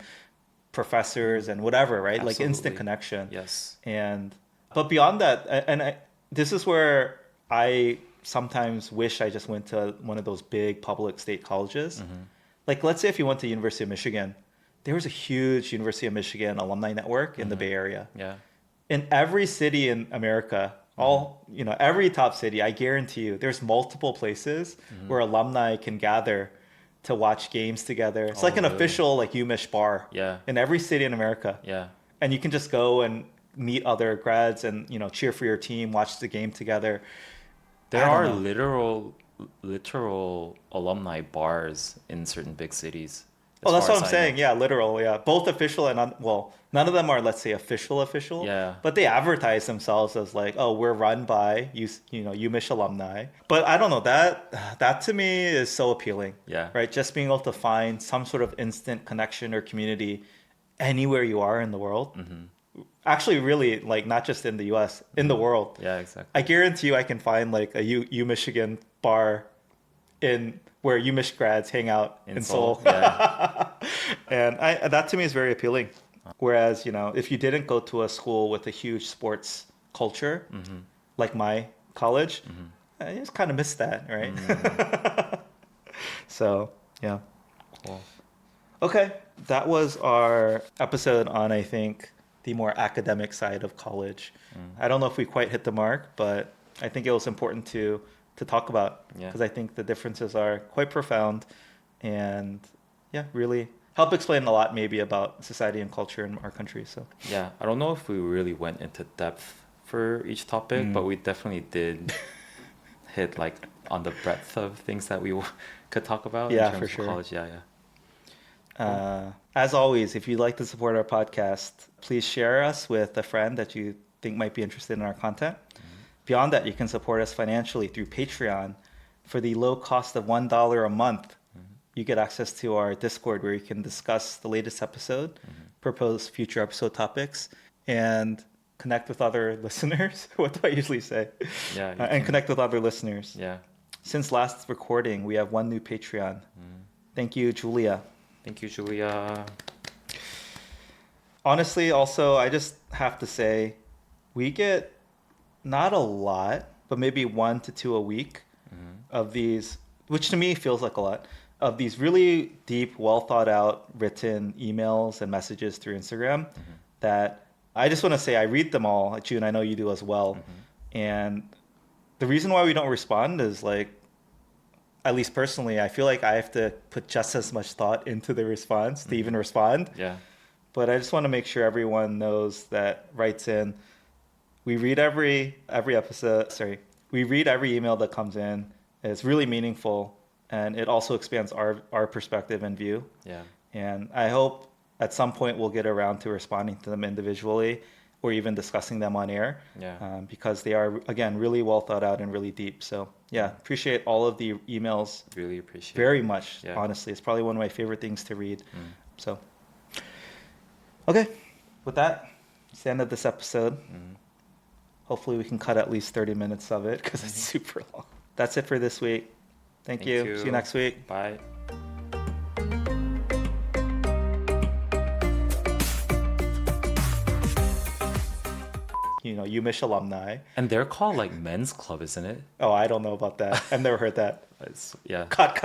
professors and whatever, right? Like instant Absolutely. connection. Yes. And but beyond that, this is where I sometimes wish I just went to one of those big public state colleges. Like let's say if you went to University of Michigan, there was a huge University of Michigan alumni network in the Bay Area. Yeah. In every city in America, every top city, I guarantee you, there's multiple places where alumni can gather to watch games together. It's Oh, like an really? official like UMich bar Yeah. in every city in America. Yeah. And you can just go and meet other grads and cheer for your team, watch the game together. There I don't are know. literal alumni bars in certain big cities. Oh, As that's far what as I'm I saying. know. Yeah, literal. Yeah, both official and well, none of them are, let's say, official, Yeah. but they advertise themselves as like, oh, we're run by UMich alumni. But I don't know, that to me is so appealing. Yeah. Right, just being able to find some sort of instant connection or community anywhere you are in the world. Actually, really, like not just in the U.S., in the world. Yeah, exactly. I guarantee you, I can find like a U Michigan bar in where UMich grads hang out in Seoul. Yeah. And that to me is very appealing. Whereas, if you didn't go to a school with a huge sports culture, like my college, I just kind of miss that, right? So, yeah. Cool. Okay, that was our episode on, I think, the more academic side of college. I don't know if we quite hit the mark, but I think it was important to talk about Yeah. because I think the differences are quite profound and yeah, really help explain a lot maybe about society and culture in our country. So Yeah. I don't know if we really went into depth for each topic, but we definitely did hit like on the breadth of things that we could talk about Yeah, in terms for of sure. college. Yeah, yeah. As always, if you'd like to support our podcast, please share us with a friend that you think might be interested in our content. Beyond that, you can support us financially through Patreon. For the low cost of $1 a month, you get access to our Discord where you can discuss the latest episode, propose future episode topics, and connect with other listeners. What do I usually say? Yeah, you And can- connect with other listeners. Yeah. Since last recording, we have one new Patreon. Thank you, Julia. Thank you, Julia. Honestly, also, I just have to say, we get not a lot, but maybe 1 to 2 a week of these, which to me feels like a lot, of these really deep, well thought out written emails and messages through Instagram that I just want to say I read them all. June, I know you do as well. And the reason why we don't respond is like, at least personally, I feel like I have to put just as much thought into the response to even respond. Yeah. But I just want to make sure everyone knows that writes in. We read every episode. Sorry, we read every email that comes in. It's really meaningful, and it also expands our perspective and view. Yeah. And I hope at some point we'll get around to responding to them individually, or even discussing them on air. Yeah. Because they are, again, really well thought out and really deep. So yeah, appreciate all of the emails Really appreciate very it. much. Yeah. Honestly, it's probably one of my favorite things to read. So okay, with that, it's the end of this episode. Hopefully we can cut at least 30 minutes of it because it's super long. That's it for this week. Thank you. See you next week. Bye. You know, UMich alumni. And they're called like men's club, isn't it? Oh, I don't know about that. I've never heard that. Yeah. Cut.